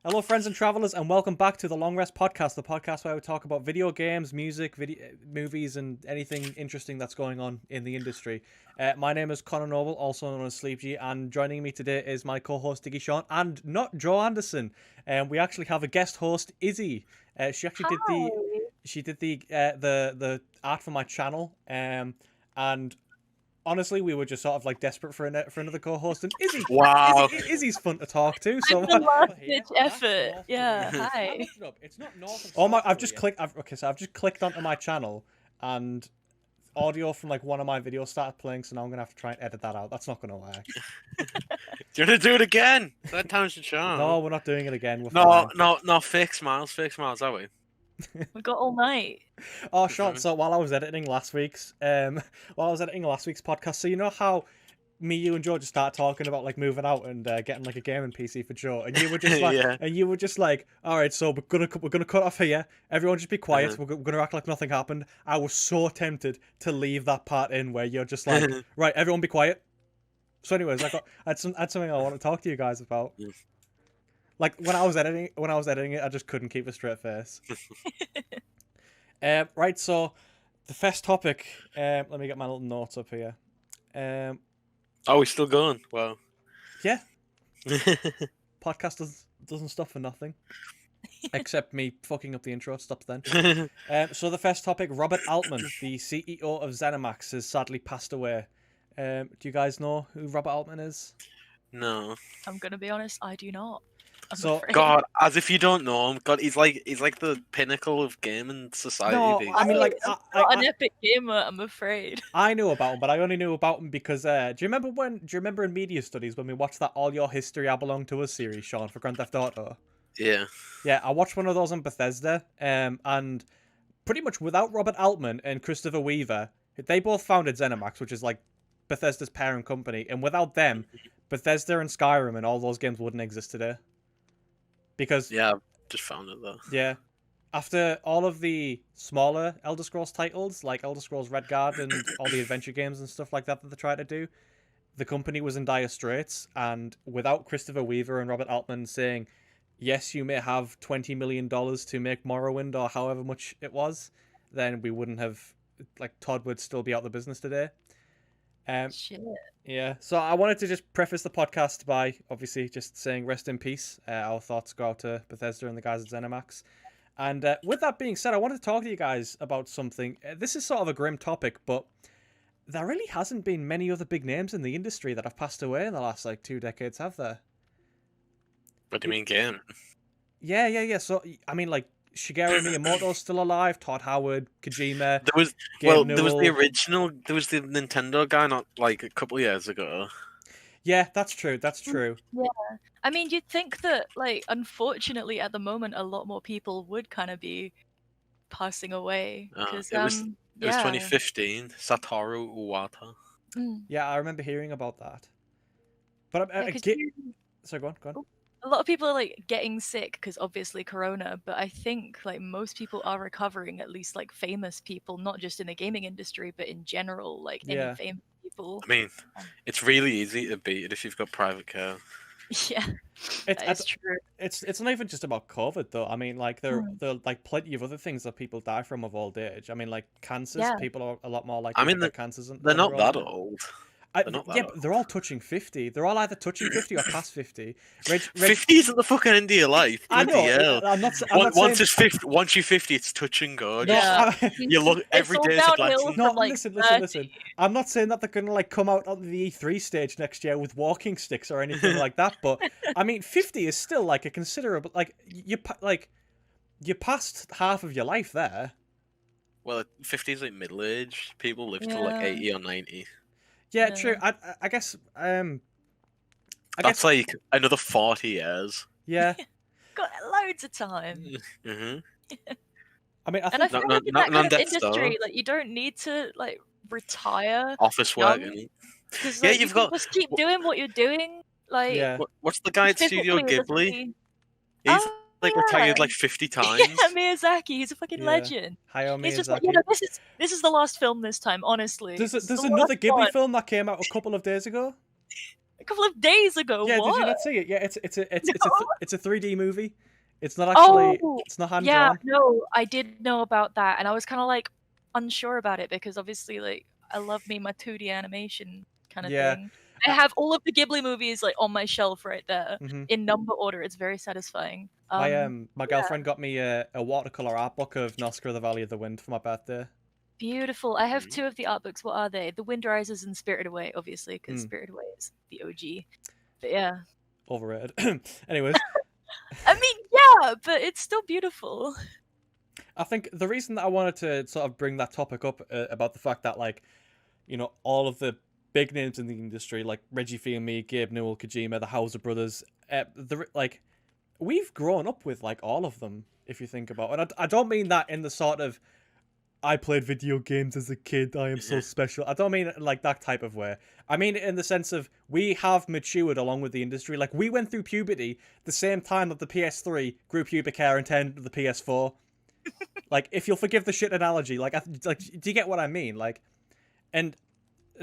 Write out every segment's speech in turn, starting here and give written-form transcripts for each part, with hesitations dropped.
Hello, friends and travelers, and welcome back to the Long Rest Podcast, the podcast where we talk about video games, music, movies, and anything interesting that's going on in the industry. My name is Connor Noble, also known as Sleep G, and joining me today is my co-host Diggy Sean, and not Joe Anderson. We actually have a guest host, Izzy. She actually did the art for my channel, and honestly, we were just sort of like desperate for another co-host, and Izzy. Wow. Izzy's fun to talk to. So I'm the last-ditch effort. Yeah, hi. It's not north. Oh my! I've just clicked onto my channel, and audio from like one of my videos started playing. So now I'm gonna have to try and edit that out. That's not gonna work. Do you want to do it again? That time's the charm. No, we're not doing it again. No, fake smiles, are we? We got all night. Oh, Sean. So while I was editing last week's podcast, so you know how me, you, and Joe just start talking about like moving out and getting like a gaming PC for Joe, and you were just like, all right, so we're gonna cut off here. Everyone just be quiet. We're gonna act like nothing happened. I was so tempted to leave that part in where you're just like, right, everyone be quiet. So, anyways, I had something I want to talk to you guys about. Like when I was editing it, I just couldn't keep a straight face. Right, so the first topic. Let me get my little notes up here. Oh, we're still going. Wow. Yeah. Podcast doesn't stop for nothing, except me fucking up the intro. It stops then. So the first topic: Robert Altman, the CEO of ZeniMax, has sadly passed away. Do you guys know who Robert Altman is? No. I'm gonna be honest, I do not. God, as if you don't know him. God, he's like the pinnacle of gaming society. No, I mean, like, I'm not an epic gamer, I'm afraid. I knew about him, but I only knew about him because do you remember in media studies when we watched that All Your History I Belong to Us series, Sean, for Grand Theft Auto? Yeah. Yeah, I watched one of those on Bethesda, and pretty much without Robert Altman and Christopher Weaver, they both founded ZeniMax, which is like Bethesda's parent company, and without them, Bethesda and Skyrim and all those games wouldn't exist today. Because yeah, I've just found it though. Yeah, after all of the smaller Elder Scrolls titles, like Elder Scrolls Redguard and all the adventure games and stuff like that they tried to do, the company was in dire straits, and without Christopher Weaver and Robert Altman saying, yes, you may have $20 million to make Morrowind or however much it was, then we wouldn't have, like, Todd would still be out of the business today. Shit. Yeah, so I wanted to just preface the podcast by obviously just saying rest in peace. Our thoughts go out to Bethesda and the guys at ZeniMax. And with that being said, I wanted to talk to you guys about something. This is sort of a grim topic, but there really hasn't been many other big names in the industry that have passed away in the last like 2 decades, have there? What do you mean game? Yeah. So, I mean, like, Shigeru Miyamoto's still alive, Todd Howard, Kojima. There was the original. There was the Nintendo guy not like a couple of years ago. Yeah, that's true. Yeah, I mean, you'd think that, like, unfortunately, at the moment, a lot more people would kind of be passing away. It was 2015. Satoru Iwata. Yeah, I remember hearing about that. But so go on. A lot of people are like getting sick because obviously Corona, but I think like most people are recovering, at least like famous people, not just in the gaming industry, but in general, like any famous people. I mean, it's really easy to beat it if you've got private care. Yeah, that's true. It's not even just about COVID though. I mean, like there are like plenty of other things that people die from of old age. I mean, like cancers. Yeah. People are a lot more likely to get cancers. They're not that old. But they're all touching 50. They're all either touching 50 or past 50. 50 isn't the fucking end of your life. I know. I'm not once you're 50, it's touch and go. Yeah. You look every day as a blessing. No, listen. I'm not saying that they're gonna like come out on the E3 stage next year with walking sticks or anything like that. But I mean, 50 is still like a considerable you passed half of your life there. Well, 50 is like middle age. People live till like 80 or 90. Yeah, true. I guess. That's like another 40 years. Yeah. Got loads of time. Mm-hmm. I mean, I feel like in that kind of industry, like you don't need to like retire. Office work. Because like, you've got just keep doing what you're doing. Like, what's the guy at Studio Ghibli? He's like retired like 50 times. Yeah, Miyazaki, he's a fucking legend. Hayao Miyazaki. He's just like, this is the last film this time, honestly. There's another Ghibli film that came out a couple of days ago. couple of days ago. Yeah, what? did you not see it? Yeah, it's a 3D movie. It's not Oh, it's not hand yeah, drawn. no, I did know about that, and I was kind of like unsure about it because obviously, like, I love me my 2D animation kind of Yeah. thing. I have all of the Ghibli movies like on my shelf right there Mhm. in number order. It's very satisfying. My girlfriend got me a watercolor art book of Nosker the Valley of the Wind for my birthday. Beautiful. I have 2 of the art books. What are they? The Wind Rises and Spirited Away, obviously, because Mm. Spirited Away is the OG. But yeah. Overrated. Anyways, I mean, yeah, but it's still beautiful. I think the reason that I wanted to sort of bring that topic up about the fact that, like, you know, all of the big names in the industry, like Reggie Fils-Aimé, Gabe Newell, Kojima, the Hauser brothers, like, we've grown up with, like, all of them, if you think about it. And I don't mean that in the sort of, I played video games as a kid, I am so special. I don't mean it like that type of way. I mean it in the sense of, we have matured along with the industry. Like, we went through puberty the same time that the PS3 grew pubic hair and turned into the PS4. Like, if you'll forgive the shit analogy, like, do you get what I mean? Like, and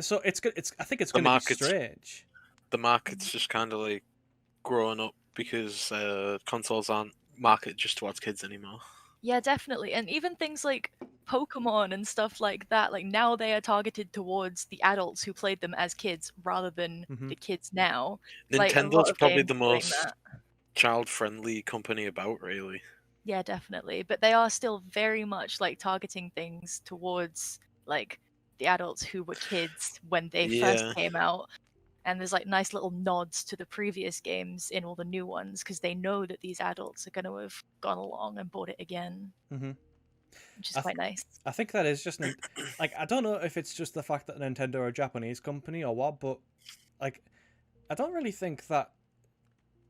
so it's good. I think it's going to be strange. The market's just kind of like growing up because consoles aren't marketed just towards kids anymore. Yeah, definitely. And even things like Pokemon and stuff like that, like now they are targeted towards the adults who played them as kids rather than the kids now. Nintendo's like, probably the most child-friendly company about, really. Yeah, definitely. But they are still very much like targeting things towards like the adults who were kids when they first came out. And there's like nice little nods to the previous games in all the new ones because they know that these adults are going to have gone along and bought it again, which is quite nice. I think that is just like, I don't know if it's just the fact that Nintendo are a Japanese company or what, but like, I don't really think that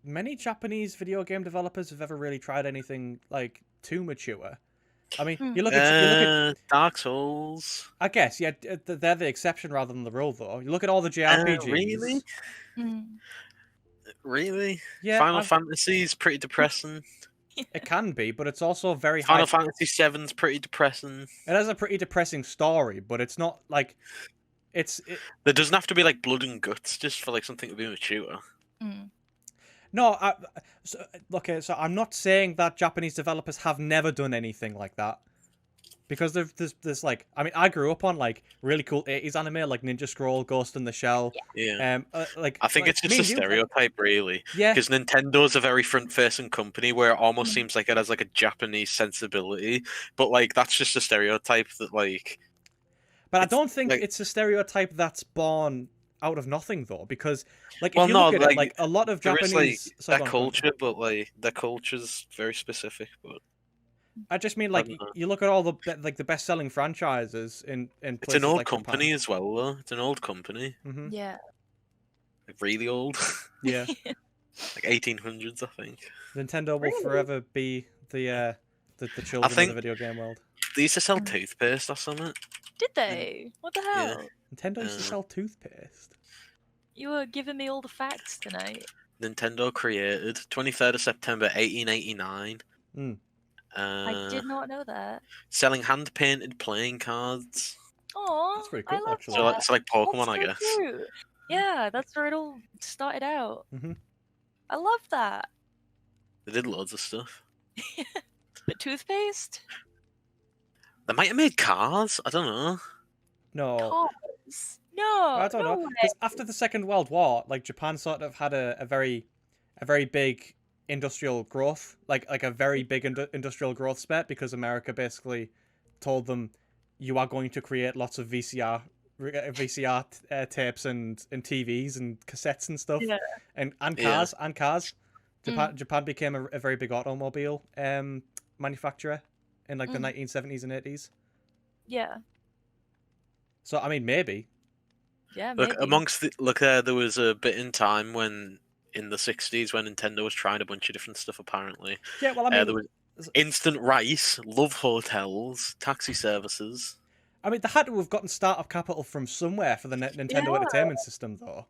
many Japanese video game developers have ever really tried anything like too mature. I mean, you look at Dark Souls. I guess, yeah, they're the exception rather than the rule, though. You look at all the JRPGs. Really? Really? Yeah. Final Fantasy is pretty depressing. It can be, but it's also very Final Fantasy VII's pretty depressing. It has a pretty depressing story, but it's not like There doesn't have to be like blood and guts just for like something to be mature. No, so I'm not saying that Japanese developers have never done anything like that. Because there's like, I mean, I grew up on like really cool 80s anime like Ninja Scroll, Ghost in the Shell. Yeah. Like, I think it's just a stereotype, really. Yeah. Because Nintendo's a very front-facing company where it almost seems like it has like a Japanese sensibility, but like that's just a stereotype that like. But I don't think it's a stereotype that's born out of nothing, though, because like if you look at it, like a lot of Japanese their culture, but like their culture's very specific. But I just mean like you look at all the like the best-selling franchises in it's an old like company Japan. as well, though. It's an old company. Yeah. Like really old. Yeah. Like 1800s, I think. Nintendo will forever be the children of the video game world. They used to sell toothpaste or something. Did they? What the hell? Yeah. Nintendo used to sell toothpaste. You were giving me all the facts tonight. Nintendo created 23rd of September 1889. I did not know that. Selling hand-painted playing cards. Oh, that's pretty cool, actually. That. So like Pokemon, so I guess. Cute. Yeah, that's where it all started out. I love that. They did loads of stuff. But toothpaste? They might have made cars. I don't know. No. Cars? No. I don't know. Because after the Second World War, like Japan sort of had a very big industrial growth, like a very big industrial growth spurt, because America basically told them, you are going to create lots of VCR tapes and TVs and cassettes and stuff, and cars. Japan became a very big automobile manufacturer in like the 1970s and 80s. Yeah. So I mean, maybe. Yeah. Maybe. There was a bit in time when in the 60s when Nintendo was trying a bunch of different stuff. Apparently. Yeah. Well, I mean, there was instant rice, love hotels, taxi services. I mean, they had to have gotten startup capital from somewhere for the Nintendo Entertainment System, though.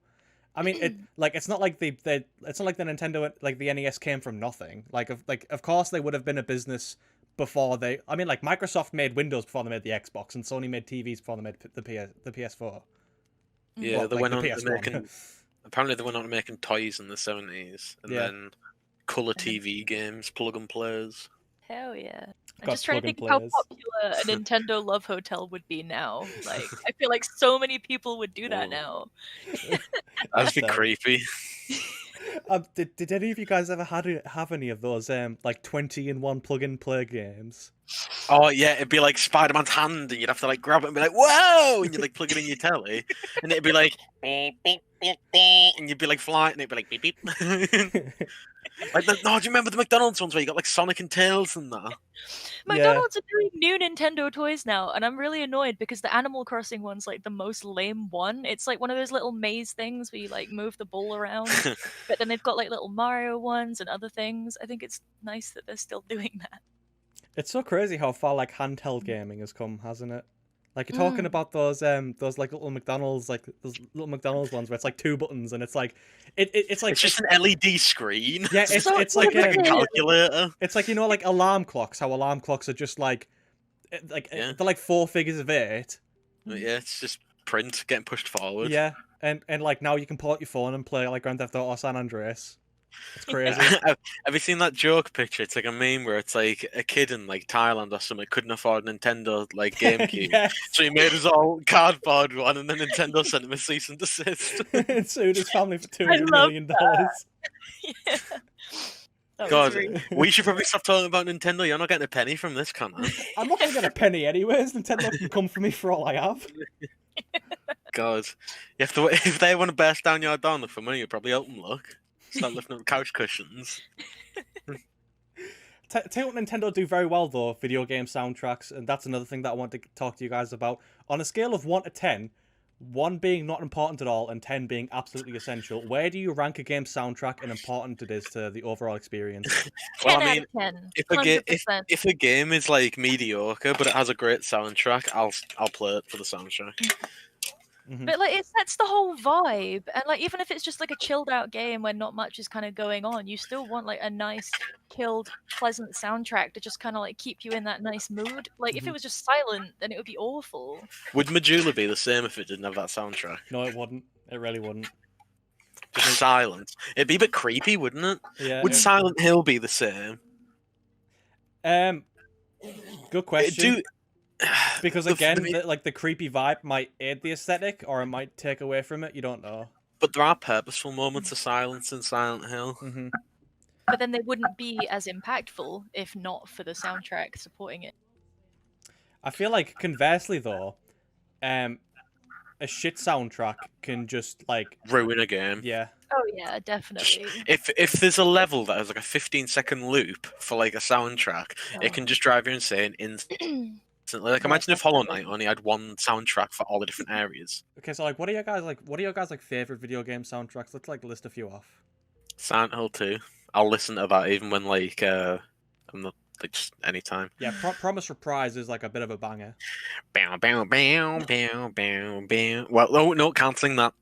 I mean, it's not like it's not like the Nintendo, like the NES came from nothing. Of course they would have been a business before they. I mean, like Microsoft made Windows before they made the Xbox, and Sony made TVs before they made the PS4. Yeah, well, they like went the on PS1. Apparently, they were not making toys in the 70s, and then color TV games, plug and plays. Hell yeah. I'm Got just trying to plug and think of how plays. popular a Nintendo Love Hotel would be now. Like, I feel like so many people would do that now. That'd be creepy. Did any of you guys ever have any of those like 20-in-1 plug and play games? Oh yeah, it'd be like Spider-Man's hand, and you'd have to like grab it and be like, "Whoa!" and you'd like plug it in your telly, and it'd be like, beep, beep, beep, beep, and you'd be like flying, and it'd be like beep beep. Like, do you remember the McDonald's ones where you got like Sonic and Tails and that? McDonald's are doing new Nintendo toys now, and I'm really annoyed because the Animal Crossing one's like the most lame one. It's like one of those little maze things where you like move the ball around, but then they've got like little Mario ones and other things. I think it's nice that they're still doing that. It's so crazy how far like handheld gaming has come, hasn't it? Like you're talking about those like little McDonald's, like those little McDonald's ones where it's like 2 buttons and it's like it's like it's just an LED screen. Yeah, it's like a calculator. It's like, you know, like alarm clocks. How alarm clocks are just like they're like 4 figures of 8. Yeah, it's just print getting pushed forward. Yeah, and like now you can pull out your phone and play like Grand Theft Auto San Andreas. It's crazy. Have you seen that joke picture? It's like a meme where it's like a kid in like Thailand or something couldn't afford a Nintendo like GameCube, Yes. so he made his all cardboard one, and then Nintendo sent him a cease and desist. And sued his family for $200 million. Yeah. God, we should probably stop talking about Nintendo. You're not getting a penny from this, Connor. I'm not gonna get a penny anyways. Nintendo can come for me for all I have. God, if they want to burst down your door for money, you probably open luck. Start lifting up couch cushions. Tell you what Nintendo do very well though, video game soundtracks, and that's another thing that I want to talk to you guys about. On a scale of 1 to 10, 1 being not important at all and 10 being absolutely essential, where do you rank a game's soundtrack and important it is to the overall experience? 10 out of 10. If a game is like mediocre but it has a great soundtrack, I'll play it for the soundtrack. But like it sets the whole vibe, and like even if it's just like a chilled out game where not much is kind of going on, you still want like a nice, chilled, pleasant soundtrack to just kind of like keep you in that nice mood. Like if it was just silent, then it would be awful. Would Majula be the same if it didn't have that soundtrack? No, it wouldn't. It really wouldn't. Just silence. It'd be a bit creepy, wouldn't it? Yeah. Would Silent Hill be the same? Good question. Because again, the creepy vibe might aid the aesthetic, or it might take away from it. You don't know. But there are purposeful moments of silence in Silent Hill. But then they wouldn't be as impactful if not for the soundtrack supporting it. I feel like conversely though, a shit soundtrack can just like ruin a game. Yeah. Oh yeah, definitely. If there's a level that has like a 15-second loop for like a soundtrack, it can just drive you insane instantly. Like imagine if Hollow Knight only had one soundtrack for all the different areas. Okay, so like what are your guys' favorite video game soundtracks? Let's like list a few off. Silent Hill 2. I'll listen to that even when like I'm not like just anytime. Yeah, Promise Reprise is like a bit of a banger. Bow bow bow bow bow bow. Well, no, can't sing that.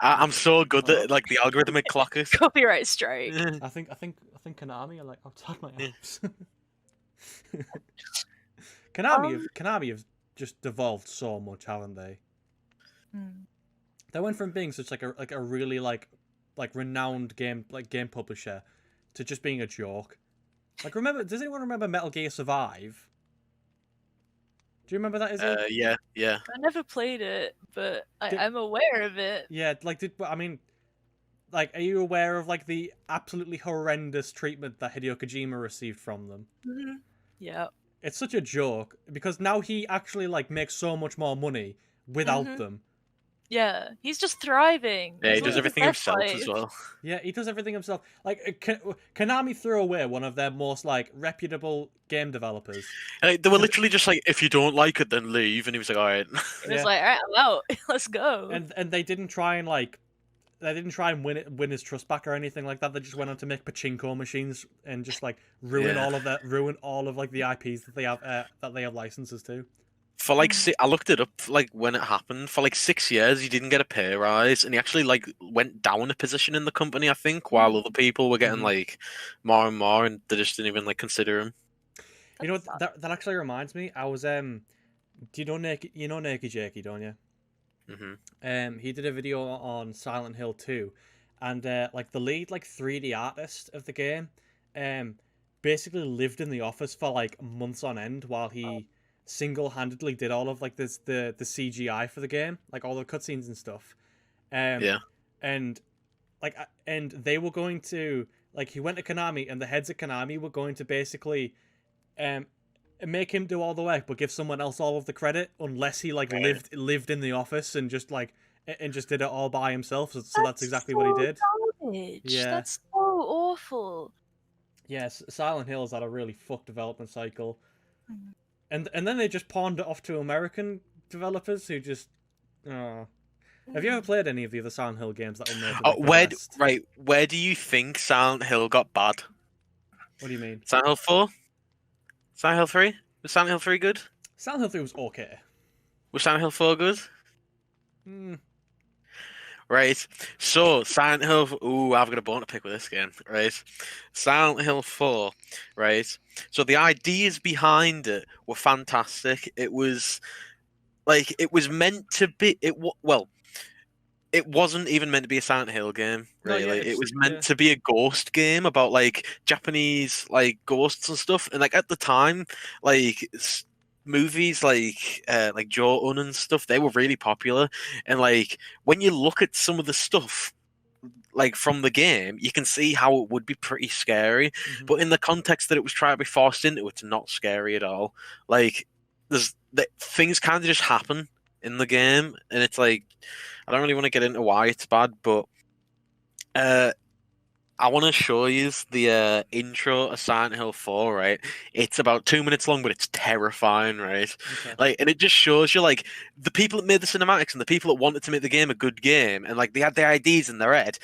I'm so good that like the algorithmic clockers. Copyright strike. I think Konami are like outside my house. Konami have just devolved so much, haven't they? They went from being such like a really like renowned game publisher to just being a joke. Like does anyone remember Metal Gear Survive? Do you remember that? Yeah. I never played it, but I'm aware of it. Yeah, are you aware of like the absolutely horrendous treatment that Hideo Kojima received from them? Yeah. It's such a joke because now he actually like makes so much more money without them. Yeah, he's just thriving. Yeah, he does everything himself as well. Yeah, he does everything himself. Like Konami threw away one of their most like reputable game developers. They were literally just like, if you don't like it, then leave. And he was like, all right. He was like, all right, I'm out. Let's go. And they didn't try and win his trust back or anything like that. They just went on to make pachinko machines and just like ruin all of like the IPs that they have licenses to. For like, I looked it up like when it happened. For like 6 years, he didn't get a pay rise, and he actually like went down a position in the company, I think, while other people were getting like more and more, and they just didn't even like consider him. You know what, that actually reminds me. I was do you know Nakey Jakey, don't you? He did a video on Silent Hill 2, and like the lead like 3D artist of the game, basically lived in the office for like months on end while he single-handedly did all of like the CGI for the game, like all the cutscenes and stuff. Yeah. And like and they were going to like he went to Konami, and the heads of Konami were going to basically make him do all the work but give someone else all of the credit unless he like lived in the office and just did it all by himself. So that's exactly what he did. Garbage. Yeah, that's so awful. Yes, Silent Hill's had a really fucked development cycle, and then they just pawned it off to American developers who just Have you ever played any of the other Silent Hill games that were made? Where do you think Silent Hill got bad? What do you mean? Silent Hill 4? Silent Hill 3? Was Silent Hill 3 good? Silent Hill 3 was okay. Was Silent Hill 4 good? Right. So Silent Hill. Ooh, I've got a bone to pick with this game. Right. Silent Hill 4. Right. So the ideas behind it were fantastic. It was meant to be. It wasn't even meant to be a Silent Hill game, really. No, it was meant to be a ghost game about like Japanese like ghosts and stuff. And like at the time, like movies like Joe-Un and stuff, they were really popular. And like when you look at some of the stuff like from the game, you can see how it would be pretty scary. Mm-hmm. But in the context that it was trying to be forced into, it's not scary at all. Like things kind of just happen in the game, and it's like I don't really want to get into why it's bad, but I want to show you the intro of Silent Hill 4, right? It's about 2 minutes long, but it's terrifying, right? Okay. Like, and it just shows you like the people that made the cinematics and the people that wanted to make the game a good game, and like they had the ideas in their head.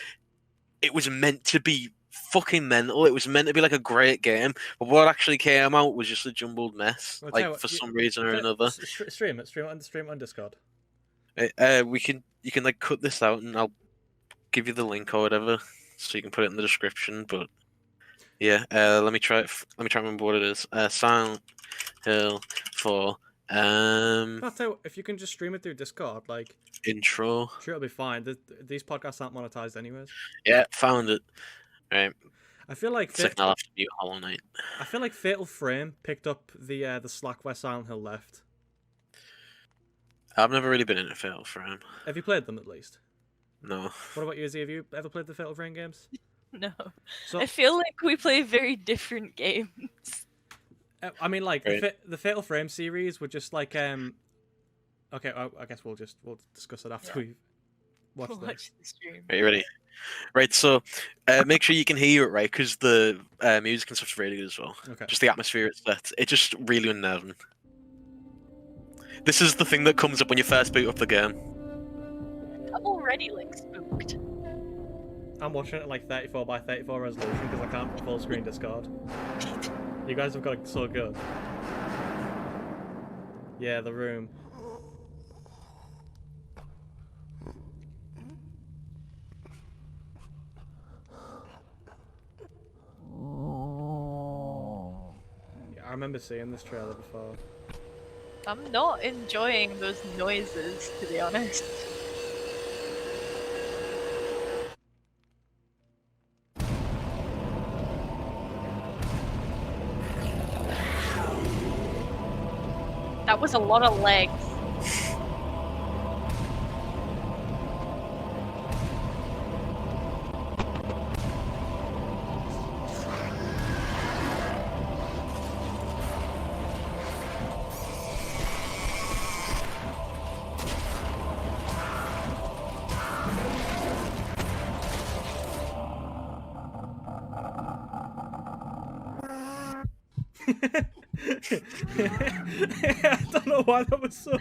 It was meant to be fucking mental. It was meant to be like a great game, but what actually came out was just a jumbled mess. Well, for some reason or another. Stream on Discord. You can like cut this out, and I'll give you the link or whatever, so you can put it in the description. But yeah, let me try it. Let me try and remember what it is. Silent Hill 4. I'll tell you what, if you can just stream it through Discord, like intro. Sure, it'll be fine. These podcasts aren't monetized anyways. Yeah, found it. Right. I feel like I'll have to mute Hollow Knight. I feel like Fatal Frame picked up the slack where Silent Hill left. I've never really been into Fatal Frame. Have you played them at least? No. What about you, Izzy? Have you ever played the Fatal Frame games? No. So, I feel like we play very different games. I mean, like right. the Fatal Frame series were just like Okay, I guess we'll discuss it after we watch the stream. Are you ready? Right, so make sure you can hear it, right? Because the music and stuff's really good as well. Okay. Just the atmosphere it's set. It's just really unnerving. This is the thing that comes up when you first boot up the game. I'm already like spooked. I'm watching it at like 34 by 34 resolution because I can't full screen Discord. You guys have got it so good. Yeah, The Room. Yeah, I remember seeing this trailer before. I'm not enjoying those noises, to be honest. That was a lot of legs. I don't know why that was so.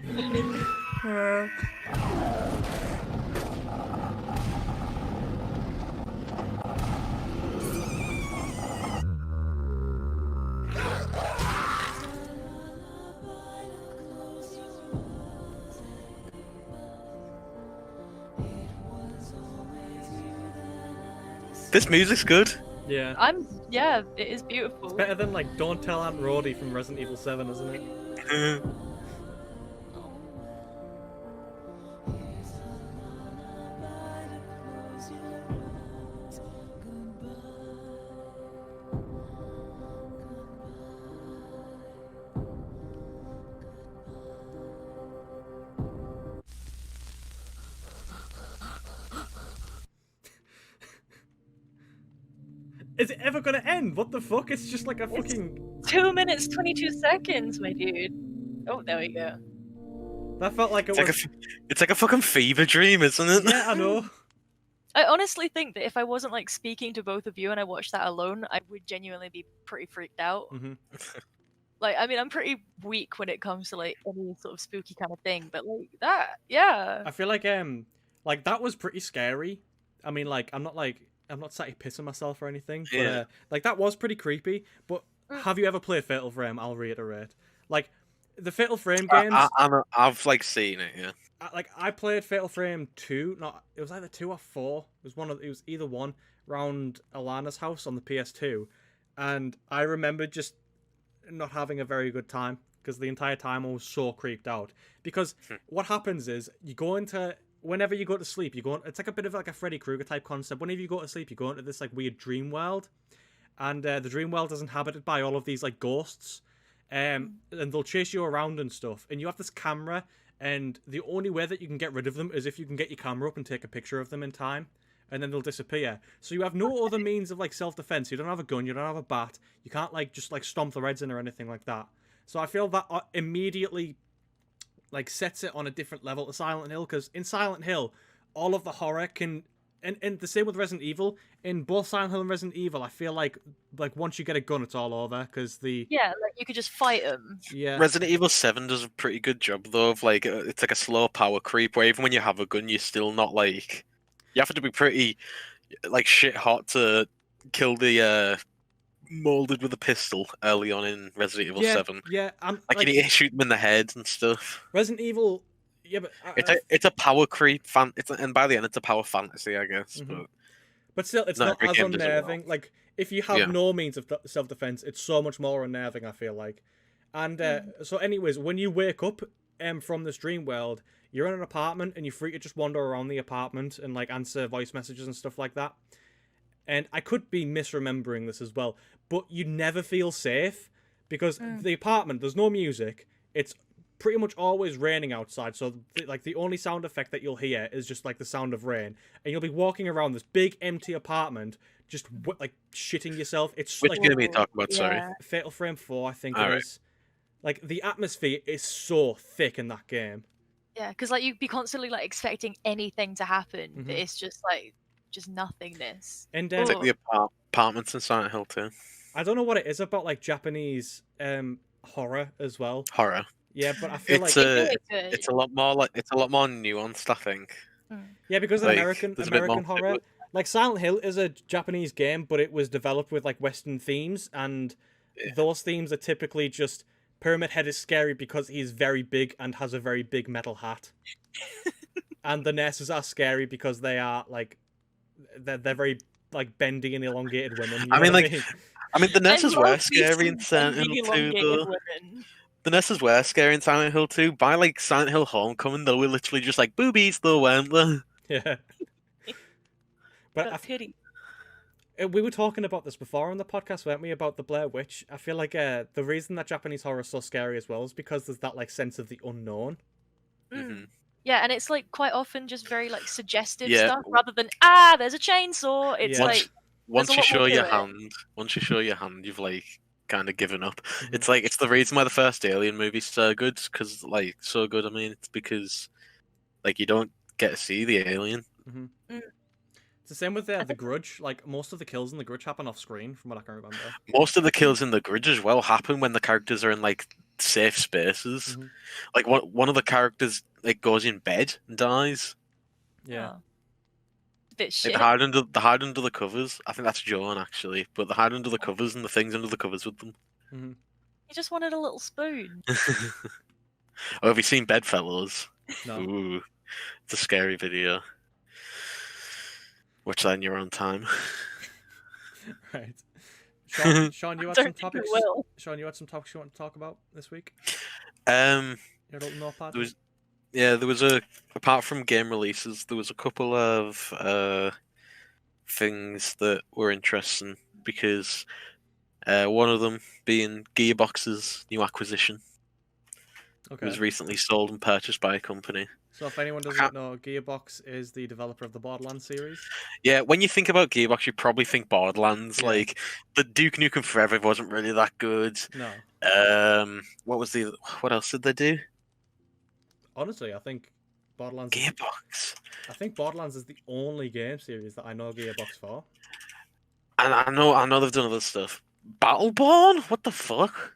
This music's good. Yeah. Yeah, it is beautiful. It's better than like Don't Tell Aunt Rhodey from Resident Evil 7, isn't it? Is it ever gonna end? What the fuck? It's just like a fucking 2 minutes 22 seconds, my dude. Oh, there we go. That felt like it's like a fucking fever dream, isn't it? Yeah, I know. I honestly think that if I wasn't like speaking to both of you and I watched that alone, I would genuinely be pretty freaked out. Mm-hmm. Like, I mean, I'm pretty weak when it comes to like any sort of spooky kind of thing, but like that, yeah. I feel like that was pretty scary. I mean, like I'm not sat here pissing myself or anything, but like that was pretty creepy. But have you ever played Fatal Frame? I'll reiterate. Like the Fatal Frame games. I've like seen it. Yeah. I played Fatal Frame 2. Not it was either 2 or 4. It was either one around Alana's house on the PS2, and I remember just not having a very good time because the entire time I was so creeped out. Because what happens is whenever you go to sleep, it's like a bit of like a Freddy Krueger type concept. Whenever you go to sleep, you go into this like weird dream world, and the dream world is inhabited by all of these like ghosts, and they'll chase you around and stuff. And you have this camera, and the only way that you can get rid of them is if you can get your camera up and take a picture of them in time, and then they'll disappear. So you have no other means of like self-defense. You don't have a gun, you don't have a bat, you can't like just like stomp the heads in or anything like that. So I feel that immediately like sets it on a different level to Silent Hill, because in Silent Hill all of the horror can, and the same with Resident Evil. In both Silent Hill and Resident Evil, I feel like once you get a gun, it's all over, because like you could just fight them. Yeah. Resident Evil 7 does a pretty good job though of like it's like a slow power creep where even when you have a gun, you're still not like, you have to be pretty like shit hot to kill the molded with a pistol early on in Resident Evil 7. Yeah, like you need to shoot them in the head and stuff. Resident Evil, yeah, but it's a power creep and by the end it's a power fantasy, I guess. But still, it's not as unnerving. Like if you have no means of self-defense, it's so much more unnerving, I feel like. And so, anyways, when you wake up from this dream world, you're in an apartment and you're free to just wander around the apartment and like answer voice messages and stuff like that. And I could be misremembering this as well, but you never feel safe because the apartment, there's no music. It's pretty much always raining outside, so like the only sound effect that you'll hear is just like the sound of rain, and you'll be walking around this big empty apartment just like shitting yourself. It's which like game are you talking about? Sorry, Fatal Frame 4, I think it is. Like the atmosphere is so thick in that game. Yeah, because like you'd be constantly like expecting anything to happen, but it's just like nothingness. And it's like the apartments in Silent Hill 2. I don't know what it is about like Japanese horror as well. Horror. Yeah, but I feel it's a lot more nuanced, I think. Yeah, because like, American horror, like Silent Hill is a Japanese game, but it was developed with like Western themes, and those themes are typically just Pyramid Head is scary because he's very big and has a very big metal hat, and the nurses are scary because they are like they're very like bendy and elongated women. I mean, the nurses were scary in Silent Hill 2, though. The nurses were scary in Silent Hill 2. By like Silent Hill Homecoming, they were literally just like boobies, though, weren't they? Yeah. But pity. We were talking about this before on the podcast, weren't we? About the Blair Witch. I feel like the reason that Japanese horror is so scary as well is because there's that like sense of the unknown. Yeah, and it's like quite often just very like suggestive stuff rather than there's a chainsaw. It's like once you show your hand, you've like kind of given up. It's like it's the reason why the first Alien movie's so good, because like so good. I mean, it's because like you don't get to see the alien. It's the same with the Grudge. Like most of the kills in the Grudge happen off screen, from what I can remember. Most of the kills in the Grudge as well happen when the characters are in like safe spaces. Like one of the characters like goes in bed and dies. Yeah. Bit shit. Like, they hide under the covers. I think that's Joan actually, but they hide under the covers and the things under the covers with them. He just wanted a little spoon. Oh, have you seen Bedfellows? No. Ooh, it's a scary video. Watch that in your own time. Right. Sean, you had some topics. Sean, you had some topics you want to talk about this week? Your little notepad. There was apart from game releases, there was a couple of things that were interesting, because one of them being Gearbox's new acquisition. It was recently sold and purchased by a company. So if anyone doesn't know, Gearbox is the developer of the Borderlands series. Yeah, when you think about Gearbox, you probably think Borderlands. Yeah. Like the Duke Nukem Forever wasn't really that good. No. What else did they do? Honestly, I think Borderlands. Gearbox. I think Borderlands is the only game series that I know Gearbox for. And I know they've done other stuff. Battleborn? What the fuck?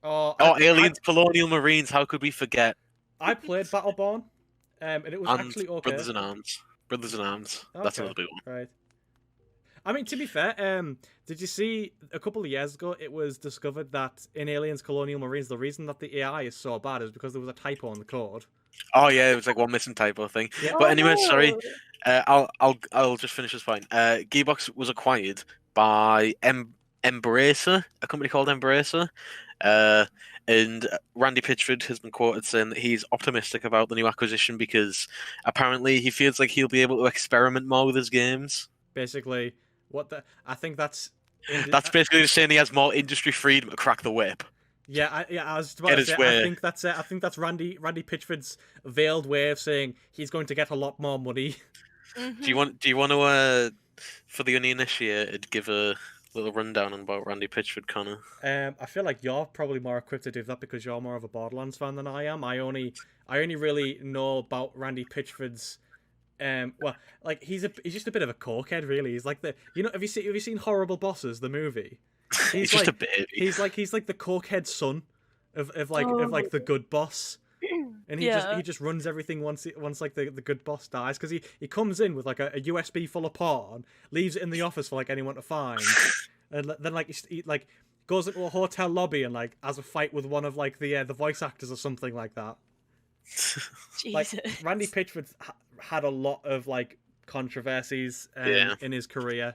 Oh, Aliens, Colonial Marines. How could we forget? I played Battleborn, and it was actually okay. Brothers in Arms. Brothers in Arms. Okay. That's another big one. Right. I mean, to be fair, did you see a couple of years ago it was discovered that in Aliens Colonial Marines the reason that the AI is so bad is because there was a typo in the code. Oh yeah, it was like one missing typo thing. Yeah. But anyway, sorry. I'll just finish this point. Gearbox was acquired by Embracer, a company called Embracer. And Randy Pitchford has been quoted saying that he's optimistic about the new acquisition because apparently he feels like he'll be able to experiment more with his games. Basically, I think that's basically just saying he has more industry freedom to crack the whip. Yeah, I was about to say. I think that's it. I think that's Randy Pitchford's veiled way of saying he's going to get a lot more money. Mm-hmm. Do you want to for the uninitiated give a little rundown about Randy Pitchford, Connor? I feel like you're probably more equipped to do that because you're more of a Borderlands fan than I am. I only really know about Randy Pitchford's. Well, like he's just a bit of a cokehead, really. He's like have you seen Horrible Bosses, the movie? He's just a baby. He's like the cokehead son of the good boss. And he just runs everything once like the good boss dies, because he comes in with like a USB full of porn, leaves it in the office for like anyone to find, and then like he like goes into a hotel lobby and like has a fight with one of like the voice actors or something like that. Jesus. Like Randy Pitchford had a lot of like controversies in his career,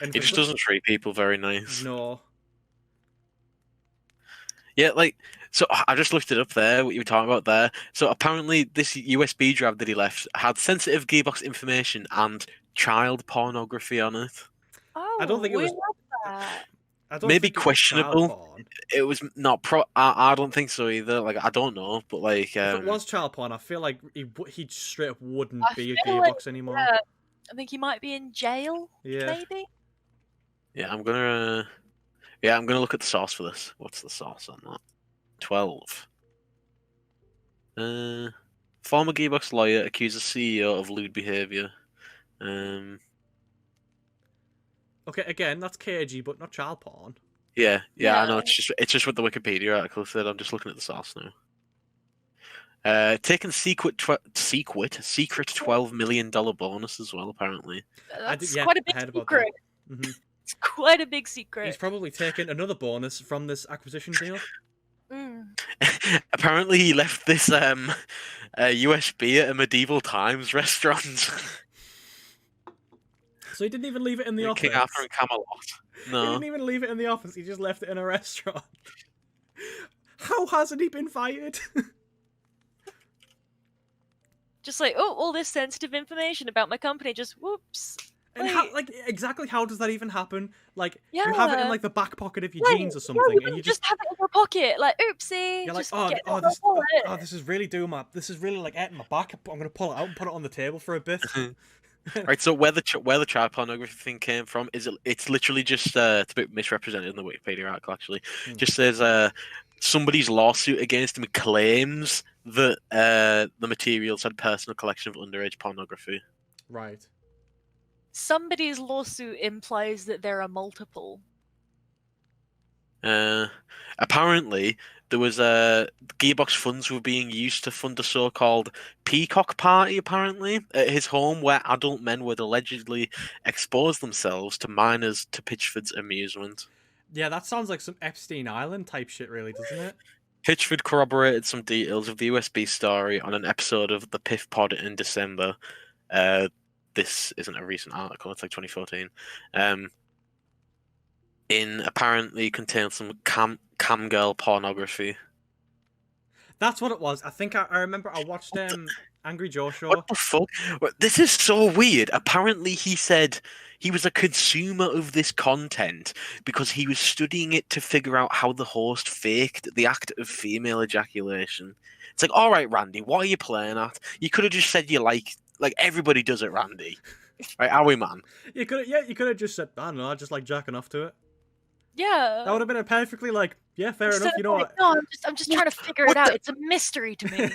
and he just doesn't treat people very nice. No. Yeah, like, so I just looked it up there, what you were talking about there. So apparently this USB drive that he left had sensitive Gearbox information and child pornography on it. Oh, I don't think it was that. Maybe questionable. It was not I don't think so either. Like, I don't know, but like if it was child porn, I feel like he straight up wouldn't be a Gearbox like, anymore. I think he might be in jail. Yeah. Maybe. Yeah, I'm gonna look at the source for this. What's the source on that? 12. Former Gearbox lawyer accuses CEO of lewd behaviour. Okay, again, that's KG, but not child porn. Yeah, I know. It's just what the Wikipedia article said. I'm just looking at the source now. Taking secret $12 million bonus as well. Apparently, that's quite a big secret. Mm-hmm. It's quite a big secret. He's probably taken another bonus from this acquisition deal. Apparently, he left this USB at a medieval times restaurant. So he didn't even leave it in the office. King Arthur and Camelot. No, he didn't even leave it in the office. He just left it in a restaurant. How hasn't he been fired? Just like, oh, all this sensitive information about my company. Just whoops. And how does that even happen? Like, you have it in like the back pocket of your jeans or something, and you just have it in your pocket. Like, oopsie. You're like, this is really this is really like hitting my back. I'm gonna pull it out and put it on the table for a bit. Right. So where the child pornography thing came from is it's literally just it's a bit misrepresented in the Wikipedia article. Actually, just says somebody's lawsuit against him claims that the materials had personal collection of underage pornography. Right. Somebody's lawsuit implies that there are multiple. Apparently, there was Gearbox funds were being used to fund a so-called peacock party, apparently, at his home, where adult men would allegedly expose themselves to minors to Pitchford's amusement. Yeah, that sounds like some Epstein Island type shit, really, doesn't it? Pitchford corroborated some details of the USB story on an episode of the Piff Pod in December. This isn't a recent article, it's like 2014. Apparently contains some cam girl pornography. That's what it was. I think I remember I watched Angry Joe show. What the fuck? This is so weird. Apparently, he said he was a consumer of this content because he was studying it to figure out how the host faked the act of female ejaculation. It's like, all right, Randy, what are you playing at? You could have just said you like everybody does it, Randy. Right, are we, man? You could have just said, I don't know, I just like jacking off to it. Yeah. That would have been a perfectly fair Instead enough. You know of what? No, I'm just trying to figure it out. It's a mystery to me.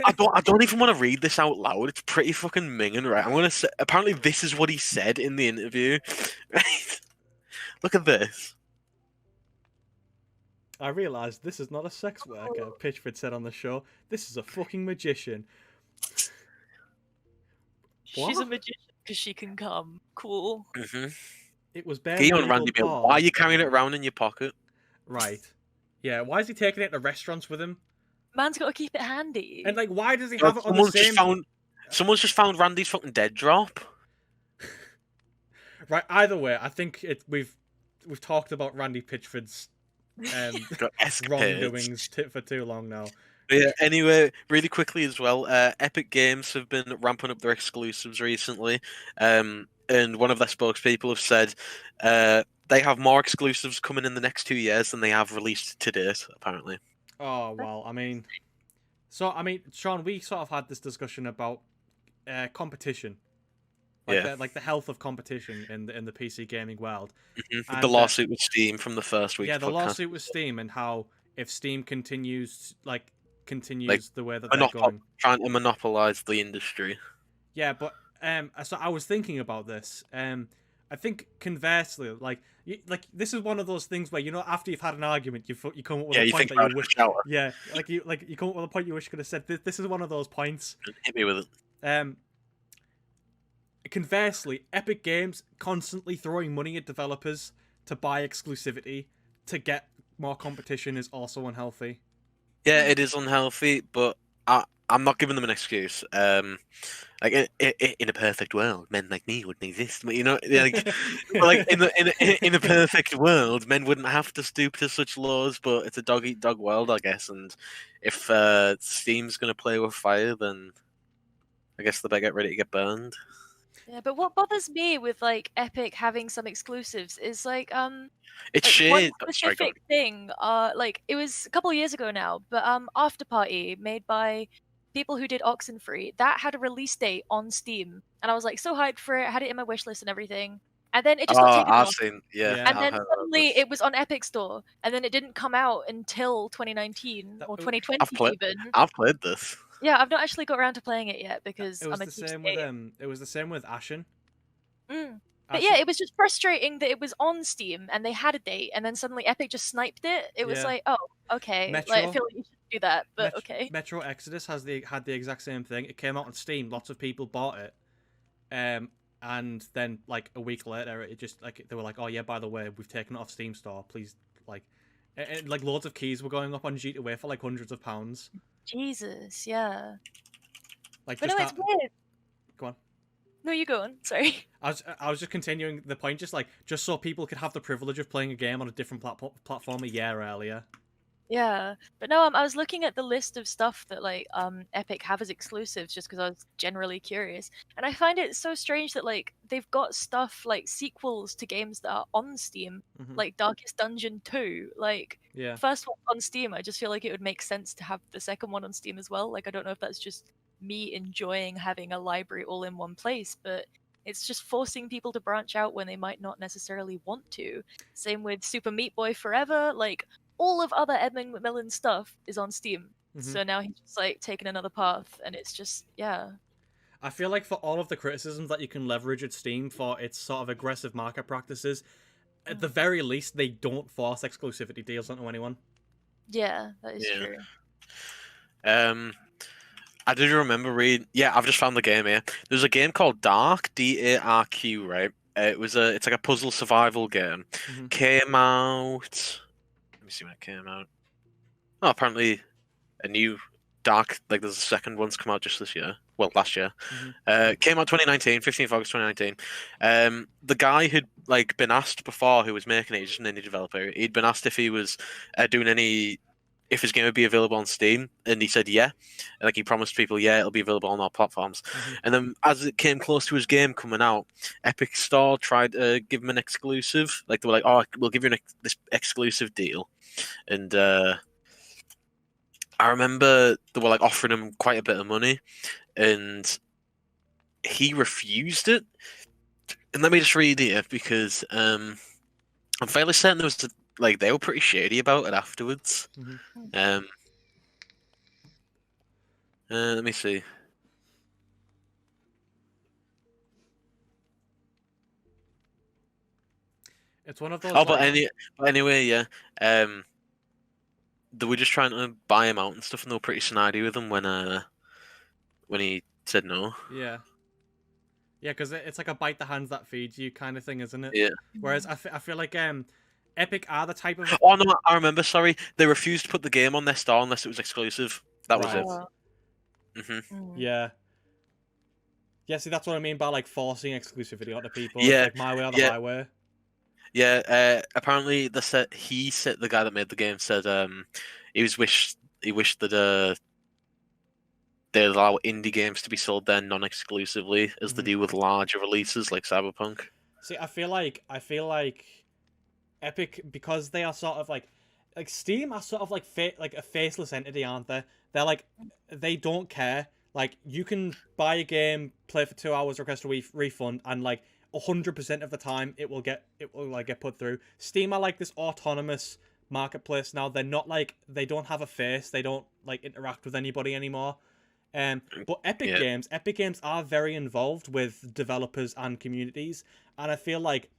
I don't even want to read this out loud. It's pretty fucking minging, right? I'm gonna say. Apparently, this is what he said in the interview. Right? Look at this. I realised this is not a sex worker, Pitchford said on the show. This is a fucking magician. She's a magician because she can come. Cool. Mm-hmm. It was bare. Randy, why are you carrying it around in your pocket? Right. Yeah, why is he taking it to restaurants with him? Man's got to keep it handy. And like, why does he have it on the same? Someone's just found Randy's fucking dead drop. Right. Either way, I think we've talked about Randy Pitchford's wrongdoings for too long now. Yeah. Anyway, really quickly as well, Epic Games have been ramping up their exclusives recently, and one of their spokespeople have said they have more exclusives coming in the next 2 years than they have released to date. Apparently. Oh well, I mean, Sean, we sort of had this discussion about competition. Like the health of competition in the PC gaming world. Mm-hmm. And, the lawsuit with Steam from the first week. Yeah, the lawsuit with Steam, and how if Steam continues the way that they're going, trying to monopolize the industry. Yeah, but so I was thinking about this. I think conversely, this is one of those things where after you've had an argument, you come up with a point that you wish. Yeah, you come up with a point you wish you could have said. This is one of those points. Hit me with it. Conversely, Epic Games constantly throwing money at developers to buy exclusivity to get more competition is also unhealthy. Yeah, it is unhealthy, but I'm not giving them an excuse. In a perfect world, men like me wouldn't exist. But in a perfect world, men wouldn't have to stoop to such laws. But it's a dog eat dog world, I guess. And if Steam's gonna play with fire, then I guess they better get ready to get burned. Yeah, but what bothers me with Epic having some exclusives is it's shit. One specific thing. It was a couple of years ago now, but After Party, made by people who did Oxenfree, that had a release date on Steam, and I was so hyped for it. I had it in my wish list and everything, and then it just got taken off. And then suddenly it was on Epic Store, and then it didn't come out until 2019 or 2020 even. I've played this. Yeah, I've not actually got around to playing it yet because it was I'm a the same with it was the same with Ashen. But yeah, it was just frustrating that it was on Steam and they had a date, and then suddenly Epic just sniped it. It was oh, okay. I feel like you should do that, but okay. Metro Exodus had the exact same thing. It came out on Steam. Lots of people bought it, and then a week later, it just they were like, oh yeah, by the way, we've taken it off Steam Store. Please, loads of keys were going up on G2A for hundreds of pounds. Jesus, yeah. But no, it's weird. Go on. No, you go on. Sorry. I was just continuing the point, just so people could have the privilege of playing a game on a different platform a year earlier. Yeah, but no, I was looking at the list of stuff that Epic have as exclusives just because I was generally curious, and I find it so strange that they've got stuff sequels to games that are on Steam, like Darkest Dungeon 2. First one on Steam, I just feel like it would make sense to have the second one on Steam as well. I don't know if that's just me enjoying having a library all in one place, but it's just forcing people to branch out when they might not necessarily want to. Same with Super Meat Boy Forever, all of other Edmund McMillan's stuff is on Steam. So now he's just taking another path, and it's just, yeah. I feel like for all of the criticisms that you can leverage at Steam for its sort of aggressive market practices, at the very least, they don't force exclusivity deals onto anyone. Yeah, that is true. I did remember reading. Yeah, I've just found the game here. There's a game called Dark, DARQ, right? It's like a puzzle survival game. Came out. Let me see when it came out. Oh, apparently a new Dark. There's a second one's come out just this year. Well, last year. Came out 2019, 15th of August 2019. The guy who'd been asked before, who was making it, just an indie developer. He'd been asked if he was doing any if his game would be available on Steam, and he said yeah, and, like he promised people, yeah, it'll be available on all platforms. And then as it came close to his game coming out, Epic Store tried to give him an exclusive. Like they were like, oh, we'll give you this exclusive deal, and I remember they were like offering him quite a bit of money, and he refused it. And let me just read here because I'm fairly certain there was like they were pretty shady about it afterwards. Let me see. It's one of those. Oh, but anyway, yeah. They were just trying to buy him out and stuff, and they were pretty snidey with him when he said no. Yeah. Yeah, because it's like a bite the hand that feeds you kind of thing, isn't it? Yeah. Whereas I feel like Epic are the type of. Oh no, I remember. Sorry, they refused to put the game on their store unless it was exclusive. That was it. Yeah. Yeah, see, that's what I mean by like forcing exclusivity onto people. Yeah. It's like my way or the highway. Yeah. Apparently, the guy that made the game said he wished that they allow indie games to be sold there non-exclusively, as they do with larger releases like Cyberpunk. See, I feel like Epic, because they are sort of like Steam are sort of like a faceless entity, aren't they? They're like, they don't care. Like, you can buy a game, play for 2 hours, request a refund, and like 100% of the time it will get put through. Steam are like this autonomous marketplace now. They're not like, they don't have a face. They don't like interact with anybody anymore. But Epic Games are very involved with developers and communities, and I feel like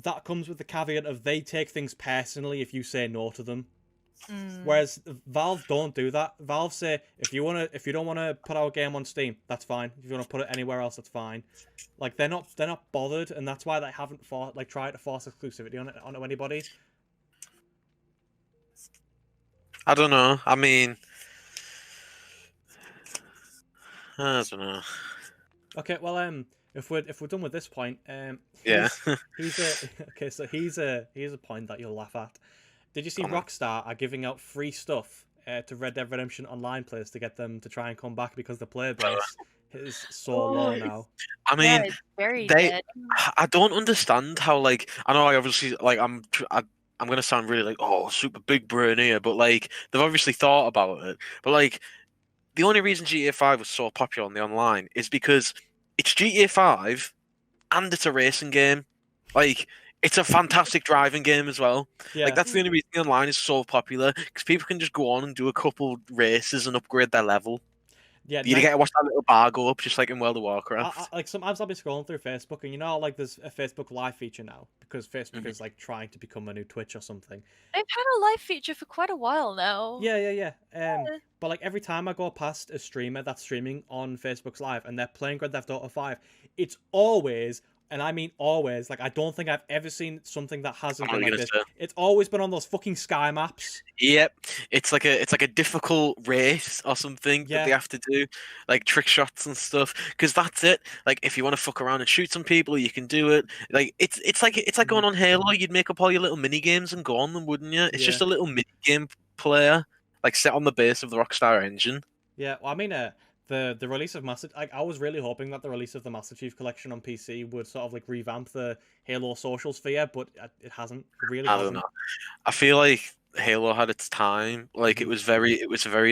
that comes with the caveat of they take things personally if you say no to them. Whereas Valve don't do that. Valve say if you don't want to put our game on Steam, that's fine. If you want to put it anywhere else, that's fine. Like they're not bothered, and that's why they haven't tried to force exclusivity onto anybody. I don't know. I mean, I don't know. Okay, well, if we're done with this point, yeah, here's a point that you'll laugh at. Did you see Rockstar are giving out free stuff to Red Dead Redemption Online players to get them to try and come back because the player base is so low now? I mean, it's very dead. I don't understand how, like, I know I obviously, like, I'm going to sound really like, super big brain here, but like, they've obviously thought about it. But like, the only reason GTA 5 was so popular on the online is because it's GTA 5 and it's a racing game. Like, it's a fantastic driving game as well. Yeah. Like, that's the only reason the online is so popular, because people can just go on and do a couple races and upgrade their level. Yeah, you get to watch that little bar go up, just like in World of Warcraft. Like sometimes I'll be scrolling through Facebook, and you know, like there's a Facebook Live feature now because Facebook is like trying to become a new Twitch or something. They've had a live feature for quite a while now. Yeah. But like every time I go past a streamer that's streaming on Facebook's Live and they're playing Grand Theft Auto 5, it's always, and I mean always, like I don't think I've ever seen something that hasn't been like this. It's always been on those fucking sky maps. Yep, it's like a difficult race or something that they have to do, like trick shots and stuff. Because that's it. Like if you want to fuck around and shoot some people, you can do it. Like it's like going on Halo. You'd make up all your little mini games and go on them, wouldn't you? It's just a little mini game player, like set on the base of the Rockstar engine. Yeah, well, I mean, the release of Master, I was really hoping that the release of the Master Chief Collection on PC would sort of like revamp the Halo social sphere, but it hasn't. It really hasn't. I don't know. I feel like Halo had its time. Like it was very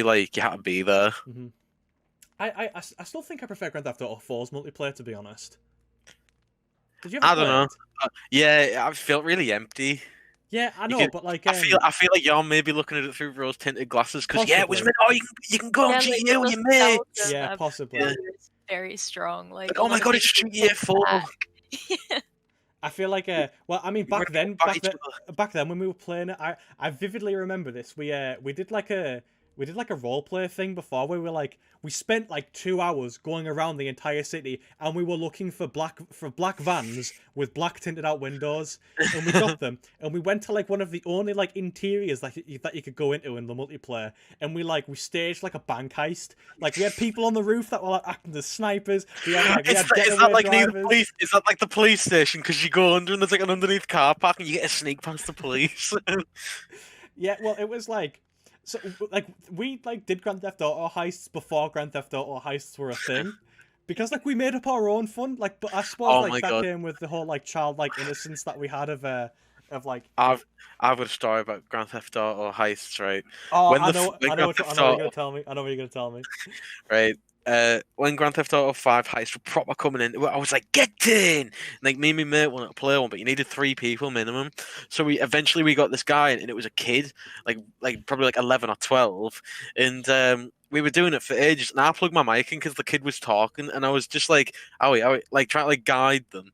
like you had to be there. I still think I prefer Grand Theft Auto 4's multiplayer, to be honest. Did you ever I don't know. Yeah, I felt really empty. Yeah, I know, but like I feel like you're maybe looking at it through rose-tinted glasses because it was you can go on GTA with your mates. Yeah, possibly. It's very strong. Like oh my god, it's GTA 4. I feel like well, I mean back then when we were playing it, I vividly remember this. We did like a role play thing before where we spent like 2 hours going around the entire city and we were looking for black vans with black tinted out windows, and we got them, and we went to like one of the only like interiors that you could go into in the multiplayer, and we staged like a bank heist. Like we had people on the roof that were like acting as snipers. Is that like the police station? Because you go under and there's like an underneath car park and you get a sneak past the police. Yeah, well, it was like So like we like did Grand Theft Auto heists before Grand Theft Auto heists were a thing, because like we made up our own fun. Like, but I suppose Oh like my that god. came with the whole like childlike innocence that we had of like. I've got a story about Grand Theft Auto heists, right? Oh, When when Grand I Theft know what you're gonna Auto, tell me. I know what you're gonna tell me. right? When Grand Theft Auto 5 heists were proper coming in, I was like, "Get in!" Like me and my mate wanted to play one, but you needed 3 people minimum. So we got this guy, and it was a kid, like probably like 11 or 12, and we were doing it for ages. And I plugged my mic in because the kid was talking, and I was just like, "Owie," like trying to like guide them,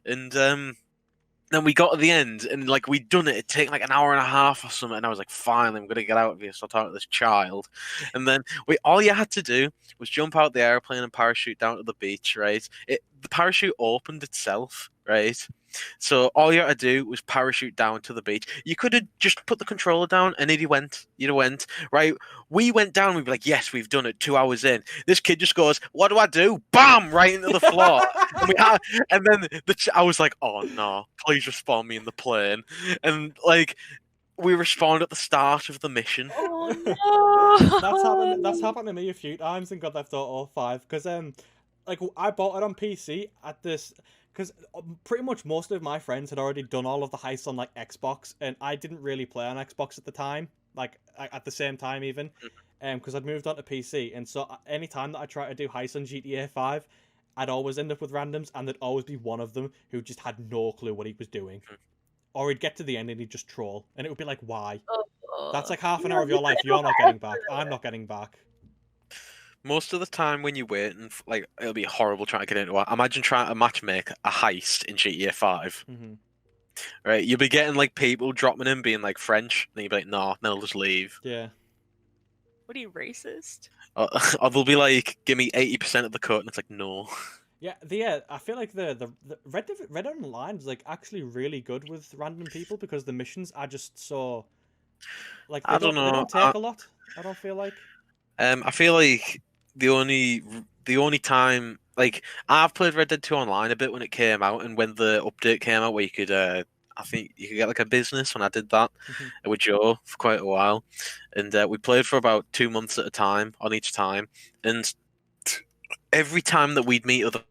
and then we got to the end, and like we'd done it. It'd take like an hour and a half or something, and I was like, "Finally, I'm gonna get out of here." So I talked to this child, and then all you had to do was jump out the airplane and parachute down to the beach. Right? The parachute opened itself. Right? So all you had to do was parachute down to the beach. You could have just put the controller down, and you'd have went. Right? We went down. We'd be like, "Yes, we've done it." 2 hours in, this kid just goes, "What do I do?" Bam! Right into the floor. And then I was like, "Oh no, please respawn me in the plane." And like we respawned at the start of the mission. Oh no! That's happened to me a few times in God Theft Auto 5, because like I bought it on PC at this, because pretty much most of my friends had already done all of the heists on like Xbox, and I didn't really play on Xbox at the time, like at the same time even, because I'd moved on to PC, and so any time that I tried to do heists on GTA 5, I'd always end up with randoms, and there'd always be one of them who just had no clue what he was doing. Or he'd get to the end and he'd just troll. And it would be like, why? That's like half an hour of your life you're not getting back. I'm not getting back. Most of the time when you wait, and like it'll be horrible trying to get into it. Imagine trying to matchmake a heist in GTA 5. Mm-hmm. Right? You'll be getting like people dropping in being like French, and you'll be like, "No," then they'll just leave. Yeah. What are you, racist? Or they'll be like, "Give me 80% of the cut," and it's like, "No." Yeah, I feel like the Red Online is like actually really good with random people, because the missions are just so like I don't know. They don't take a lot. I don't feel like. I feel like the only time, like I've played Red Dead 2 online a bit when it came out, and when the update came out where you could I think you could get like a business. When I did that with Joe for quite a while, and we played for about 2 months at a time on each time, and every time that we'd meet other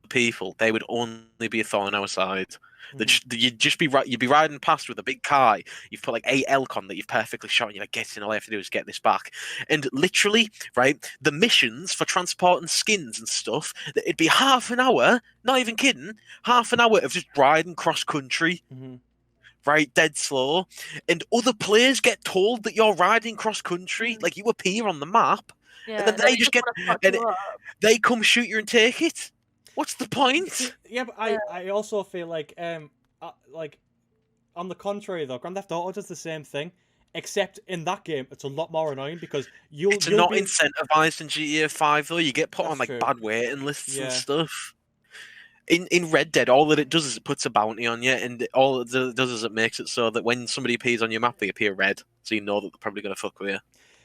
people, they would only be a thorn on our side. You'd be riding past with a big car. You've put like 8 elk on that you've perfectly shot, and you're like, "Get in, all I have to do is get this back." And literally, right, the missions for transporting skins and stuff, it'd be half an hour, not even kidding, half an hour of just riding cross country. Right, dead slow, and other players get told that you're riding cross country, like you appear on the map, and then they just they come shoot you and take it. What's the point? Yeah, but I also feel like like on the contrary though, Grand Theft Auto does the same thing, except in that game it's a lot more annoying, because you'll not be incentivized in GTA 5 though. You get put on like true. bad waiting lists and stuff. In Red Dead, all that it does is it puts a bounty on you, and all it does is it makes it so that when somebody appears on your map, they appear red, so you know that they're probably gonna fuck with you.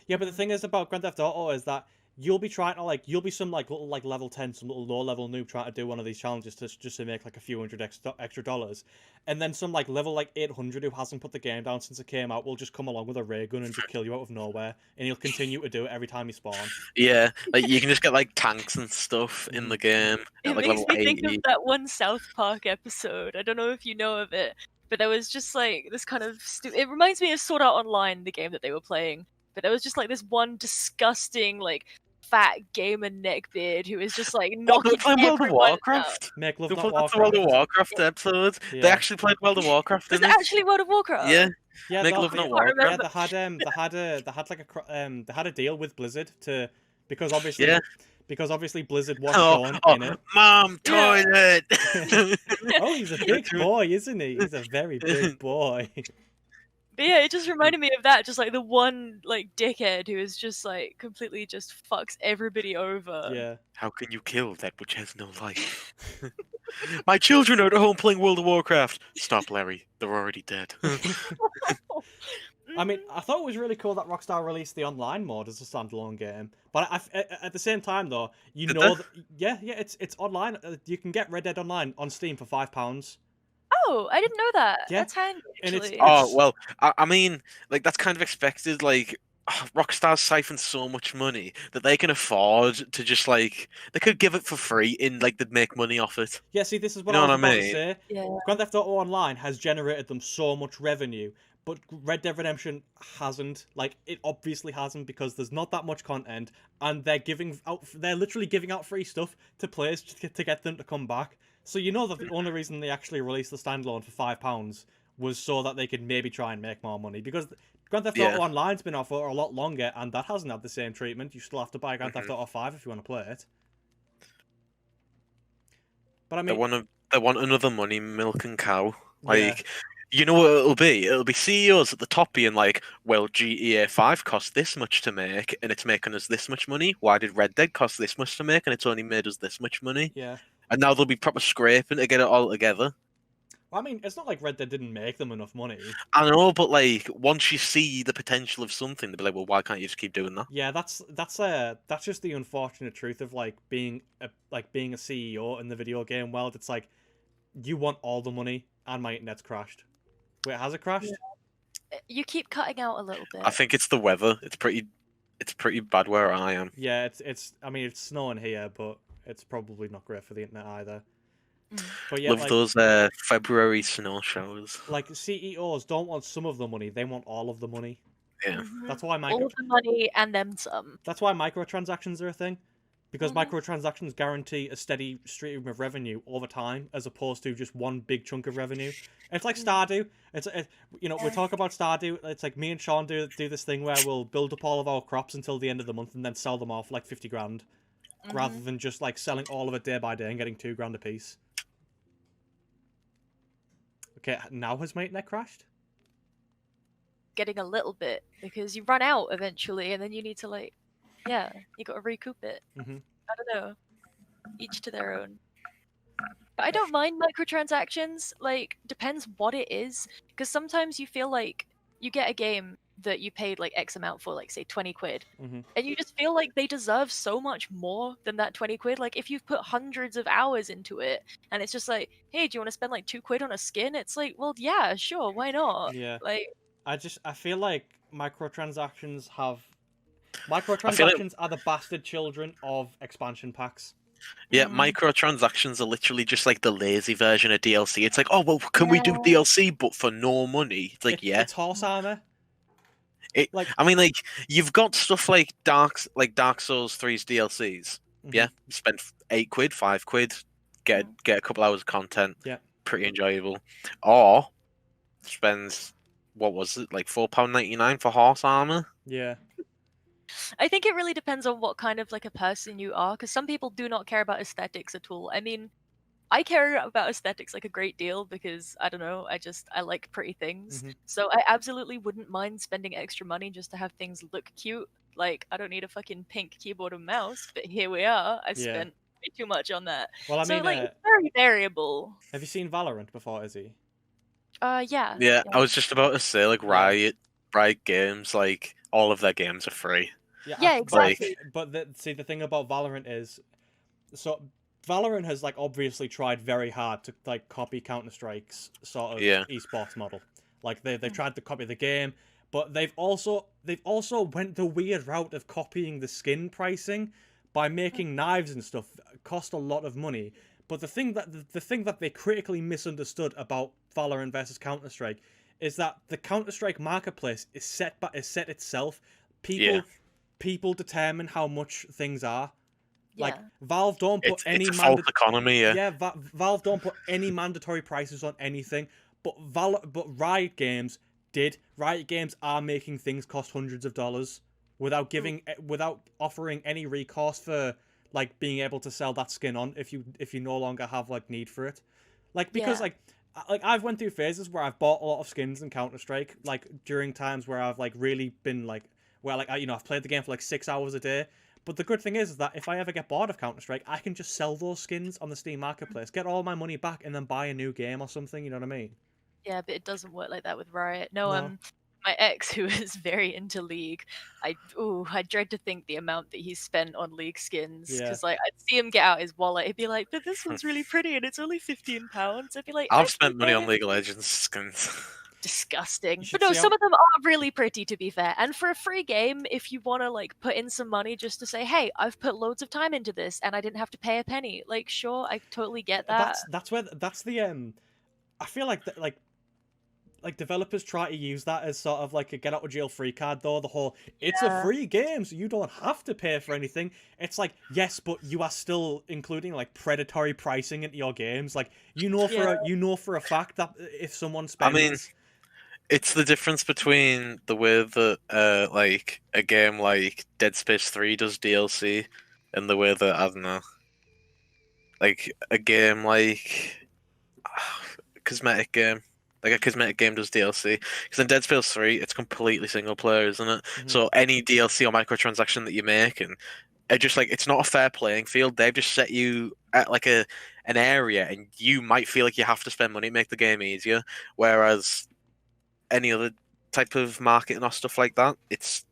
Yeah, but the thing is about Grand Theft Auto is that you'll be trying to you'll be some little level 10, some little low level noob trying to do one of these challenges just to make like a few hundred extra dollars, and then some level 800 who hasn't put the game down since it came out will just come along with a ray gun and just kill you out of nowhere, and he'll continue to do it every time you spawn. Yeah, like you can just get like tanks and stuff in the game. It makes me think of that one South Park episode. I don't know if you know of it, but there was just like this kind of it reminds me of Sword Art Online, the game that they were playing. But there was just like this one disgusting fat gamer neckbeard who is just knocking World of Warcraft. Make love, not Warcraft. The World of Warcraft episode. Yeah. They actually played World of Warcraft. Was it actually World of Warcraft? Yeah. Yeah, Make love, not Warcraft. Yeah, they had a deal with Blizzard because obviously Blizzard was going in it. Mom, toilet. Oh, he's a big boy, isn't he? He's a very big boy. But yeah, it just reminded me of that, just the one dickhead who is just completely just fucks everybody over. Yeah. How can you kill that which has no life? My children are at home playing World of Warcraft. Stop, Larry. They're already dead. I mean, I thought it was really cool that Rockstar released the online mode as a standalone game. But at the same time, though, it's online. You can get Red Dead Online on Steam for £5. Oh, I didn't know that. Yeah, That's handy, and actually. Oh well, I mean, like that's kind of expected. Like Rockstar's siphoned so much money that they can afford to just like they could give it for free and like they'd make money off it. yeah. See, this is You what know I what was I about to mean? say. Yeah. Grand Theft Auto Online has generated them so much revenue, but Red Dead Redemption hasn't. Like, it obviously hasn't because there's not that much content, and they're literally giving out free stuff to players to get them to come back. So you know that the only reason they actually released the standalone for £5 was so that they could maybe try and make more money, because Grand Theft Auto Yeah. Online's been out for a lot longer, and that hasn't had the same treatment. You still have to buy Grand Theft Mhm. Auto 5 if you want to play it. But I They mean, want another money milking cow. yeah. Like, you know what it'll be? It'll be CEOs at the top being like, "Well, GTA 5 cost this much to make, and it's making us this much money. Why did Red Dead cost this much to make, and it's only made us this much money?" Yeah. And now they'll be proper scraping to get it all together. I mean, it's not like Red Dead didn't make them enough money. I know, but like once you see the potential of something, they'll be like, "Well, why can't you just keep doing that?" Yeah, that's just the unfortunate truth of like being a CEO in the video game world. It's like you want all the money, and my internet's crashed. Wait, has it crashed? You keep cutting out a little bit. I think it's the weather. It's pretty bad where I am. Yeah, it's. I mean, it's snowing here, but it's probably not great for the internet either. But yeah, Love those February snow showers. like CEOs don't want some of the money; they want all of the money. Yeah. That's why all of the money and then some. That's why microtransactions are a thing, because Mhm. microtransactions guarantee a steady stream of revenue over time, as opposed to just one big chunk of revenue. It's like Stardew. We talk about Stardew. It's like me and Sean do this thing where we'll build up all of our crops until the end of the month and then sell them off like 50 grand, rather than just like selling all of it day by day and getting 2 grand a piece. Okay, now has my internet crashed? Getting a little bit because you run out eventually, and then you need to you got to recoup it. Mhm. I don't know. Each to their own. But I don't mind microtransactions. Like, depends what it is, because sometimes you feel like you get a game that you paid like X amount for, like say 20 quid, Mhm. and you just feel like they deserve so much more than that 20 quid. Like, if you've put hundreds of hours into it, and it's just like, hey, do you want to spend like 2 quid on a skin? It's like, well, yeah, sure, why not? Yeah. Like, I feel like microtransactions I feel like are the bastard children of expansion packs. yeah, microtransactions are literally just like the lazy version of DLC. It's like, oh well, can we do Yeah. DLC but for no money? It's like, yeah. It's horse armor. I mean, like you've got stuff like Dark Souls 3's DLCs. Yeah, spend 8 quid, 5 quid, get a couple hours of content. Yeah. Pretty enjoyable. Or spend what was it like £4.99 for horse armor? Yeah. I think it really depends on what kind of like a person you are, because some people do not care about aesthetics at all. I mean, I care about aesthetics like a great deal because I don't know, I like pretty things. So I absolutely wouldn't mind spending extra money just to have things look cute. Like, I don't need a fucking pink keyboard and mouse, but here we are. I Yeah. spent way too much on that. Well, I So mean, like, it's very variable. have you seen Valorant before, Izzy? Yeah. Yeah, I was just about to say like Yeah. Riot Games, like all of their games are free. Yeah, exactly. But the thing about Valorant is, so Valorant has like obviously tried very hard to like copy Counter-Strike's sort of esports model. Like they've tried to copy the game, but they've also went the weird route of copying the skin pricing by making knives and stuff cost a lot of money. But the thing that they critically misunderstood about Valorant versus Counter-Strike is that the Counter-Strike marketplace is set itself. People determine how much things are. Like Valve don't put it's a false economy. Valve don't put any mandatory prices on anything. But Riot Games did. Riot Games are making things cost hundreds of dollars without offering any recourse for like being able to sell that skin on if you no longer have like need for it. Like because like I've went through phases where I've bought a lot of skins in Counter-Strike, like during times where I've like really been like where like I've played the game for like 6 hours a day. But the good thing is that if I ever get bored of Counter-Strike, I can just sell those skins on the Steam Marketplace, get all my money back, and then buy a new game or something, you know what I mean? Yeah, but it doesn't work like that with Riot. No, my ex, who is very into League, I dread to think the amount that he spent on League skins. Yeah. Because like I'd see him get out his wallet, he'd be like, "But this one's really pretty, and it's only £15." I'd be like, I've spent money on League of Legends skins. Disgusting. You But should no, see some how- of them are really pretty, to be fair. And for a free game, if you want to like put in some money just to say, "Hey, I've put loads of time into this, and I didn't have to pay a penny," like sure, I totally get that. That's the I feel like that like developers try to use that as sort of like a get out of jail free card, though. The whole it's a Yeah. free game, so you don't have to pay for anything. It's like, yes, but you are still including like predatory pricing into your games. Like you know for a fact that if someone spends, I mean, it's the difference between the way that like a game like Dead Space 3 does DLC and the way that, I don't know, like a game like cosmetic game. Like a cosmetic game does DLC. Because in Dead Space 3, it's completely single player, isn't it? Mhm. So any DLC or microtransaction that you make, and it just like it's not a fair playing field. They've just set you at like an area, and you might feel like you have to spend money to make the game easier. Whereas any other type of marketing or stuff like that, it's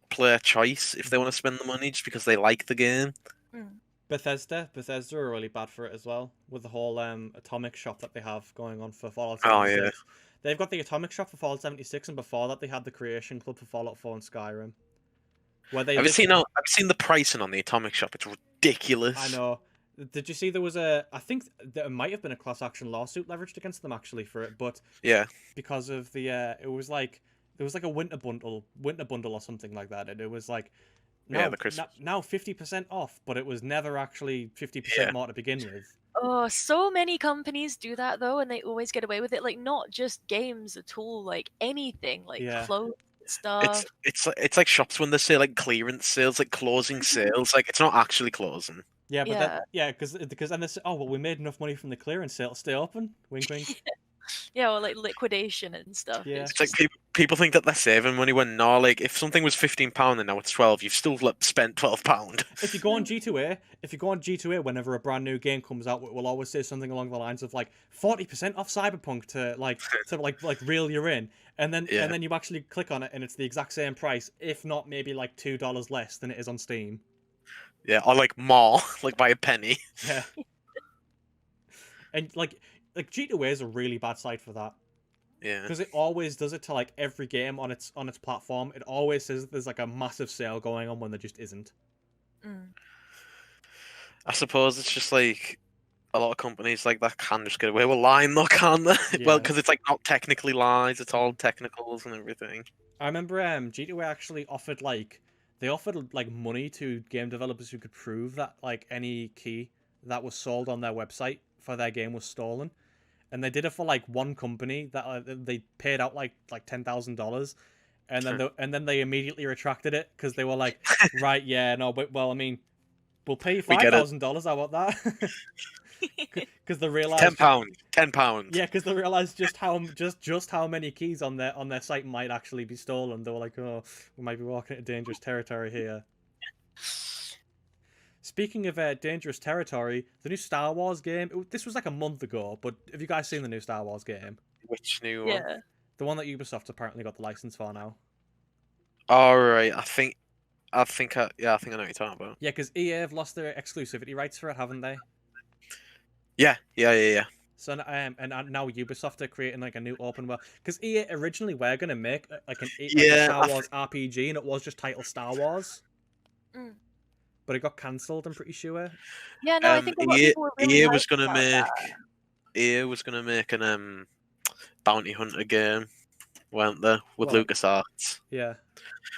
player choice if they want to spend the money just because they like the game. Bethesda are really bad for it as well, with the whole atomic shop that they have going on for Fallout Oh, 76. yeah. They've got the atomic shop for Fallout 76, and before that they had the creation club for Fallout 4 and Skyrim. Where they Have you seen the pricing on the Atomic Shop? It's ridiculous. I know. Did you see there was I think there might have been a class action lawsuit leveraged against them actually for it, but Yeah. because of the it was like there was like a winter bundle or something like that, and it was like now, the Christmas. now 50% off, but it was never actually 50% Yeah. more to begin with. Oh, so many companies do that though, and they always get away with it. Like not just games at all, like anything, like Yeah. clothes stuff. It's like shops when they say like clearance sales, like closing sales. Like it's not actually closing. Yeah, but Yeah. because then they say, oh well, we made enough money from the clearance sale to stay open. Wink, wink. Yeah, or like liquidation and stuff. Yeah. It's It's like just people think that they're saving money when no, like if something was £15 and now it's 12, you've still spent £12. If you go on G2A, whenever a brand new game comes out, it will always say something along the lines of like 40% off Cyberpunk to reel you in, and then Yeah. you actually click on it and it's the exact same price, if not maybe like $2 less than it is on Steam. Yeah, or like more, like by a penny. Yeah. And like G2A is a really bad site for that. Yeah. Because it always does it to like every game on its platform. It always says there's like a massive sale going on when there just isn't. I suppose it's just like a lot of companies like that can just get away with lying, though, can't they? Yeah. Well, because it's like not technically lies; it's all technicals and everything. I remember G2A actually offered like money to game developers who could prove that like any key that was sold on their website for their game was stolen, and they did it for like one company that they paid out like $10,000, and then they immediately retracted it because they were like, right, yeah, no, but well, I mean, we'll pay you $5,000. How about that? Because they realized £10. Yeah, because they realized just how many keys on their site might actually be stolen. They were like, oh, we might be walking into dangerous territory here. Speaking of dangerous territory, the new Star Wars game. This was like a month ago, but have you guys seen the new Star Wars game? Which new one? yeah. The one that Ubisoft apparently got the license for now. All right, I think I know what you're talking about. Yeah, because EA have lost their exclusivity rights for it, haven't they? Yeah. So and now Ubisoft are creating like a new open world, because EA originally were gonna make like a Star Wars RPG, and it was just titled Star Wars. But it got cancelled, I'm pretty sure. Yeah, no, I think a lot of people were really EA was hyped gonna about make that. EA was gonna make an bounty hunter game, weren't they, with LucasArts? Yeah.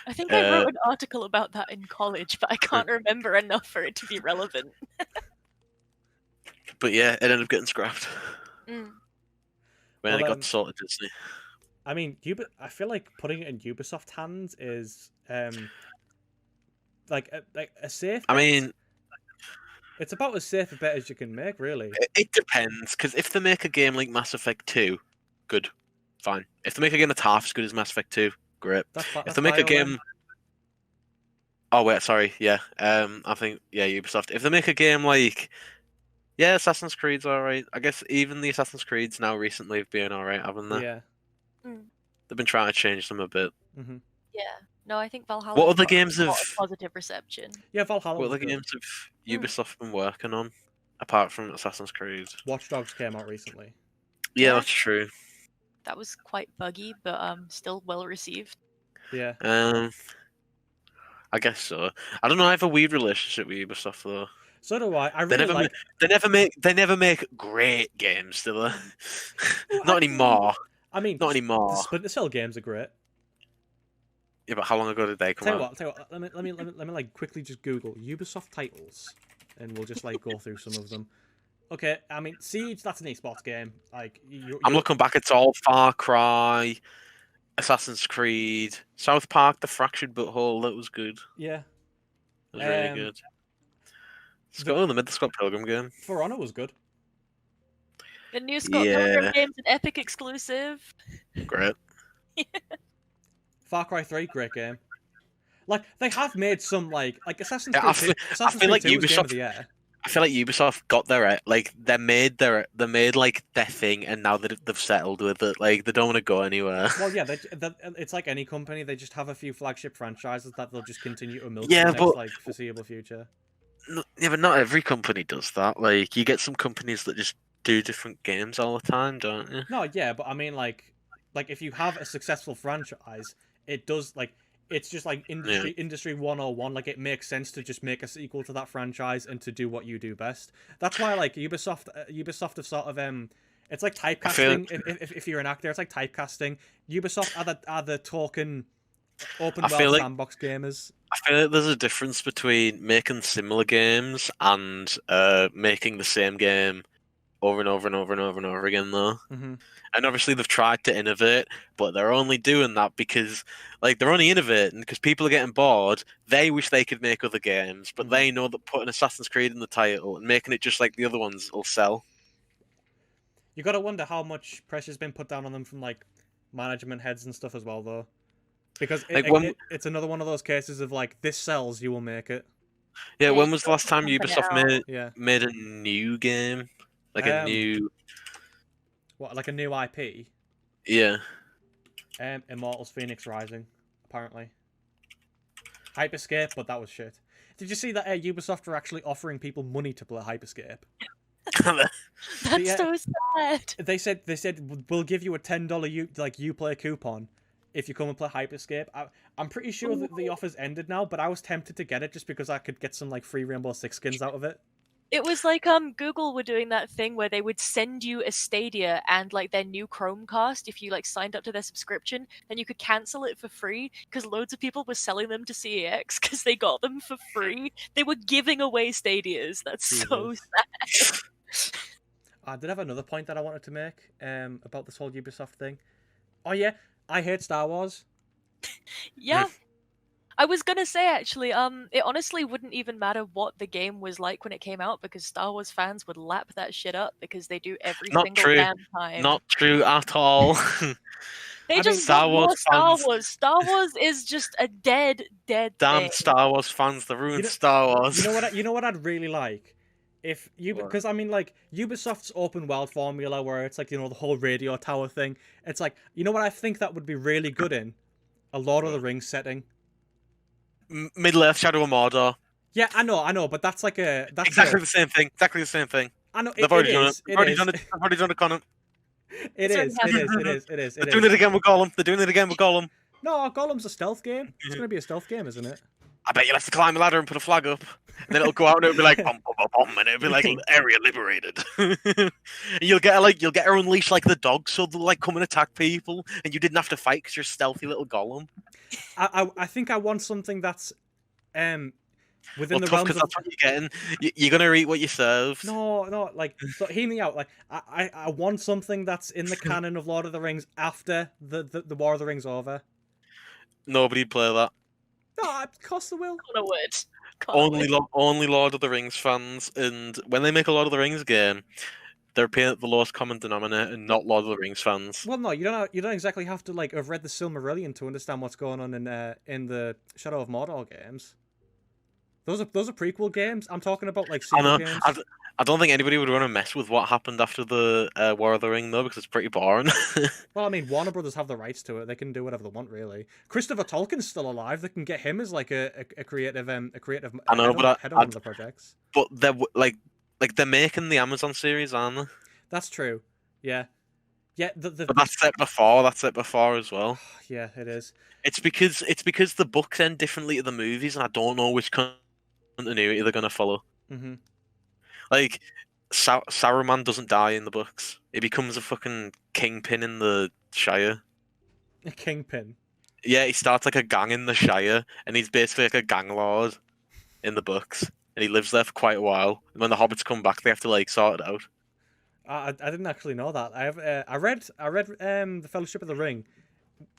I think I wrote an article about that in college, but I can't remember enough for it to be relevant. But yeah, it ended up getting scrapped Mm. when it got sold to Disney. I mean, I feel like putting it in Ubisoft hands is like a safe. I mean, it's about as safe a bet as you can make, really. It depends, because if they make a game like Mass Effect 2, good, fine. If they make a game that's half as good as Mass Effect 2, great. If they make a game... Oh, wait, sorry, yeah. I think, yeah, Ubisoft. If they make a game like... Yeah, Assassin's Creed's alright. I guess even the Assassin's Creeds now recently have been alright, haven't they? Yeah. They've been trying to change them a bit. Mm-hmm. Yeah. No, I think Valhalla. What other got games a lot have of positive reception? Yeah, Valhalla What was other good. games have Ubisoft been working on apart from Assassin's Creed? Watch Dogs came out recently. Yeah, that's true. That was quite buggy, but still well received. Yeah. I guess so. I don't know. I have a weird relationship with Ubisoft though. So do I. I really like. They never make great games, do they? Not anymore. I mean, not anymore. The Splinter Cell games are great. Yeah, but how long ago did they come out? Tell you what. Let me like quickly just Google Ubisoft titles, and we'll just like go through some of them. Okay, I mean Siege. That's an esports game. Like I'm looking back. It's all Far Cry, Assassin's Creed, South Park, The Fractured Butthole. That was good. Yeah. It was really good. The Scott Pilgrim game. For Honor was good. The new Scott Pilgrim game's an Epic exclusive. Great. Far Cry 3, great game. Like they have made some like Assassin's Creed. I feel like Ubisoft. I feel like Ubisoft got their they made their thing, and now they've settled with it. Like they don't want to go anywhere. Well, yeah, it's like any company. They just have a few flagship franchises that they'll just continue to milk for the next foreseeable future. Yeah, but not every company does that. Like you get some companies that just do different games all the time, don't you? No, yeah, but I mean like if you have a successful franchise, it does it's just like industry 101. Like it makes sense to just make a sequel to that franchise and to do what you do best. That's why like Ubisoft have sort of it's like typecasting. If you're an actor, it's like typecasting. Ubisoft are the talking open world sandbox gamers. I feel like there's a difference between making similar games and making the same game over and over and over and over and over again, though. Mm-hmm. And obviously they've tried to innovate, but they're only doing that because, they're only innovating because people are getting bored. They wish they could make other games, but they know that putting Assassin's Creed in the title and making it just like the other ones will sell. You gotta wonder how much pressure's been put down on them from management heads and stuff as well, though. Because it's another one of those cases of this sells, you will make it. Yeah, when was the last time Ubisoft made a new game? A new... What, like a new IP? Yeah. Immortals Phoenix Rising, apparently. Hyperscape, but that was shit. Did you see that Ubisoft are actually offering people money to play Hyperscape? That's so sad. They said we'll give you a $10 Uplay coupon if you come and play Hyperscape. I'm pretty sure that the offer's ended now, but I was tempted to get it just because I could get some free Rainbow Six skins out of it. It was like Google were doing that thing where they would send you a Stadia and their new Chromecast if you signed up to their subscription, then you could cancel it for free because loads of people were selling them to CEX because they got them for free. They were giving away Stadias. That's so sad. I did have another point that I wanted to make about this whole Ubisoft thing. Oh yeah, I hate Star Wars. Yeah. I was gonna say actually, it honestly wouldn't even matter what the game was like when it came out because Star Wars fans would lap that shit up because they do every single damn time. Not true at all. Star Wars. Star Wars is just a dead damn thing. Star Wars fans, they ruined Star Wars. You know what I'd really like? If you, because I mean, Ubisoft's open world formula where it's the whole radio tower thing. It's you know what I think that would be really good in? A Lord of the Rings setting. Middle-earth, Shadow of Mordor. Yeah, I know, but that's exactly the same thing. Exactly the same thing. I know. They've already done it. They've already done it, Connor. It is. They're doing it again with Gollum. No, Gollum's a stealth game. It's going to be a stealth game, isn't it? I bet you'll have to climb a ladder and put a flag up. And then it'll go out and it'll be like, bum, bum, bum, bum, and it'll be like, area liberated. And you'll get her unleash like the dog, so they'll come and attack people, and you didn't have to fight because you're a stealthy little Gollum. I think I want something that's within the realms of... that's what you're getting. You're gonna eat what you serve. No, so hear me out. I want something that's in the canon of Lord of the Rings after the War of the Rings over. Nobody'd play that. No, of course they will. Only Lord of the Rings fans, and when they make a Lord of the Rings game, they're paying at the lowest common denominator, and not Lord of the Rings fans. Well, no, you don't exactly have to have read the Silmarillion to understand what's going on in the Shadow of Mordor games. Those are prequel games. I'm talking about like I sequel know. games. I don't think anybody would want to mess with what happened after the War of the Ring though, because it's pretty boring. Well, I mean, Warner Brothers have the rights to it. They can do whatever they want, really. Christopher Tolkien's still alive. They can get him as like a creative I know, but head on one of the projects. but they're they're making the Amazon series, aren't they? That's true. Yeah, yeah. But that's set before. That's set before as well. Yeah, it is. It's because the books end differently to the movies, and I don't know which continuity they're gonna follow. Mm-hmm. Like Saruman doesn't die in the books. He becomes a fucking kingpin in the Shire. A kingpin. Yeah, he starts like a gang in the Shire, and he's basically like a gang lord in the books, and he lives there for quite a while. And when the hobbits come back, they have to like sort it out. I didn't actually know that. I read the Fellowship of the Ring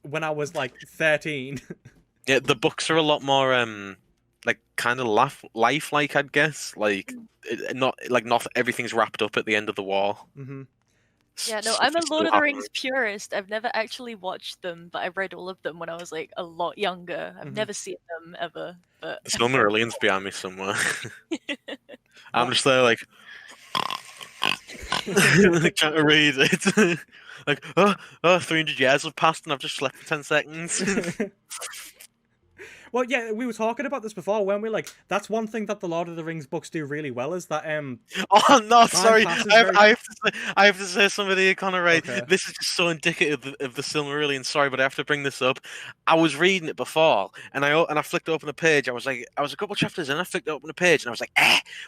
when I was like 13. Yeah, the books are a lot more like kind of lifelike, I'd guess. Like not everything's wrapped up at the end of the war. Mm-hmm. Yeah, no, I'm a Lord of the Rings purist. I've never actually watched them, but I read all of them when I was like a lot younger. I've never seen them ever. But The Silmarillion's behind me somewhere. I'm just there like trying to read it. Like, 300 years have passed and I've just slept for 10 seconds. Well, yeah, we were talking about this before, weren't we? Like, that's one thing that the Lord of the Rings books do really well is that Oh no, sorry, very... I have to say something here, Connor. Right, Okay. this is just so indicative of the Silmarillion. Sorry, but I have to bring this up. I was reading it before, and I flicked open a page. I was a couple chapters in. I flicked open a page, and I was like,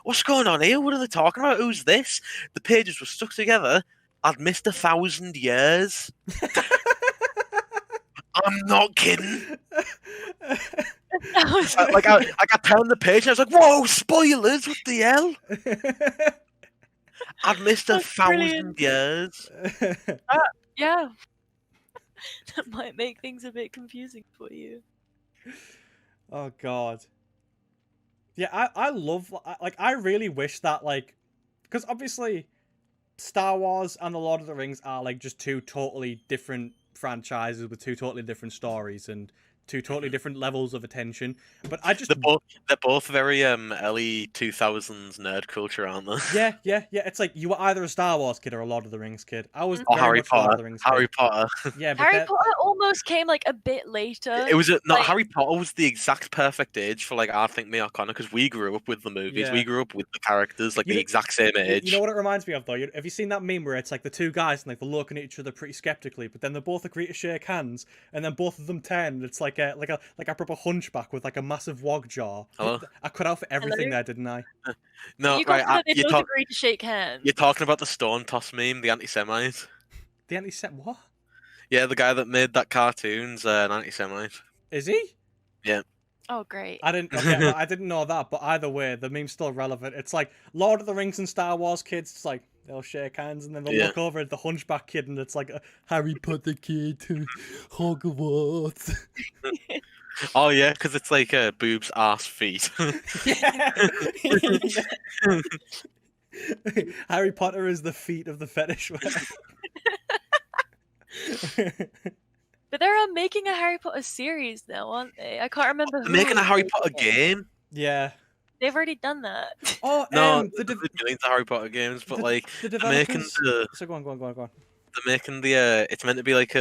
what's going on here? What are they talking about? Who's this? The pages were stuck together. I'd missed 1,000 years. I'm not kidding. I got turned the page and I was like, "Whoa, spoilers! What the hell?" I've missed 1,000 years. Yeah, that might make things a bit confusing for you. Oh God. Yeah, I love I really wish that because obviously Star Wars and the Lord of the Rings are like just two totally different franchises with two totally different stories and two totally different levels of attention. But I just they're both very early 2000s nerd culture, aren't they? Yeah. It's like you were either a Star Wars kid or a Lord of the Rings kid. I was or very Harry much Potter. Lord of the Rings Harry kid. Potter. Yeah, but Harry Potter almost came like a bit later. It was not Harry Potter was the exact perfect age for I think me or Connor because we grew up with the movies. Yeah. We grew up with the characters the exact same age. You know what it reminds me of though? Have you seen that meme where it's like the two guys and they're looking at each other pretty skeptically, but then they both agree to shake hands, and then both of them turn. And it's like a proper hunchback with like a massive wog jaw. Hello? I cut out for everything there, didn't I? No, you right. They both agreed to shake hands. You're talking about the stone toss meme, the anti-Semite. The anti-Semite? What? Yeah, the guy that made that cartoon's an anti-Semite. Is he? Yeah. Oh, great. I didn't know that, but either way, the meme's still relevant. It's like Lord of the Rings and Star Wars kids. It's like they'll shake hands and then they'll look over at the Hunchback kid, and it's like a Harry Potter kid to Hogwarts. Oh yeah, because it's like boobs, ass, feet. Yeah. Harry Potter is the feet of the fetish wear. But they're making a Harry Potter series now, aren't they? I can't remember who. They're making a Harry Potter game. Yeah. They've already done that. Oh, no, there's millions of Harry Potter games, but they're making the. So go on. They're making the. It's meant to be like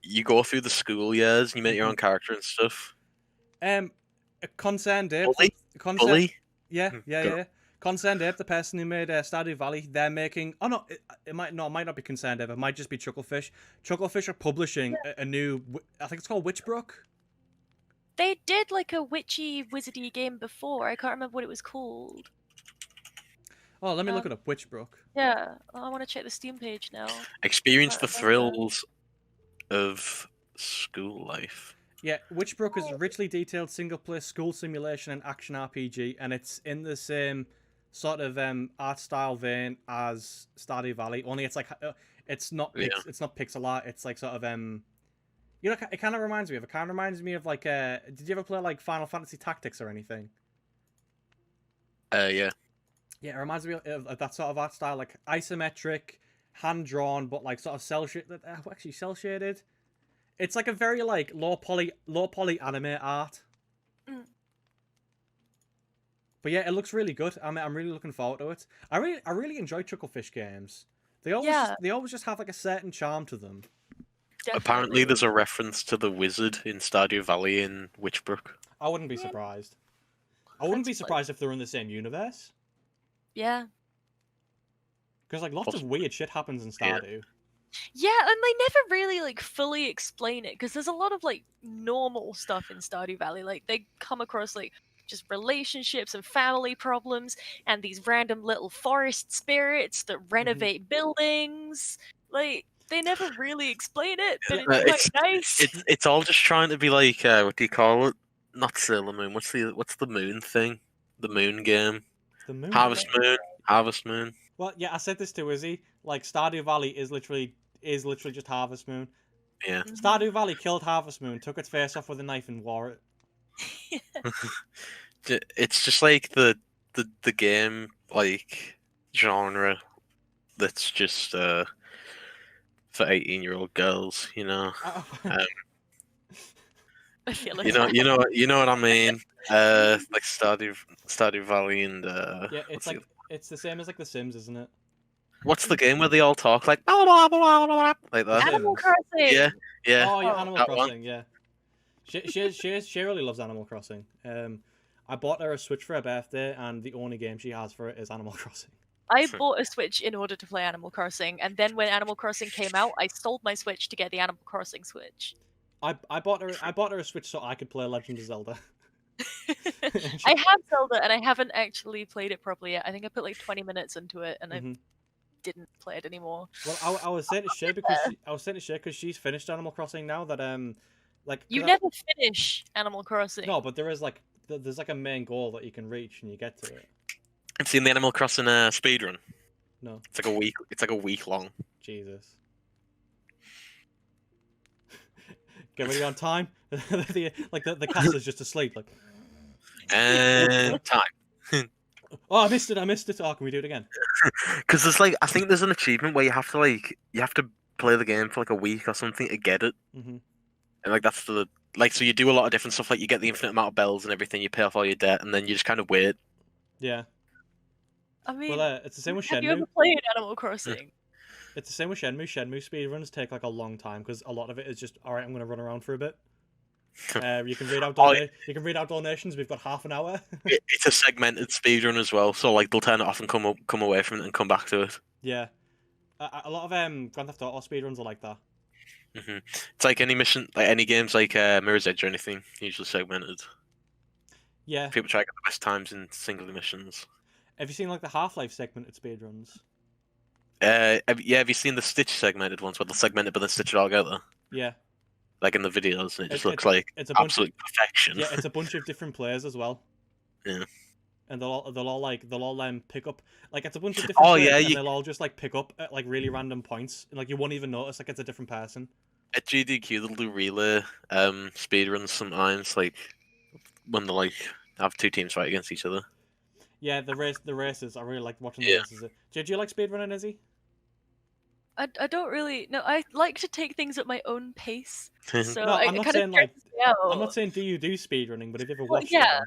you go through the school years and you make your own character and stuff. Concerned Ape. Bully? Yeah. Concerned Ape, the person who made Stardew Valley, they're making. Oh no, it might not be Concerned Ape. It might just be Chucklefish. Chucklefish are publishing a new. I think it's called Witchbrook. They did like a witchy, wizardy game before. I can't remember what it was called. Oh, let me look it up. Witchbrook. Yeah, I want to check the Steam page now. Experience the thrills of school life. Yeah, Witchbrook is a richly detailed single-player school simulation and action RPG, and it's in the same sort of art style vein as Stardew Valley. Only it's like it's not pixel art. It's like sort of you know, it kind of reminds me of. It kind of reminds me of like did you ever play like Final Fantasy Tactics or anything? Yeah. Yeah, it reminds me of that sort of art style, like isometric, hand drawn, but like sort of cell shaded. It's like a very like low poly anime art. But yeah, it looks really good. I'm really looking forward to it. I really enjoy Chucklefish games. They always just have like a certain charm to them. Apparently, Definitely. there's a reference to the wizard in Stardew Valley in Witchbrook. I wouldn't be Yeah. surprised. I wouldn't be That's like- surprised if they're in the same universe. Yeah. Because like lots of Possibly. weird shit happens in Stardew. Yeah, and they never really like fully explain it because there's a lot of like normal stuff in Stardew Valley. Like they come across like just relationships and family problems and these random little forest spirits that renovate buildings. Like they never really explain it, but it's quite nice. It's all just trying to be like what do you call it? Not Sailor Moon. What's the moon thing? The moon game. The moon. Harvest Moon. Harvest Moon. Well, yeah, I said this to Izzy. Like Stardew Valley is literally just Harvest Moon. Yeah. Stardew Valley killed Harvest Moon, took its face off with a knife and wore it. It's just like the game like genre that's just for 18-year-old girls, you know. I feel like You know what I mean. Like Stardew Valley and yeah, it's the same as like The Sims, isn't it? what's the game where they all talk like blah, blah, blah, blah, blah, like that? Animal Sims. Crossing. Yeah, yeah. Oh yeah, Oh. Animal That one. Crossing. Yeah, she really loves Animal Crossing. I bought her a Switch for her birthday, and the only game she has for it is Animal Crossing. I bought a Switch in order to play Animal Crossing, and then when Animal Crossing came out, I sold my Switch to get the Animal Crossing Switch. I bought her a Switch so I could play Legend of Zelda. I have Zelda, and I haven't actually played it properly yet. I think I put like 20 minutes into it, and I didn't play it anymore. Well, I was saying to Shay because she's finished Animal Crossing now. That like You never finish Animal Crossing. No, but there's like a main goal that you can reach and you get to it. I've seen the Animal Crossing speedrun. No, It's like a week long. Jesus. Get ready on time. the cast is just asleep. Like, And time. oh, I missed it. Oh, can we do it again? Because there's like I think there's an achievement where you have to play the game for like a week or something to get it, Mhm. and like that's so you do a lot of different stuff. Like you get the infinite amount of bells and everything. You pay off all your debt, and then you just kind of wait. Yeah. I mean, Well, it's the same with have you Shenmue. ever played Animal Crossing? It's the same with Shenmue. Shenmue speedruns take like a long time because a lot of it is just all right. I'm gonna run around for a bit. You can read out you can read out donations. We've got half an hour. It's a segmented speedrun as well, so like they'll turn it off and come away from it and come back to it. Yeah. A lot of Grand Theft Auto speedruns are like that. It's like any mission, like any games, like Mirror's Edge or anything, usually segmented. Yeah. People try to get the best times in single missions. Have you seen like the Half-Life segmented speedruns? Have you seen the Stitch segmented ones where they'll segment it but then stitch it all together? Yeah. Like in the videos, and it just looks it's- like it's a bunch absolute perfection. Yeah, it's a bunch of different players as well. Yeah. And they'll all pick up like it's a bunch of different Oh, players, yeah, and you- they'll all just like pick up at like really random points, and like you won't even notice like it's a different person. At GDQ, they'll do relay speedruns sometimes, like when they like have two teams fight against each other. Yeah, the races. I really like watching the Yeah. races. Do you like speedrunning, Izzy? I don't really. No, I like to take things at my own pace. So No, it I'm not kind saying of like stresses me out. I'm not saying do you do speedrunning, but have you ever Well, watched yeah. one?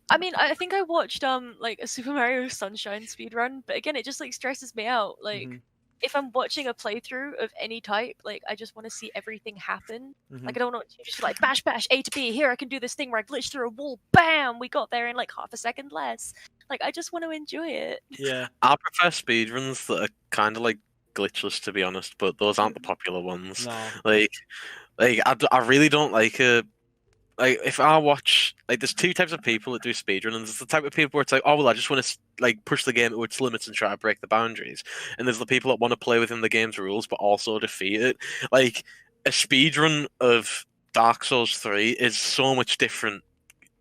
I mean, I think I watched like a Super Mario Sunshine speedrun, but again, it just like stresses me out. Like Mhm. if I'm watching a playthrough of any type, like I just want to see everything happen. Mhm. Like I don't want to just be like bash bash A to B. Here I can do this thing where I glitch through a wall. Bam! We got there in like half a second less. Like I just want to enjoy it. Yeah. I prefer speedruns that are kind of like glitchless, to be honest, but those aren't the popular ones. No. Like I really don't like a. Like if I watch, like there's two types of people that do speedrun, and there's the type of people where it's like, oh well, I just want to like push the game to its limits and try to break the boundaries, and there's the people that want to play within the game's rules but also defeat it. Like a speedrun of Dark Souls 3 is so much different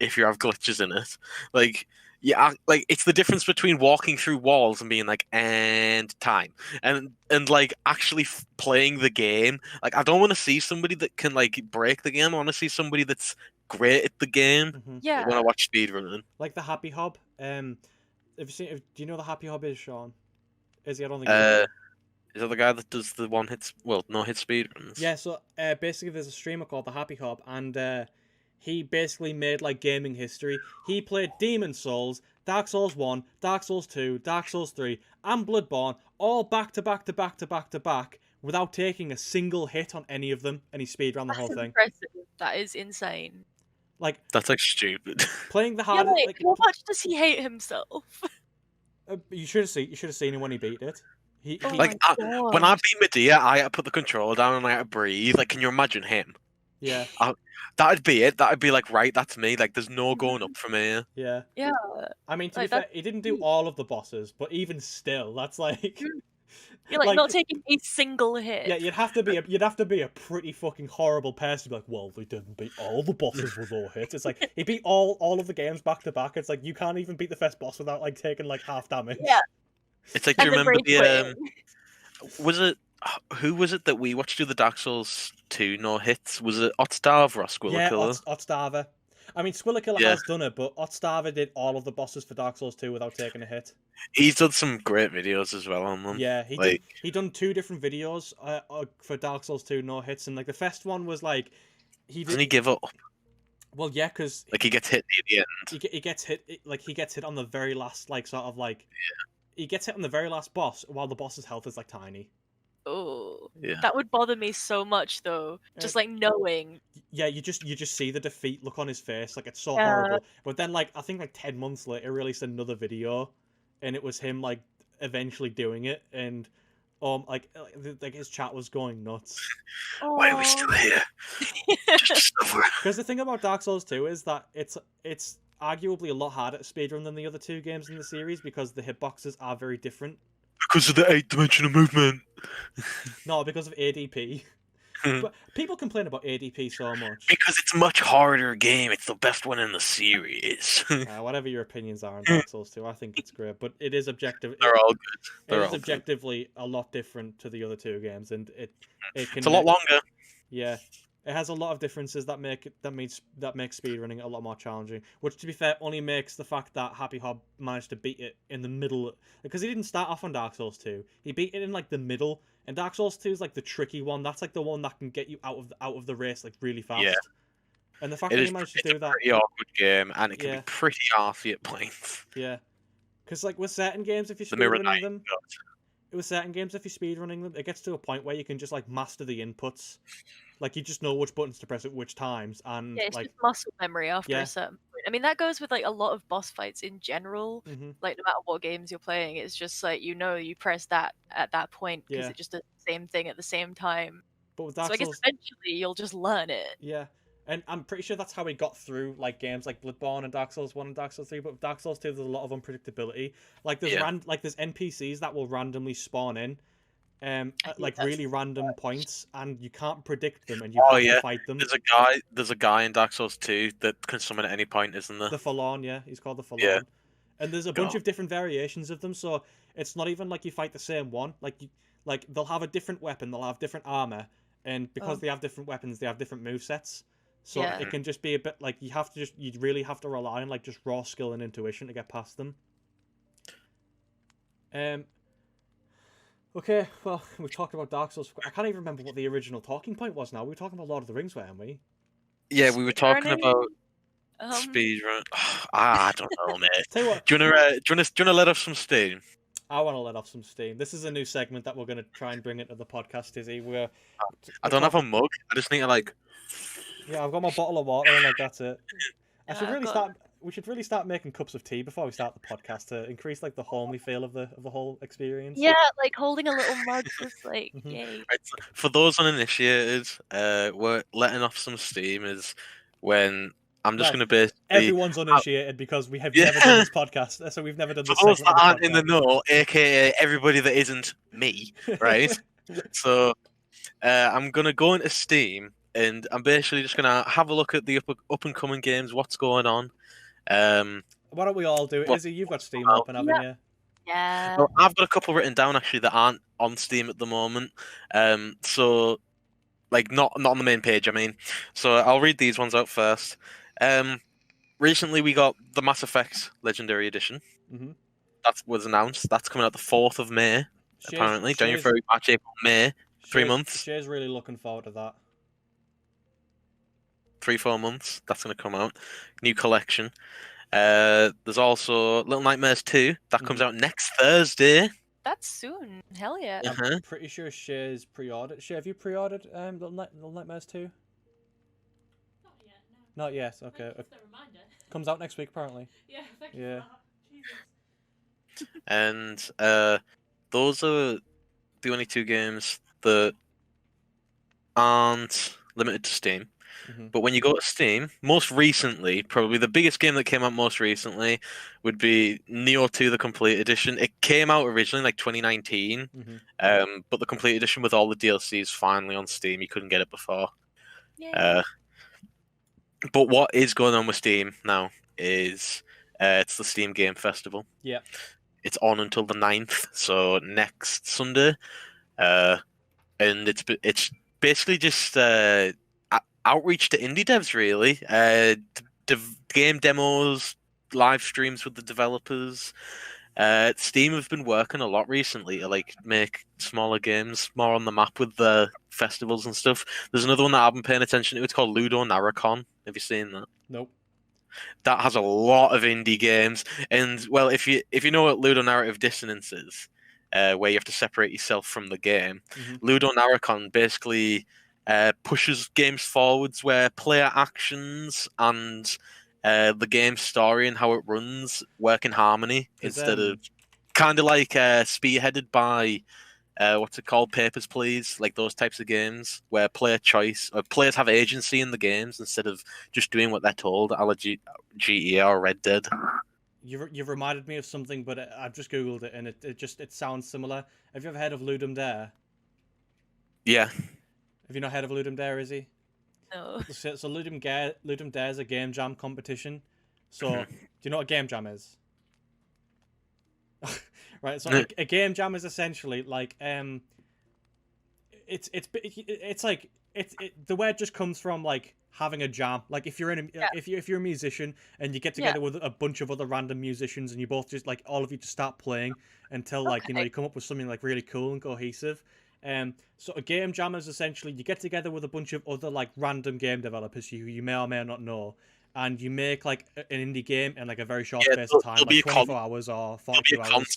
if you have glitches in it. Like yeah, like it's the difference between walking through walls and being like and time and like actually playing the game. Like I don't want to see somebody that can like break the game. I want to see somebody that's great at the game. Mhm. Yeah. When I watch speedrunning. Like the Happy Hob. Have you seen? Do you know what the Happy Hob is, Sean? Izzy, I don't think. You know. Is that the guy that does the one hits? Well, no hit speedruns. Yeah. So basically, there's a streamer called the Happy Hob, and he basically made like gaming history. He played Demon Souls, Dark Souls 1, Dark Souls 2, Dark Souls 3, and Bloodborne, all back to back to back to back to back, without taking a single hit on any of them, and he speedran the whole That's thing. impressive. That is insane. Like, That's like stupid. playing the Yeah, hardest. like, Like, how much does he hate himself? you should have seen him when he beat it. Oh Like my when I God. beat Medea, I had to put the controller down and I had to breathe. Like, can you imagine him? Yeah, That'd be it. That'd be like, right, that's me. Like, there's no going up from here. yeah. Yeah. I mean, to be Like, fair, that's he didn't do all of the bosses, but even still, that's like, You're like, like, not taking a single hit. yeah, you'd have to be a pretty fucking horrible person to be like, well, they didn't beat all the bosses with all hits. It's like he beat all of the games back to back. It's like you can't even beat the first boss without like taking like half damage. Yeah. It's like, do you And then remember rage the was it who was it that we watched do the Dark Souls 2 no hits? Was it Otstav or Squilla Yeah, Killer? Otstava. I mean, Squilla Killer Yeah. has done it, but Otstava did all of the bosses for Dark Souls 2 without taking a hit. He's done some great videos as well on them. Yeah, like, he done 2 different videos for Dark Souls 2 no hits, and like the first one was like doesn't he give up? Well, yeah, because Like, he gets hit near the end. he gets hit he gets hit on the very last like sort of like he gets hit on the very last boss while the boss's health is like tiny. Oh, Yeah. that would bother me so much though. Just like knowing. Yeah, you just see the defeat look on his face, like it's so Yeah. horrible. But then like I think like 10 months later, he released another video, and it was him like eventually doing it, and like his chat was going nuts. Why are we still here? Just over. Because the thing about Dark Souls 2 is that it's arguably a lot harder to speedrun than the other 2 games in the series because the hitboxes are very different. Because of the 8-dimensional movement. No, because of ADP. But people complain about ADP so much. Because it's a much harder game. It's the best one in the series. Whatever your opinions are on Dark Souls 2, I think it's great, but it is objective. They're all good. It They're is all good. objectively a lot different to the other 2 games, and it can. It's a lot longer. Yeah, it has a lot of differences that make speedrunning a lot more challenging. Which, to be fair, only makes the fact that Happy Hob managed to beat it in the middle, because he didn't start off on Dark Souls 2. He beat it in like the middle, and Dark Souls 2 is like the tricky one. That's like the one that can get you out of the race like really fast. Yeah. And the fact that he managed to do that, pretty awkward game, and it can Yeah. be pretty arsey at points. yeah, because like with certain games, if you're The Mirror speedrunning Knight. them, with certain games, if you're speedrunning them, it gets to a point where you can just like master the inputs. Like you just know which buttons to press at which times, and Yeah, it's like just muscle memory after Yeah. a certain point. I mean, that goes with like a lot of boss fights in general. mhm. Like no matter what games you're playing, it's just like you press that at that point because Yeah. it just does the same thing at the same time. But with So Dark I guess Souls, eventually you'll just learn it. yeah, and I'm pretty sure that's how we got through like games like Bloodborne and Dark Souls 1 and Dark Souls 3. But with Dark Souls 2, there's a lot of unpredictability. Like there's Yeah. there's NPCs that will randomly spawn in, at think like that's really random points, and you can't predict them, and you Oh, have yeah. to fight them. There's a guy in Dark Souls 2 that can summon at any point, isn't there? The Forlorn, yeah, he's called the Forlorn. Yeah. And there's a bunch God. of different variations of them, so it's not even like you fight the same one. Like they'll have a different weapon, they'll have different armor, and because Oh. they have different weapons, they have different movesets. So Yeah. it can just be a bit like you really have to rely on like just raw skill and intuition to get past them. Okay, well, we talked about Dark Souls. I can't even remember what the original talking point was now. We were talking about Lord of the Rings, weren't we? Yeah, we were talking Speedrunning? about Um, speedrun. I don't know, mate. Tell you what, Do you wanna let off some steam? I want to let off some steam. This is a new segment that we're going to try and bring into the podcast, Izzy. I don't have a mug. I just need to like. Yeah, I've got my bottle of water, and like that's it. I should I've really got- start. We should really start making cups of tea before we start the podcast to increase like the homely feel of the whole experience. yeah, like holding a little mug is like, Mhm. yay. Right, so for those uninitiated, we're letting off some steam is when I'm just Well, gonna basically. Everyone's uninitiated because we have Yeah. never done this podcast, so we've never done For this. those segment that of aren't in the know, aka everybody that isn't me, right? So I'm gonna go into Steam and I'm basically just gonna have a look at the up and coming games, what's going on. Why don't we all do it? Well, Izzy, you've got Steam well, open, haven't you? Yeah. so I've got a couple written down actually that aren't on Steam at the moment. So like not on the main page, I mean. So I'll read these ones out first. Recently we got the Mass Effect Legendary Edition. Mhm. That was announced. That's coming out the 4th of May, apparently. January, February, March, April, May. 3 months. Shay's really looking forward to that. 3-4 months. That's going to come out. New collection. There's also Little Nightmares 2 that comes out next Thursday. That's soon. Hell yeah. I'm pretty sure Shay's pre-ordered. Shay, have you pre-ordered Little Nightmares 2? Not yet, no. Not yet, okay. Thank you for the reminder. Comes out next week, apparently. Yeah, thank you for that. Jesus. And those are the only 2 games that aren't limited to Steam. But when you go to Steam, most recently, probably the biggest game that came out most recently would be Neo 2 The Complete Edition. It came out originally like 2019, but the Complete Edition with all the DLCs finally on Steam. You couldn't get it before. But what is going on with Steam now is it's the Steam Game Festival. Yeah. It's on until the 9th, so next Sunday. And it's basically just outreach to indie devs, really. Game demos, live streams with the developers. Steam have been working a lot recently to like make smaller games more on the map with the festivals and stuff. There's another one that I've been paying attention to. It's called Ludo Narracon. Have you seen that? Nope. That has a lot of indie games, and well, if you know what Ludo Narrative Dissonance is, where you have to separate yourself from the game, Ludo Narracon basically pushes games forwards where player actions and the game's story and how it runs work in harmony instead of kind of like spearheaded by what's it called, Papers, Please, like those types of games where players have agency in the games instead of just doing what they're told, a la GTA or Red Dead. You've reminded me of something, but I've just googled it and it sounds similar. Have you ever heard of Ludum Dare? Yeah. Have you not heard of Ludum Dare, Izzy? No. So Ludum Dare is a game jam competition. So do you know what a game jam is? Right, so a game jam is essentially like it's like the word just comes from like having a jam. Like if you're if you're a musician and you get together with a bunch of other random musicians and you both just like all of you just start playing until like you come up with something like really cool and cohesive. So a game jam is essentially you get together with a bunch of other like random game developers who you may or may not know, and you make like an indie game in like a very short space of time, like 24 hours or 42 hours.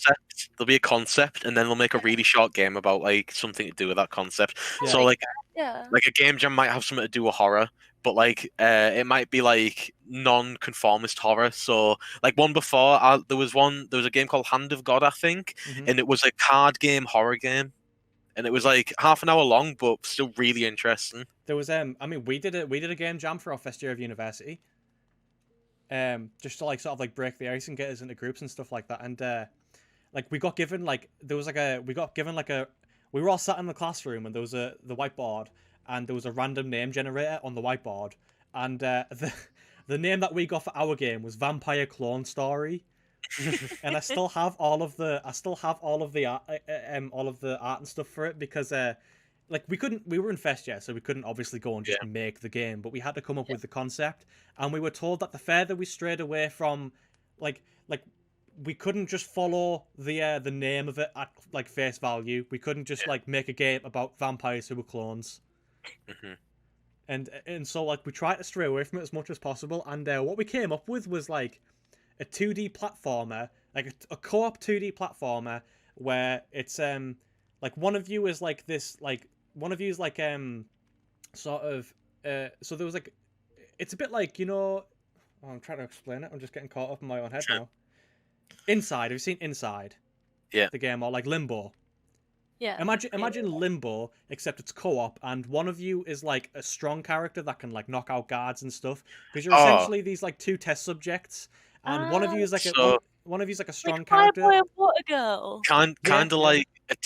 There'll be a concept, and then they'll make a really short game about like something to do with that concept. Yeah. So like a game jam might have something to do with horror, but like it might be like non-conformist horror. So like one before, there was a game called Hand of God, I think, and it was a card game horror game. And it was like half an hour long, but still really interesting. There was I mean, we did a game jam for our first year of university. Just to like sort of like break the ice and get us into groups and stuff like that. And like we got given like we were all sat in the classroom and there was the whiteboard and there was a random name generator on the whiteboard, and the name that we got for our game was Vampire Clone Story. And I still have all of the art and stuff for it because like we were in first year, so we couldn't obviously go and just make the game, but we had to come up with the concept, and we were told that the further we strayed away from like we couldn't just follow the name of it at like face value. We couldn't just like make a game about vampires who were clones. And so like we tried to stray away from it as much as possible, and what we came up with was like a 2D platformer, like a co-op 2D platformer, where it's like one of you is like this, like one of you is like sort of so there was like it's a bit like I'm trying to explain it. I'm just getting caught up in my own head now. Inside, have you seen Inside? Yeah. The game, or like Limbo. Yeah. Imagine Limbo, except it's co-op, and one of you is like a strong character that can like knock out guards and stuff, because you're essentially these like two test subjects. And one of you is like one of you's like a strong character. Fireboy and Water Girl. Kind of like a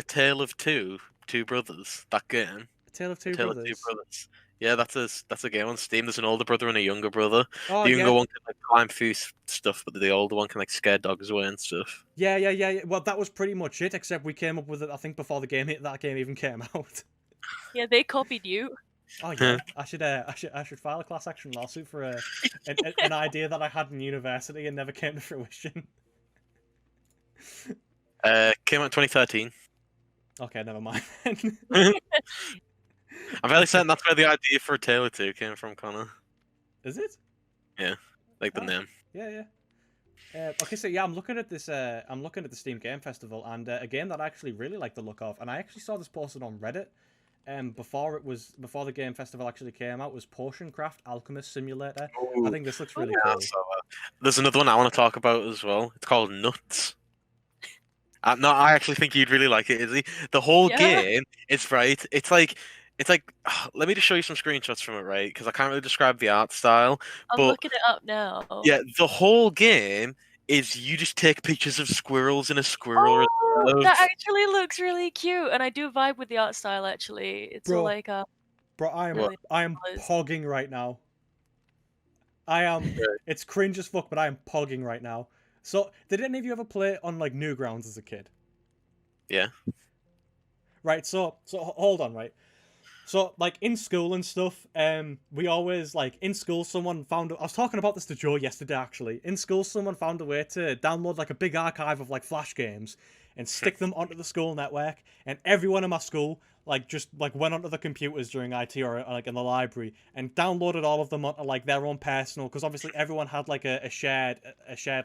tale of two brothers. That game. A Tale of Two Brothers. Yeah, that's a game on Steam. There's an older brother and a younger brother. Oh, the younger one can like climb through stuff, but the older one can like scare dogs away and stuff. Yeah. Well, that was pretty much it. Except we came up with it, I think, before that game even came out. Yeah, they copied you. Oh yeah, I should file a class action lawsuit for an idea that I had in university and never came to fruition. Came out in 2013. Okay, never mind. I'm fairly certain that's where the idea for a Tale or Two came from, Connor. Is it? Like the Oh. name. Yeah. Okay, so yeah, I'm looking at this. I'm looking at the Steam Game Festival, and a game that I actually really like the look of, and I actually saw this posted on Reddit. Before the Game Festival actually came out, was Potion Craft Alchemist Simulator. Ooh. I think this looks really Yeah, cool. so, there's another one I want to talk about as well. It's called Nuts. No, I actually think you'd really like it, Izzy. The whole game, it's right. It's like, let me just show you some screenshots from it, right? Because I can't really describe the art style. I'm But looking it up now. yeah, the whole game is you just take pictures of squirrels in a squirrel. Oh, that actually looks really cute, and I do vibe with the art style. Actually, it's all like Bro, I am pogging right now. It's cringe as fuck, but I am pogging right now. So, did any of you ever play on like Newgrounds as a kid? Yeah. Right. So hold on. Right. So, like, in school and stuff, we always, like, in school, someone found... I was talking about this to Joe yesterday, actually. In school, someone found a way to download, like, a big archive of, like, Flash games and stick them onto the school network. And everyone in my school, like, just, like, went onto the computers during IT or, like, in the library and downloaded all of them onto, like, their own personal... Because, obviously, everyone had, like, a shared,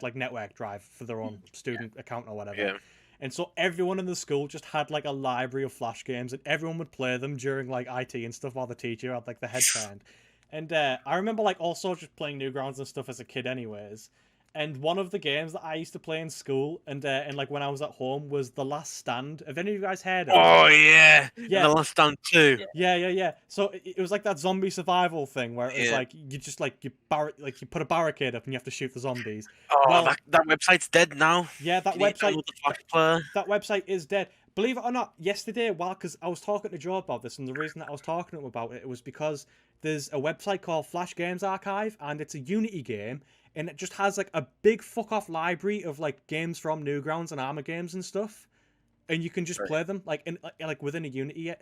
like, network drive for their own student account or whatever. Yeah. And so everyone in the school just had like a library of Flash games, and everyone would play them during like IT and stuff while the teacher had like the head turned. And I remember like also just playing Newgrounds and stuff as a kid, anyways. And one of the games that I used to play in school and like when I was at home was The Last Stand. Have any of you guys heard of it? Oh yeah, Yeah. The Last Stand 2. Yeah. So it was like that zombie survival thing where it was like you just like you put a barricade up and you have to shoot the zombies. Oh, Well, that website's dead now. Yeah, that You need to website. download the Flash player. That website is dead. Believe it or not, yesterday, because I was talking to Joe about this, and the reason that I was talking to him about it was because there's a website called Flash Games Archive, and it's a Unity game, and it just has like a big fuck off library of like games from Newgrounds and Armor games and stuff, and you can just play them like in like within a Unity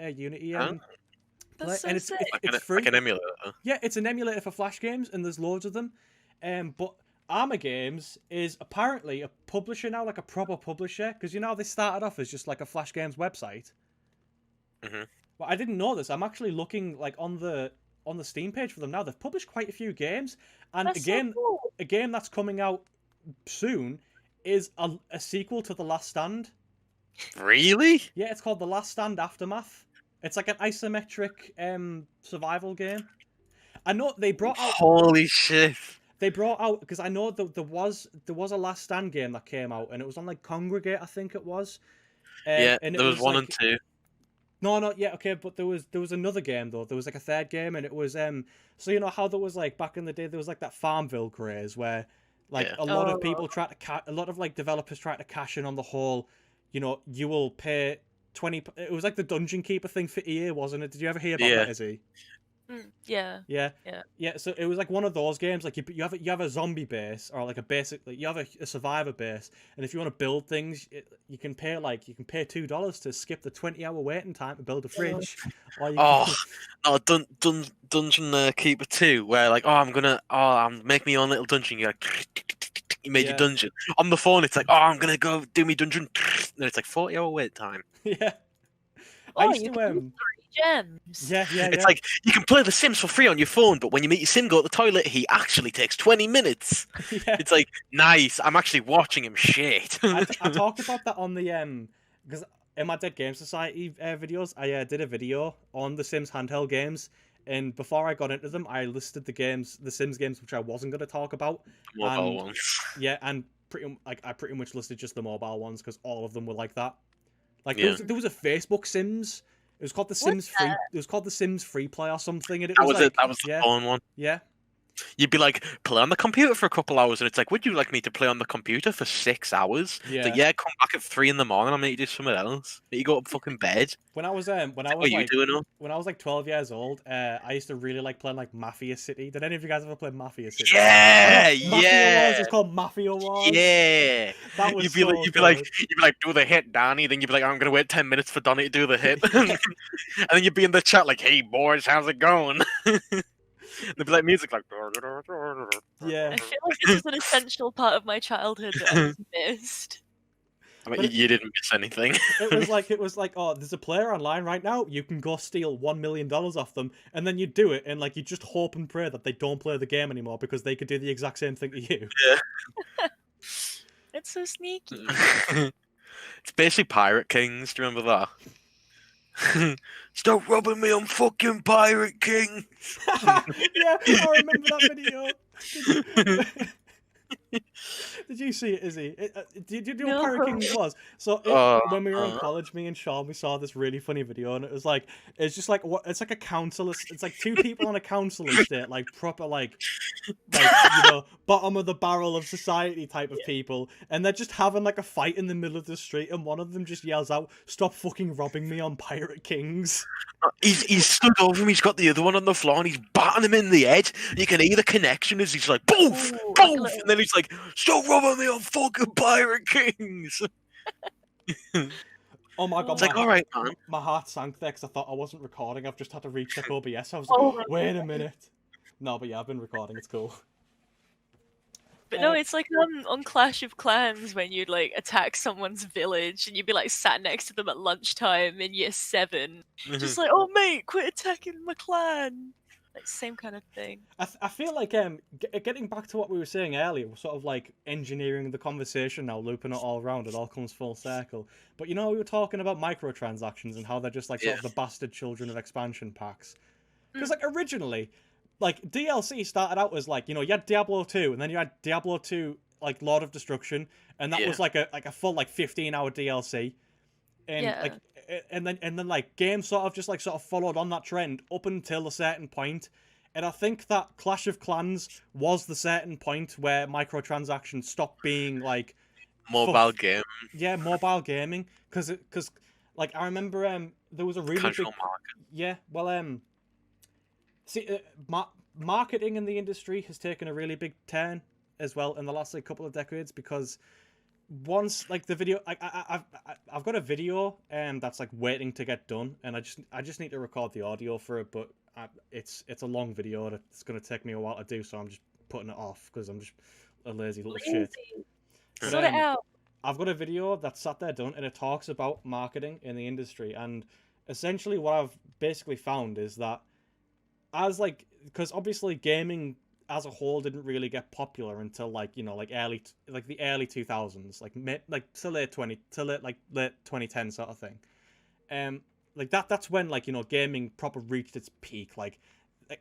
That's so and sick. it's free. Like an emulator. Yeah, it's an emulator for Flash games, and there's loads of them. But Armor Games is apparently a publisher now, like a proper publisher, because you know how they started off as just like a Flash Games website. Mhm. Well, I didn't know this. I'm actually looking like on the Steam page for them now. They've published quite a few games, and That's so cool. a game that's coming out soon is a sequel to The Last Stand. Really? Yeah, it's called The Last Stand Aftermath. It's like an isometric survival game. I know they brought out. Holy shit! They brought out, because I know that there was a Last Stand game that came out, and it was on like Congregate, I think it was. Yeah, and it there was 1 like, and 2. No, yeah, okay, but there was another game though. There was like a third game, and it was so you know how there was like back in the day there was like that Farmville craze where like a lot of people a lot of like developers try to cash in on the whole, you know, you will pay 20. It was like the Dungeon Keeper thing for EA, wasn't it? Did you ever hear about that, Izzy? Yeah. So it was like one of those games. Like you have a zombie base, or like you have a survivor base, and if you want to build things, you can pay $2 to skip the 20-hour waiting time to build a fridge. Or you Dungeon Keeper 2, where like, I'm make me own little dungeon. You like, you made your dungeon on the phone. It's like, I'm gonna go do me dungeon. And it's like 40-hour wait time. Yeah. I used to gems. Yeah. It's like you can play The Sims for free on your phone, but when you meet your sim go to the toilet, he actually takes 20 minutes. Yeah. It's like, nice. I'm actually watching him shit. I talked about that on the because in my Dead Game Society videos, I did a video on the Sims handheld games, and before I got into them, I listed the Sims games which I wasn't going to talk about. Mobile ones. Yeah, and I pretty much listed just the mobile ones because all of them were like that. Like there was a Facebook Sims. It was called the Sims Free. It was called the Sims Free Play or something. And That was the phone one. Yeah. You'd be like, play on the computer for a couple hours, and it's like, would you like me to play on the computer for 6 hours? Yeah. It's like, come back at 3 in the morning. I'll make you do something else. You go to fucking bed. When I was What are you doing? When I was like 12 years old, I used to really like playing like Mafia City. Did any of you guys ever play Mafia City? Yeah, Mafia Wars. It's called Mafia Wars. Yeah. That was you'd be like, do the hit, Donnie. Then you'd be like, I'm gonna wait 10 minutes for Donnie to do the hit. And then you'd be in the chat like, hey boys, how's it going? They'd be like music like. Yeah. I feel like this is an essential part of my childhood that I just missed. I mean, you didn't miss anything. it was like, oh, there's a player online right now. You can go steal $1 million off them, and then you do it, and like you just hope and pray that they don't play the game anymore because they could do the exact same thing to you. Yeah. It's so sneaky. It's basically Pirate Kings. Do you remember that? Stop robbing me on fucking Pirate King. Yeah, I remember that video. Did you see it, Izzy? Did you know what Pirate Kings was? So when we were in college, me and Sean, we saw this really funny video, and it was like, it's just like what? It's like a council. It's like two people on a council estate, like proper, like bottom of the barrel of society type of people, and they're just having like a fight in the middle of the street, and one of them just yells out, "Stop fucking robbing me on Pirate Kings!" He's stood over him. He's got the other one on the floor, and he's batting him in the head. You can hear the connection as he's like, "Boof, boof," and then he's like, "Stop robbing me on fucking Pirate Kings!" Oh my god! It's like, all right, man. My heart sank there because I thought I wasn't recording. I've just had to recheck OBS. I was like, wait a minute. No, but yeah, I've been recording. It's cool. But no, it's like on Clash of Clans when you'd like attack someone's village and you'd be like sat next to them at lunchtime in year 7, just like, oh mate, quit attacking my clan. Like same kind of thing. I feel like getting back to what we were saying earlier, we're sort of like engineering the conversation now, looping it all around. It all comes full circle. But you know, we were talking about microtransactions and how they're just like sort of the bastard children of expansion packs. Because like originally, like DLC started out as like, you know, you had Diablo 2 and then you had Diablo 2 like Lord of Destruction, and that was like a full like 15-hour DLC. And like and then like games sort of followed on that trend up until a certain point. And I think that Clash of Clans was the certain point where microtransactions stopped being like mobile game. Yeah, mobile gaming, because like I remember there was a really casual big market. Yeah, well see marketing in the industry has taken a really big turn as well in the last like couple of decades, because once like the video I've got a video that's like waiting to get done, and I just need to record the audio for it, but it's a long video that's going to take me a while to do, so I'm just putting it off because I'm just a lazy little shit. Sort it out. I've got a video that's sat there done, and it talks about marketing in the industry, and essentially what I've basically found is that as like, because obviously gaming as a whole didn't really get popular until like, you know, like the early 2000s, like to late 2010 sort of thing. Like that's when, like, you know, gaming proper reached its peak. Like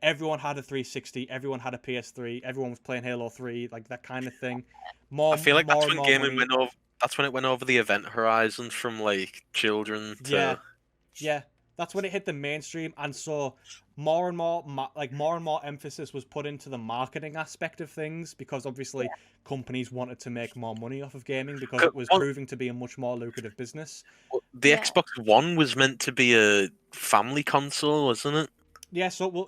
everyone had a 360, everyone had a PS3, everyone was playing Halo 3, like that kind of thing. I feel like that's when gaming went over. That's when it went over the event horizon from like children to yeah. That's when it hit the mainstream, and so more and more emphasis was put into the marketing aspect of things, because obviously companies wanted to make more money off of gaming because it was proving to be a much more lucrative business. The Xbox One was meant to be a family console, wasn't it? Yeah, so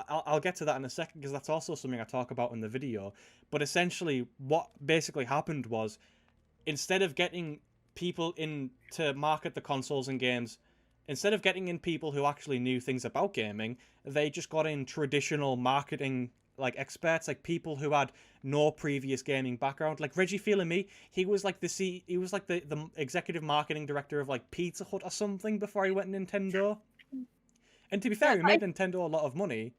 I'll get to that in a second, because that's also something I talk about in the video. But essentially, what basically happened was, instead of getting people in to market the consoles and games, instead of getting in people who actually knew things about gaming, they just got in traditional marketing like experts, like people who had no previous gaming background. Like Reggie Fils-Aimé, he was like the executive marketing director of like Pizza Hut or something before he went Nintendo. And to be fair, he made Nintendo a lot of money.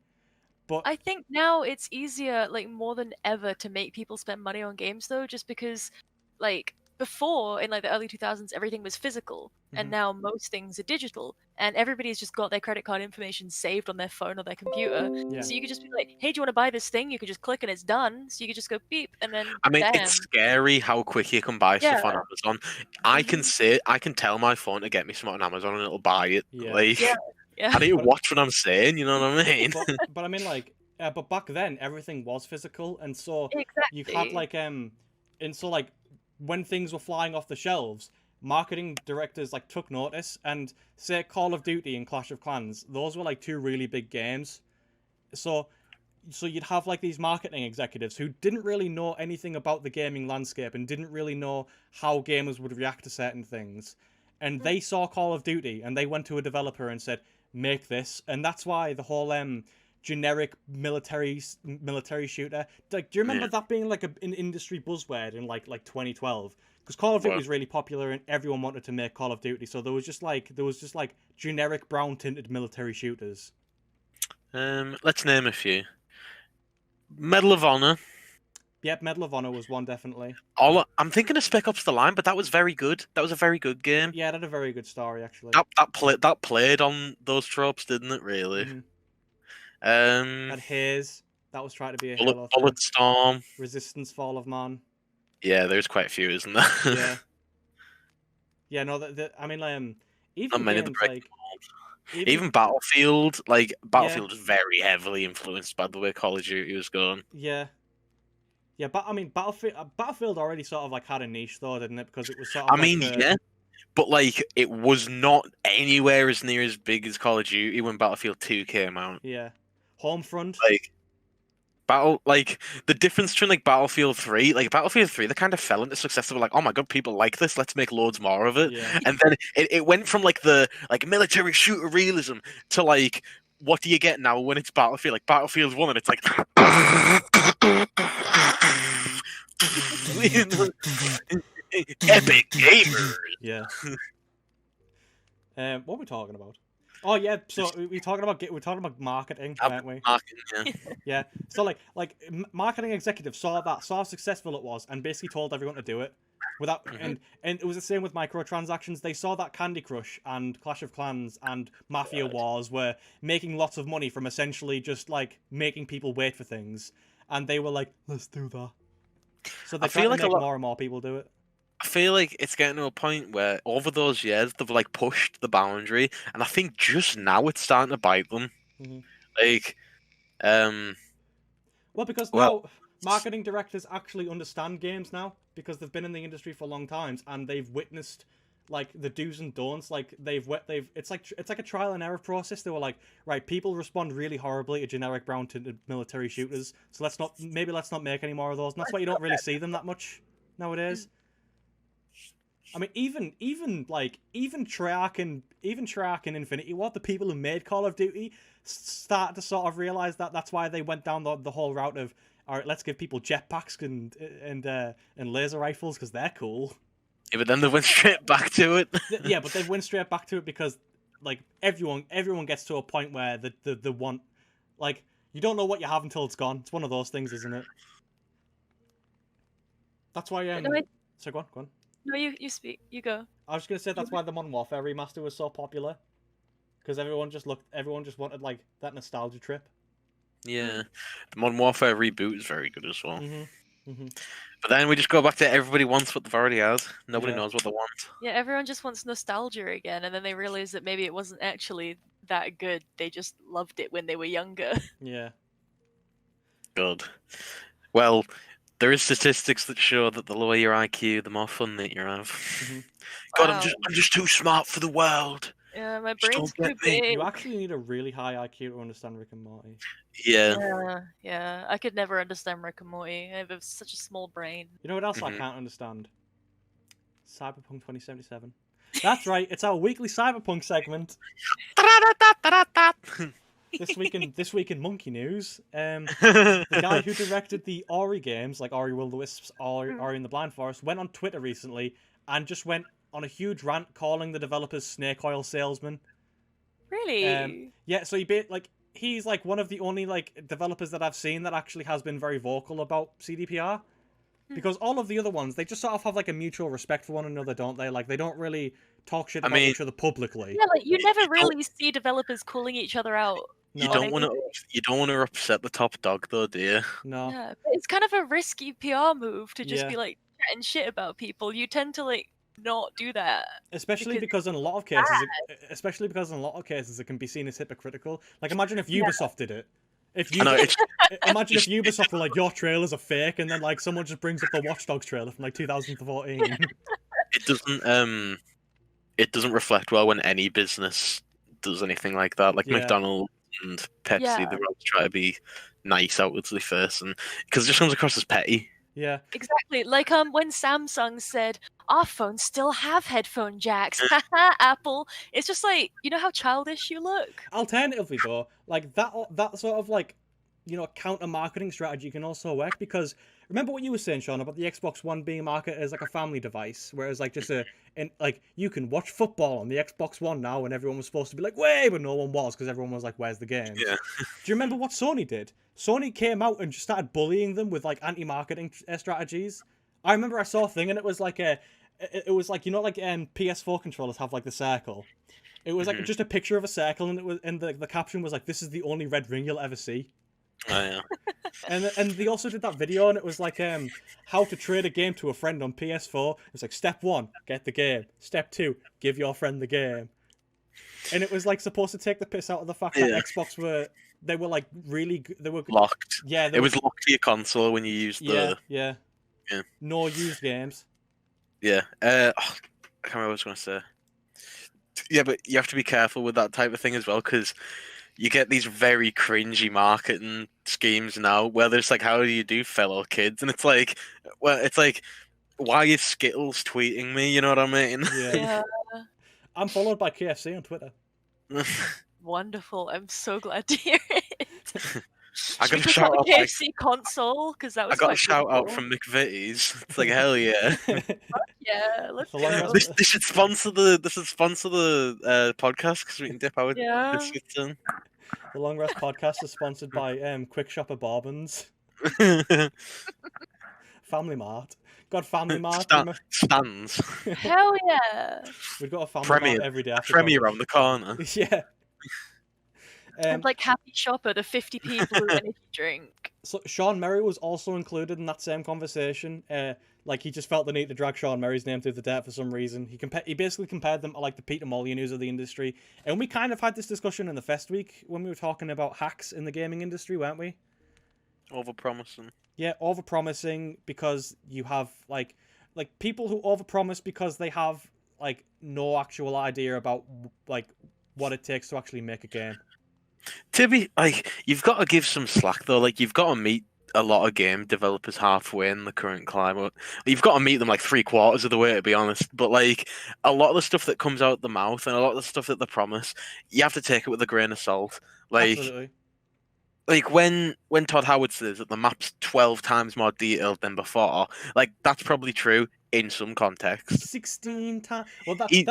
But I think now it's easier, like more than ever, to make people spend money on games though, just because like before in like the early 2000s everything was physical, and now most things are digital, and everybody's just got their credit card information saved on their phone or their computer. So you could just be like, hey, do you want to buy this thing? You could just click and it's done. So you could just go beep, and then I mean, it's scary how quick you can buy stuff on Amazon. I can tell my phone to get me something on Amazon and it'll buy it. I need to watch what I'm saying, you know what I mean? but I mean, like, but back then everything was physical, and so you had like and so like when things were flying off the shelves, marketing directors like took notice, and say Call of Duty and Clash of Clans, those were like two really big games. So you'd have like these marketing executives who didn't really know anything about the gaming landscape and didn't really know how gamers would react to certain things, and they saw Call of Duty and they went to a developer and said, make this. And that's why the whole generic military shooter, like, do you remember that being like an industry buzzword in like 2012? because Call of Duty was really popular and everyone wanted to make Call of Duty. So there was just like generic brown tinted military shooters. Let's name a few. Medal of Honor. Yep, Medal of Honor was one, definitely. I'm thinking of Spec Ops: The Line, but that was very good. That was a very good game. Yeah, it had a very good story, actually. That played on those tropes, didn't it? Really. Mm-hmm. And Haze, that was trying to be a Halo thing. Bulletstorm. Resistance, Fall of Man. Yeah, there's quite a few, isn't there? Yeah. Yeah, no, I mean, even games like even Battlefield, Battlefield was very heavily influenced by the way Call of Duty was going. Yeah. Yeah, but I mean, Battlefield already sort of like had a niche though, didn't it? Because it was sort of. Yeah, but it was not anywhere as near as big as Call of Duty when Battlefield 2 came out. Yeah, Homefront. The difference between Battlefield 3, Battlefield 3, they kind of fell into success. They were like, oh my god, people like this, let's make loads more of it. Yeah. And then it went from the military shooter realism to what do you get now when it's Battlefield? Battlefield 1 and it's like epic gamers. Yeah. What were we talking about? Oh yeah, so we're talking about marketing, aren't we? Marketing, yeah. Yeah. So marketing executives saw how successful it was and basically told everyone to do it. And it was the same with microtransactions. They saw that Candy Crush and Clash of Clans and Mafia Wars were making lots of money from essentially just making people wait for things, and they were like, let's do that. So they tried to make more and more people do it. I feel like it's getting to a point where over those years they've pushed the boundary, and I think just now it's starting to bite them. Mm-hmm. Because now marketing directors actually understand games now because they've been in the industry for long times and they've witnessed the do's and don'ts. It's like a trial and error process. They were like, right, people respond really horribly to generic brown tinted military shooters, so let's not make any more of those. And that's why you don't really see them that much nowadays. I mean, even Treyarch and Infinity Ward, the people who made Call of Duty, started to sort of realize that that's why they went down the whole route of, all right, let's give people jetpacks and laser rifles because they're cool. Yeah, but then they went straight back to it. Yeah, but they went straight back to it because everyone gets to a point where the want, you don't know what you have until it's gone. It's one of those things, isn't it? That's why so go on. No, you speak. You go. I was gonna say that's why the Modern Warfare remaster was so popular, because everyone just wanted that nostalgia trip. Yeah, the Modern Warfare reboot is very good as well. Mm-hmm. Mm-hmm. But then we just go back to everybody wants what they've already had. Nobody knows what they want. Yeah, everyone just wants nostalgia again, and then they realize that maybe it wasn't actually that good. They just loved it when they were younger. Yeah. Good. Well, there is statistics that show that the lower your IQ, the more fun that you have. Mm-hmm. God, wow. I'm just too smart for the world. Yeah, my brain's too big. You actually need a really high IQ to understand Rick and Morty. Yeah. I could never understand Rick and Morty. I have such a small brain. You know what else I can't understand? Cyberpunk 2077. That's right. It's our weekly Cyberpunk segment. This week in Monkey News, the guy who directed the Ori games, like Ori Will the Wisps, Ori in the Blind Forest, went on Twitter recently and just went on a huge rant calling the developers snake oil salesmen. Really? Yeah. So he's one of the only developers that I've seen that actually has been very vocal about CDPR, because all of the other ones, they just sort of have a mutual respect for one another, don't they? They don't really talk shit about each other publicly. Yeah, you never really see developers calling each other out. No. You don't want to upset the top dog, though, do you? No. Yeah, but it's kind of a risky PR move to just be chatting shit about people. You tend to not do that. Especially because in a lot of cases, it can be seen as hypocritical. Imagine if Ubisoft did it. Imagine if Ubisoft were your trailers are fake, and then someone just brings up the Watch Dogs trailer from 2014. It doesn't reflect well when any business does anything like that. McDonald's and Pepsi, they always try to be nice outwardly first, and because it just comes across as petty. Yeah, exactly. When Samsung said our phones still have headphone jacks, haha, Apple. It's just you know how childish you look. Alternatively, though, that sort of counter marketing strategy can also work, because remember what you were saying, Sean, about the Xbox One being marketed as like a family device, whereas like just like you can watch football on the Xbox One now, and everyone was supposed to be like, "Way," but no one was, because everyone was like, "Where's the games?" Yeah. Do you remember what Sony did? Sony came out and just started bullying them with like anti-marketing strategies. I remember I saw a thing, and it was like like PS4 controllers have like the circle. It was like just a picture of a circle, and it was, and the caption was like, "This is the only red ring you'll ever see." Oh yeah. And they also did that video, and it was like how to trade a game to a friend on PS4. It was like, step 1, get the game. Step 2, give your friend the game. And it was like supposed to take the piss out of the fact that Xbox were like really they were locked. Yeah, it was locked to your console when you used the yeah. No used games. Yeah. I can't remember what I was gonna say. Yeah, but you have to be careful with that type of thing as well, because you get these very cringy marketing schemes now, where there's like, how do you do, fellow kids? And it's like, well, it's like, why is Skittles tweeting me? You know what I mean? Yeah. I'm followed by KFC on Twitter. Wonderful. I'm so glad to hear it. I got a shout shout out. KFC console, because that was. I got a shout out from McVitie's. It's like, hell yeah. Yeah, let's go. They should sponsor the podcast, because we can dip our biscuits in. The Long Rest podcast is sponsored by Quick Shopper Barbans. Family Mart. God, Family Mart. Stands. Hell yeah. We've got a Family Mart every day after Premier around the corner. Yeah. And like Happy Shopper, the 50p blue energy drink. So Sean Merry was also included in that same conversation. Like he just felt the need to drag Sean Merry's name through the dirt for some reason. He basically compared them to like the Peter Molyneux of the industry. And we kind of had this discussion in the Fest week when we were talking about hacks in the gaming industry, weren't we? Overpromising. Yeah, overpromising, because you have like people who overpromise because they have like no actual idea about like what it takes to actually make a game. To be like, you've got to give some slack though. Like, you've got to meet a lot of game developers halfway in the current climate. You've got to meet them like 3/4 of the way, to be honest. But like, a lot of the stuff that comes out the mouth and a lot of the stuff that they promise, you have to take it with a grain of salt. Like, absolutely. Like when Todd Howard says that the map's 12 times more detailed than before, like that's probably true in some context. 16 times. Well, he's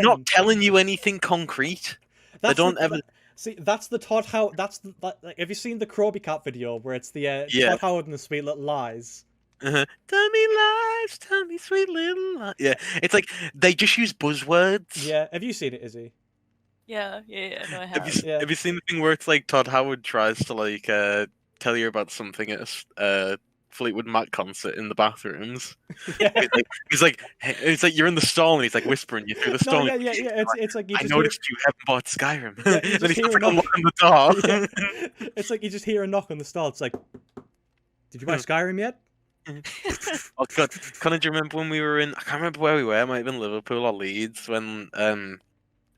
not telling you anything concrete. They don't ever. See, that's the Todd Howard. Like, have you seen the Croby Cat video where it's the Todd Howard and the Sweet Little Lies? Tell me lies, tell me sweet little lies. Yeah, it's like they just use buzzwords. Yeah, have you seen it, Izzy? Yeah, no, I have. Have you seen the thing where it's like Todd Howard tries to like tell you about something at a Fleetwood Mac concert in the bathrooms? Yeah. He's like you're in the stall and he's like whispering you through the stall. No, yeah. It's like you I noticed you haven't bought Skyrim. Yeah, then he's like unlocking the door. Yeah. It's like you just hear a knock on the stall. It's like, did you buy Skyrim yet? Oh god, Connor, do you remember when we were in? I can't remember where we were. It might have been Liverpool or Leeds when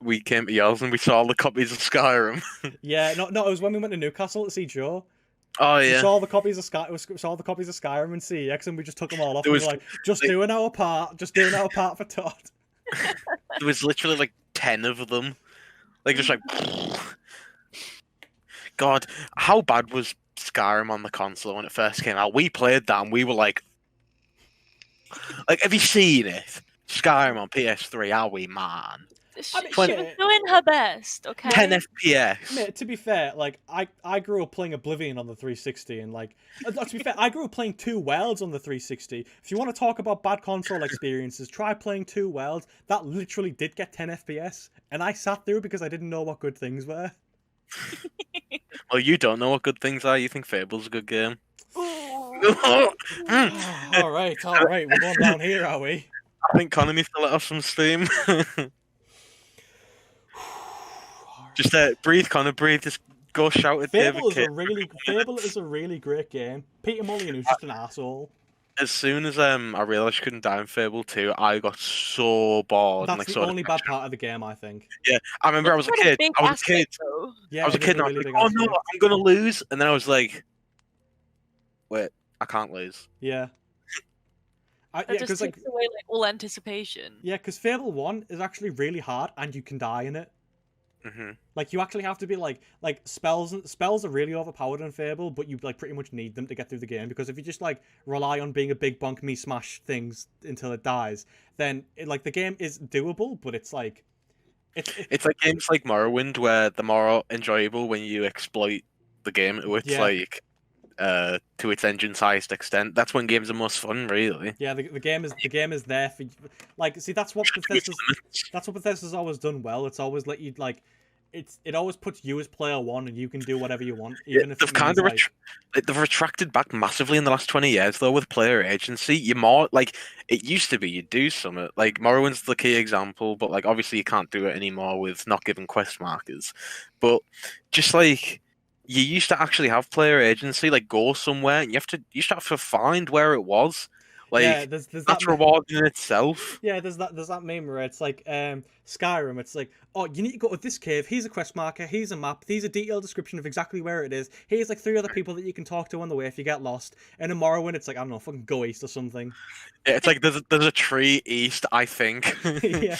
we came to yours and we saw all the copies of Skyrim. Yeah, no, it was when we went to Newcastle to see Joe. Oh yeah. We saw the copies of Skyrim and CX, and we just took them all off. And we were like, doing our part for Todd. There was literally like 10 of them, like just like. God, how bad was Skyrim on the console when it first came out? We played that and we were like, have you seen it? Skyrim on PS3, are we, man? She was doing her best, okay? 10 FPS. Mate, to be fair, like I grew up playing Oblivion on the 360, and like to be fair, I grew up playing Two Worlds on the 360. If you want to talk about bad console experiences, try playing Two Worlds. That literally did get 10 FPS, and I sat through because I didn't know what good things were. Well, you don't know what good things are. You think Fable's a good game. All right, we're going down here, are we? I think Connor needs to let off some steam. Just breathe, Connor, breathe. Just go shout at David. Fable is a really great game. Peter Molyneux is just an asshole. As soon as I realised you couldn't die in Fable 2, I got so bored. That's the only bad part of the game, I think. Yeah, I remember I was a kid. Yeah, I was a kid and I was like, oh no, I'm going to lose. And then I was like, wait, I can't lose. Yeah. It just takes away like all anticipation. Yeah, because Fable 1 is actually really hard and you can die in it. Like you actually have to be like spells are really overpowered in Fable, but you like pretty much need them to get through the game, because if you just like rely on being a big bonk me smash things until it dies, then like the game is doable, but it's like it's like games like Morrowind where they're more enjoyable when you exploit the game to its like to its engine's highest extent. That's when games are most fun, really. Yeah, the game is there for like, see, that's what Bethesda's always done well. It's always let you like it always puts you as player one and you can do whatever you want, even if they've kind of they've retracted back massively in the last 20 years though with player agency. You're more like, it used to be you do something like Morrowind's the key example, but like obviously you can't do it anymore with not giving quest markers. But just like, you used to actually have player agency, like go somewhere and you used to have to find where it was. Like, there's that's rewarding in itself. Yeah, there's that meme where it's like Skyrim. It's like, oh, you need to go to this cave. Here's a quest marker. Here's a map. Here's a detailed description of exactly where it is. Here's like 3 other people that you can talk to on the way if you get lost. And in Morrowind, it's like, I don't know, fucking go east or something. Yeah, it's like there's a tree east, I think. Yeah,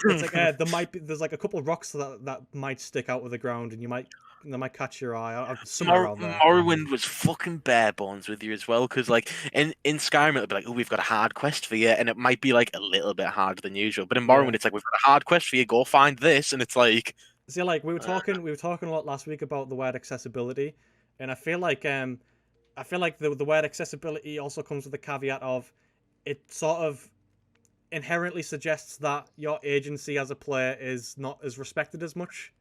it's like there's like a couple of rocks that might stick out of the ground, and they might catch your eye. Somewhere around there. Morrowind was fucking bare bones with you as well, because like in Skyrim it'll be like, oh, we've got a hard quest for you, and it might be like a little bit harder than usual. But in Morrowind, it's like, we've got a hard quest for you, go find this, and it's like, see, like we were talking a lot last week about the word accessibility, and I feel like the word accessibility also comes with the caveat of it sort of inherently suggests that your agency as a player is not as respected as much.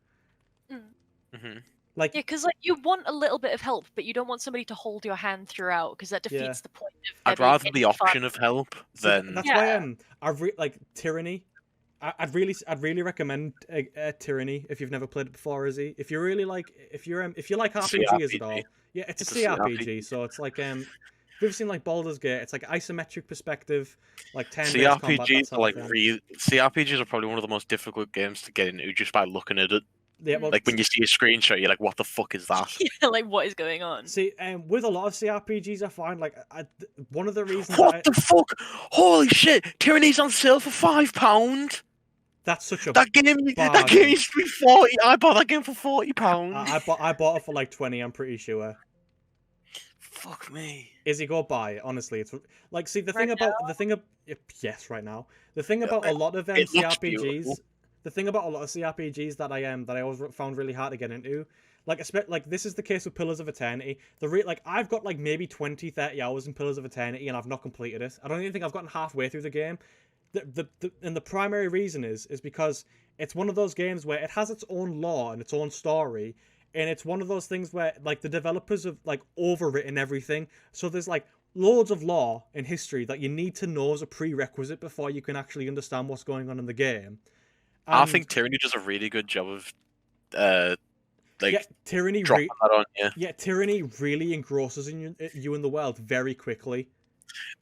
Like, yeah, because like you want a little bit of help, but you don't want somebody to hold your hand throughout, because that defeats the point of. I'd rather the option of help than. That's why I've like Tyranny. I'd really recommend Tyranny if you've never played it before, Izzy. If you really like, if you like RPGs at all, yeah, it's a CRPG. So it's like Have you ever seen like Baldur's Gate? It's like isometric perspective, like 10 CRPGs are like CRPGs are probably one of the most difficult games to get into just by looking at it. Yeah, well, like when you see a screenshot, you're like, "What the fuck is that?" Yeah, like what is going on? See, with a lot of CRPGs, I find like one of the reasons. What the fuck? Holy shit! Tyranny's on sale for £5. That's such a that game used to be 40. I bought that game for £40. I bought it for like 20. I'm pretty sure. Fuck me. Izzy, go buy it. Honestly, it's like, see, yes, right now. The thing about a lot of CRPGs. The thing about a lot of CRPGs that I always found really hard to get into, like this is the case with Pillars of Eternity. I've got like maybe 20, 30 hours in Pillars of Eternity, and I've not completed it. I don't even think I've gotten halfway through the game. And the primary reason is because it's one of those games where it has its own lore and its own story, and it's one of those things where like the developers have like overwritten everything. So there's like loads of lore and history that you need to know as a prerequisite before you can actually understand what's going on in the game. I think Tyranny does a really good job of Tyranny dropping that on you. Yeah, Tyranny really engrosses you in the world very quickly.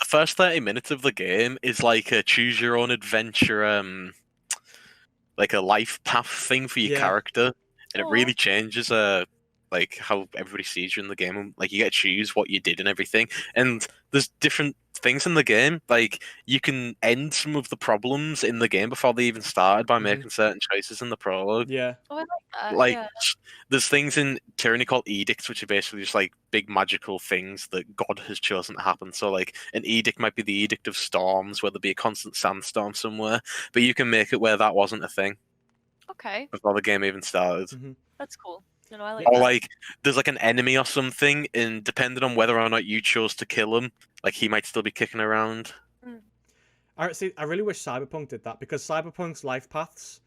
The first 30 minutes of the game is like a choose your own adventure, like a life path thing for your character, and it really changes like how everybody sees you in the game. Like you get to choose what you did and everything, and there's different things in the game. Like you can end some of the problems in the game before they even started by making certain choices in the prologue. Yeah. Oh, I like that. Like there's things in Tyranny called edicts, which are basically just like big magical things that God has chosen to happen. So like an edict might be the edict of storms, where there'll be a constant sandstorm somewhere, but you can make it where that wasn't a thing. Okay. Before the game even started. That's cool. No, I like or that. like there's like an enemy or something, and depending on whether or not you chose to kill him, like he might still be kicking around. I really wish Cyberpunk did that, because Cyberpunk's life paths.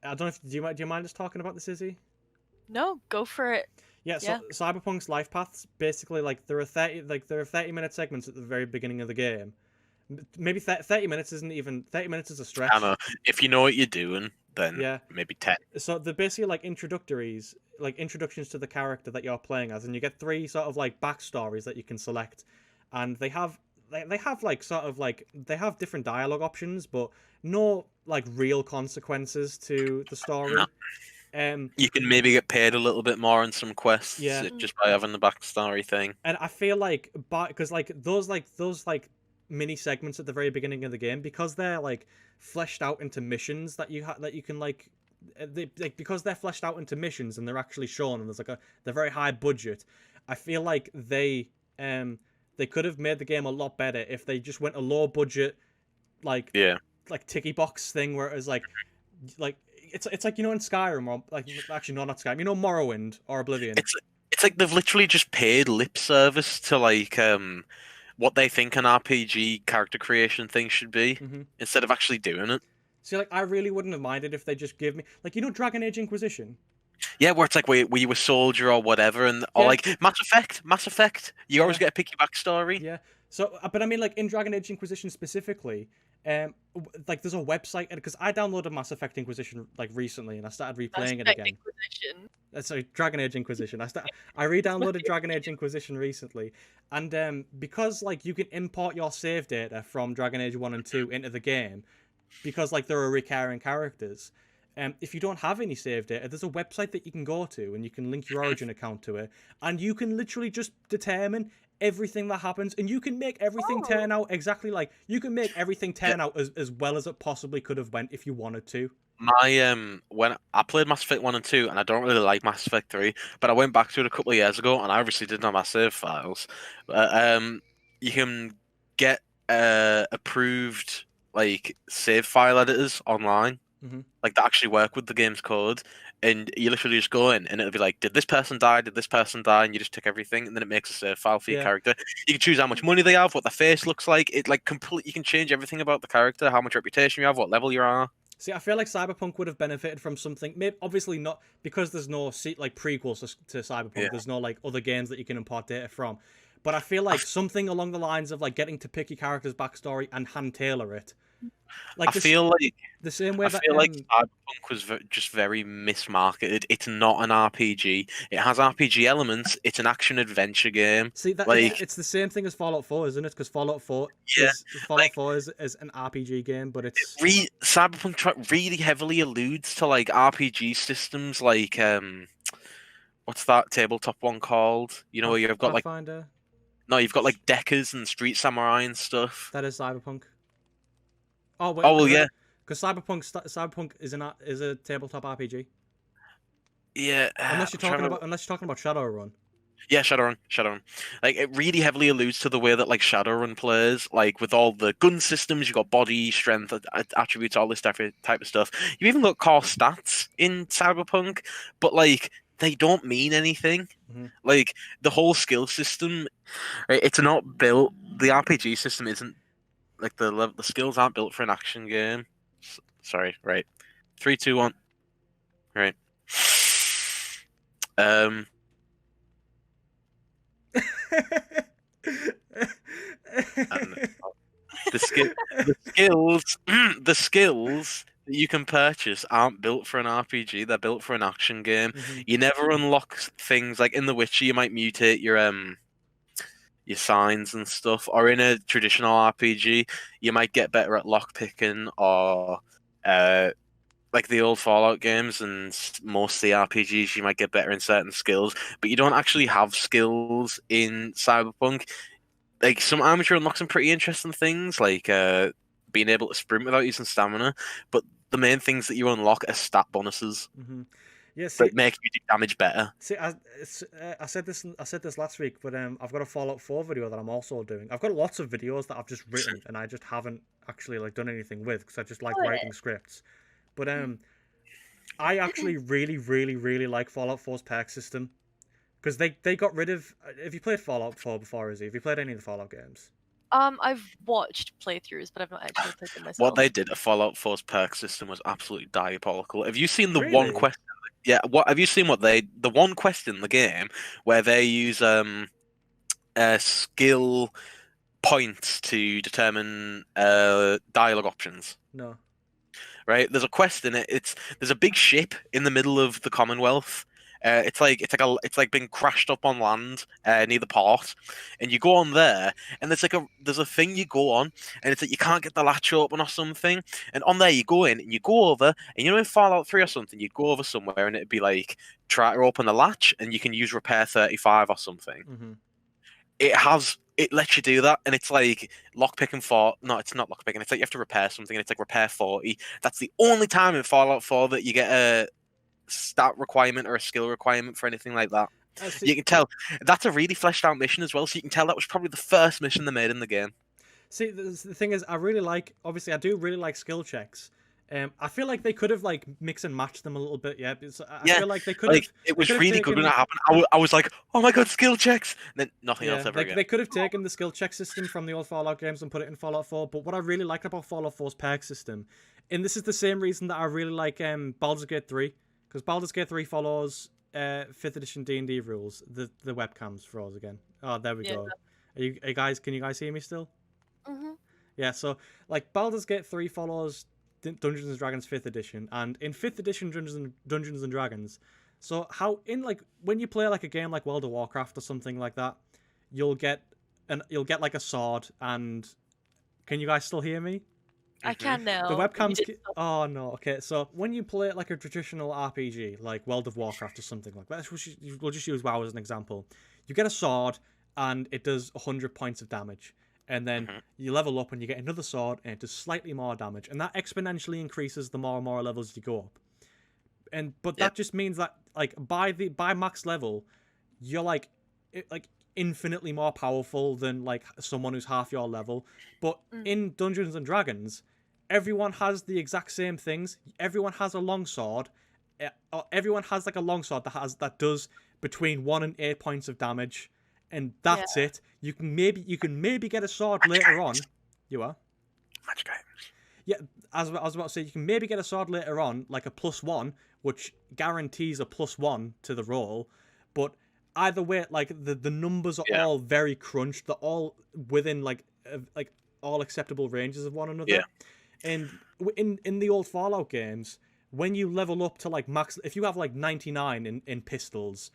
I don't know if do you mind just talking about this, Izzy? No, go for it. Yeah, so Cyberpunk's life paths basically, like there are 30-minute segments at the very beginning of the game. Maybe 30 minutes isn't even 30 minutes is a stretch. I know. If you know what you're doing, then maybe 10. So they're basically like introductions to the character that you're playing as, and you get 3 sort of like backstories that you can select, and they have like sort of like they have different dialogue options, but no like real consequences to the story. No. You can maybe get paid a little bit more in some quests, just by having the backstory thing. And I feel like, because like those mini segments at the very beginning of the game, because they're like fleshed out into missions that you can like because they're fleshed out into missions and they're actually shown and there's like they're very high budget. I feel like they could have made the game a lot better if they just went a low budget like ticky box thing where it was like it's like, you know, in Skyrim, or like, actually no, not Skyrim, you know, Morrowind or Oblivion. It's like they've literally just paid lip service to like what they think an RPG character creation thing should be, instead of actually doing it. See, like, I really wouldn't have minded if they just give me, like, you know, Dragon Age Inquisition. Yeah, where it's like where you a soldier or whatever, and or like Mass Effect. You always get a picky backstory. Yeah. So, but I mean, like in Dragon Age Inquisition specifically, like there's a website, because I downloaded Mass Effect Inquisition like recently, and I started replaying it again. Inquisition. Sorry, Dragon Age Inquisition. I re-downloaded Dragon Age Inquisition recently, and because like you can import your save data from Dragon Age 1 and 2 into the game, because like there are recurring characters. If you don't have any save data, there's a website that you can go to and you can link your Origin account to it, and you can literally just determine everything that happens, and you can make everything turn out exactly like you can make everything turn out as well as it possibly could have went if you wanted to. My when I played Mass Effect 1 and 2, and I don't really like Mass Effect 3, but I went back to it a couple of years ago, and I obviously didn't have my save files. You can get approved like save file editors online, like that actually work with the game's code, and you literally just go in, and it'll be like, did this person die? Did this person die? And you just tick everything, and then it makes a save file for your character. You can choose how much money they have, what their face looks like. It like you can change everything about the character, how much reputation you have, what level you are. See, I feel like Cyberpunk would have benefited from something. Maybe obviously not, because there's no like prequels to Cyberpunk. There's no like other games that you can import data from. But I feel like something along the lines of like getting to pick your character's backstory and hand tailor it. Like I feel like the same way I feel like Cyberpunk was just very mismarketed. It's not an RPG. It has RPG elements. It's an action adventure game. See, that like it's the same thing as Fallout 4, isn't it? Because Fallout 4 is an RPG game, but it's Cyberpunk really heavily alludes to like RPG systems, like what's that tabletop one called? You know, where you've got Pathfinder? Like no, you've got like Deckers and Street Samurai and stuff. That is Cyberpunk. Oh wait. Oh well, yeah. Because Cyberpunk is a tabletop RPG. Yeah. Unless you're talking about Shadowrun. Yeah, Shadowrun. Like, it really heavily alludes to the way that like Shadowrun plays, like with all the gun systems. You got body strength attributes, all this type of stuff. You even got core stats in Cyberpunk, but like they don't mean anything. Like the whole skill system, it's not built. The RPG system isn't. Like the skills aren't built for an action game. Sorry, right. 3, 2, 1. Right. The skills that you can purchase aren't built for an RPG. They're built for an action game. You never unlock things like in The Witcher. You might mutate your signs and stuff, or in a traditional RPG, you might get better at lockpicking, or like the old Fallout games and most of the RPGs, you might get better in certain skills, but you don't actually have skills in Cyberpunk. Like some armature unlocks some pretty interesting things, like being able to sprint without using stamina, but the main things that you unlock are stat bonuses. Yes, that make you do damage better. See, I said this last week, but I've got a Fallout 4 video that I'm also doing. I've got lots of videos that I've just written and I just haven't actually like done anything with, because I just like writing scripts. But I actually really like Fallout 4's perk system, because they got rid of. Have you played Fallout 4 before, Izzy? Have you played any of the Fallout games? I've watched playthroughs, but I've not actually played them myself. What they did at Fallout 4's perk system was absolutely diabolical. Have you seen the one question? Yeah, have you seen the one quest in the game where they use skill points to determine dialogue options? No. Right, there's a quest in it. There's a big ship in the middle of the Commonwealth. It's like being crashed up on land near the port, and you go on there, and there's a thing you go on, and it's like you can't get the latch open or something, and on there you go in and you go over, and you know in Fallout 3 or something you'd go over somewhere and it'd be like try to open the latch, and you can use repair 35 or something. it lets you do that, and it's like lockpicking for no, it's not lockpicking. It's like you have to repair something, and it's like repair 40. That's the only time in Fallout 4 that you get a stat requirement or a skill requirement for anything like that. You can tell that's a really fleshed out mission as well, so you can tell that was probably the first mission they made in the game. See, the thing is, I do really like skill checks. I feel like they could have like mix and match them a little bit. Yeah, I feel like they could have. It was really good when that happened. I was like, oh my god, skill checks. And then nothing else ever again. They could have taken the skill check system from the old Fallout games and put it in Fallout 4. But what I really like about Fallout 4's perk system, and this is the same reason that I really like Baldur's Gate 3, because Baldur's Gate 3 follows 5th edition D&D rules. The webcams froze again. Oh, there we go. Are you guys? Can you guys hear me still? Mm-hmm. Yeah. So like Baldur's Gate 3 follows Dungeons and Dragons 5th edition, and in 5th edition Dungeons and Dragons, so how in like when you play like a game like World of Warcraft or something like that, you'll get like a sword. And can you guys still hear me? I can now. The webcams. Oh no. Okay. So when you play like a traditional RPG like World of Warcraft or something like that, we'll just use WoW as an example. You get a sword and it does 100 points of damage. And then you level up and you get another sword and it does slightly more damage. And that exponentially increases the more and more levels you go up. But that just means that like by max level, you're like infinitely more powerful than like someone who's half your level. But in Dungeons and Dragons, everyone has the exact same things. Everyone has a longsword. Everyone has like a longsword that does between 1 and 8 points of damage. And that's it. You can maybe get a sword later on. You are? Match games. Yeah, as I was about to say, you can maybe get a sword later on, like a +1, which guarantees a +1 to the roll. But either way, like the numbers are all very crunched. They're all within like all acceptable ranges of one another. Yeah. And in the old Fallout games, when you level up to like max, if you have like 99 in pistols,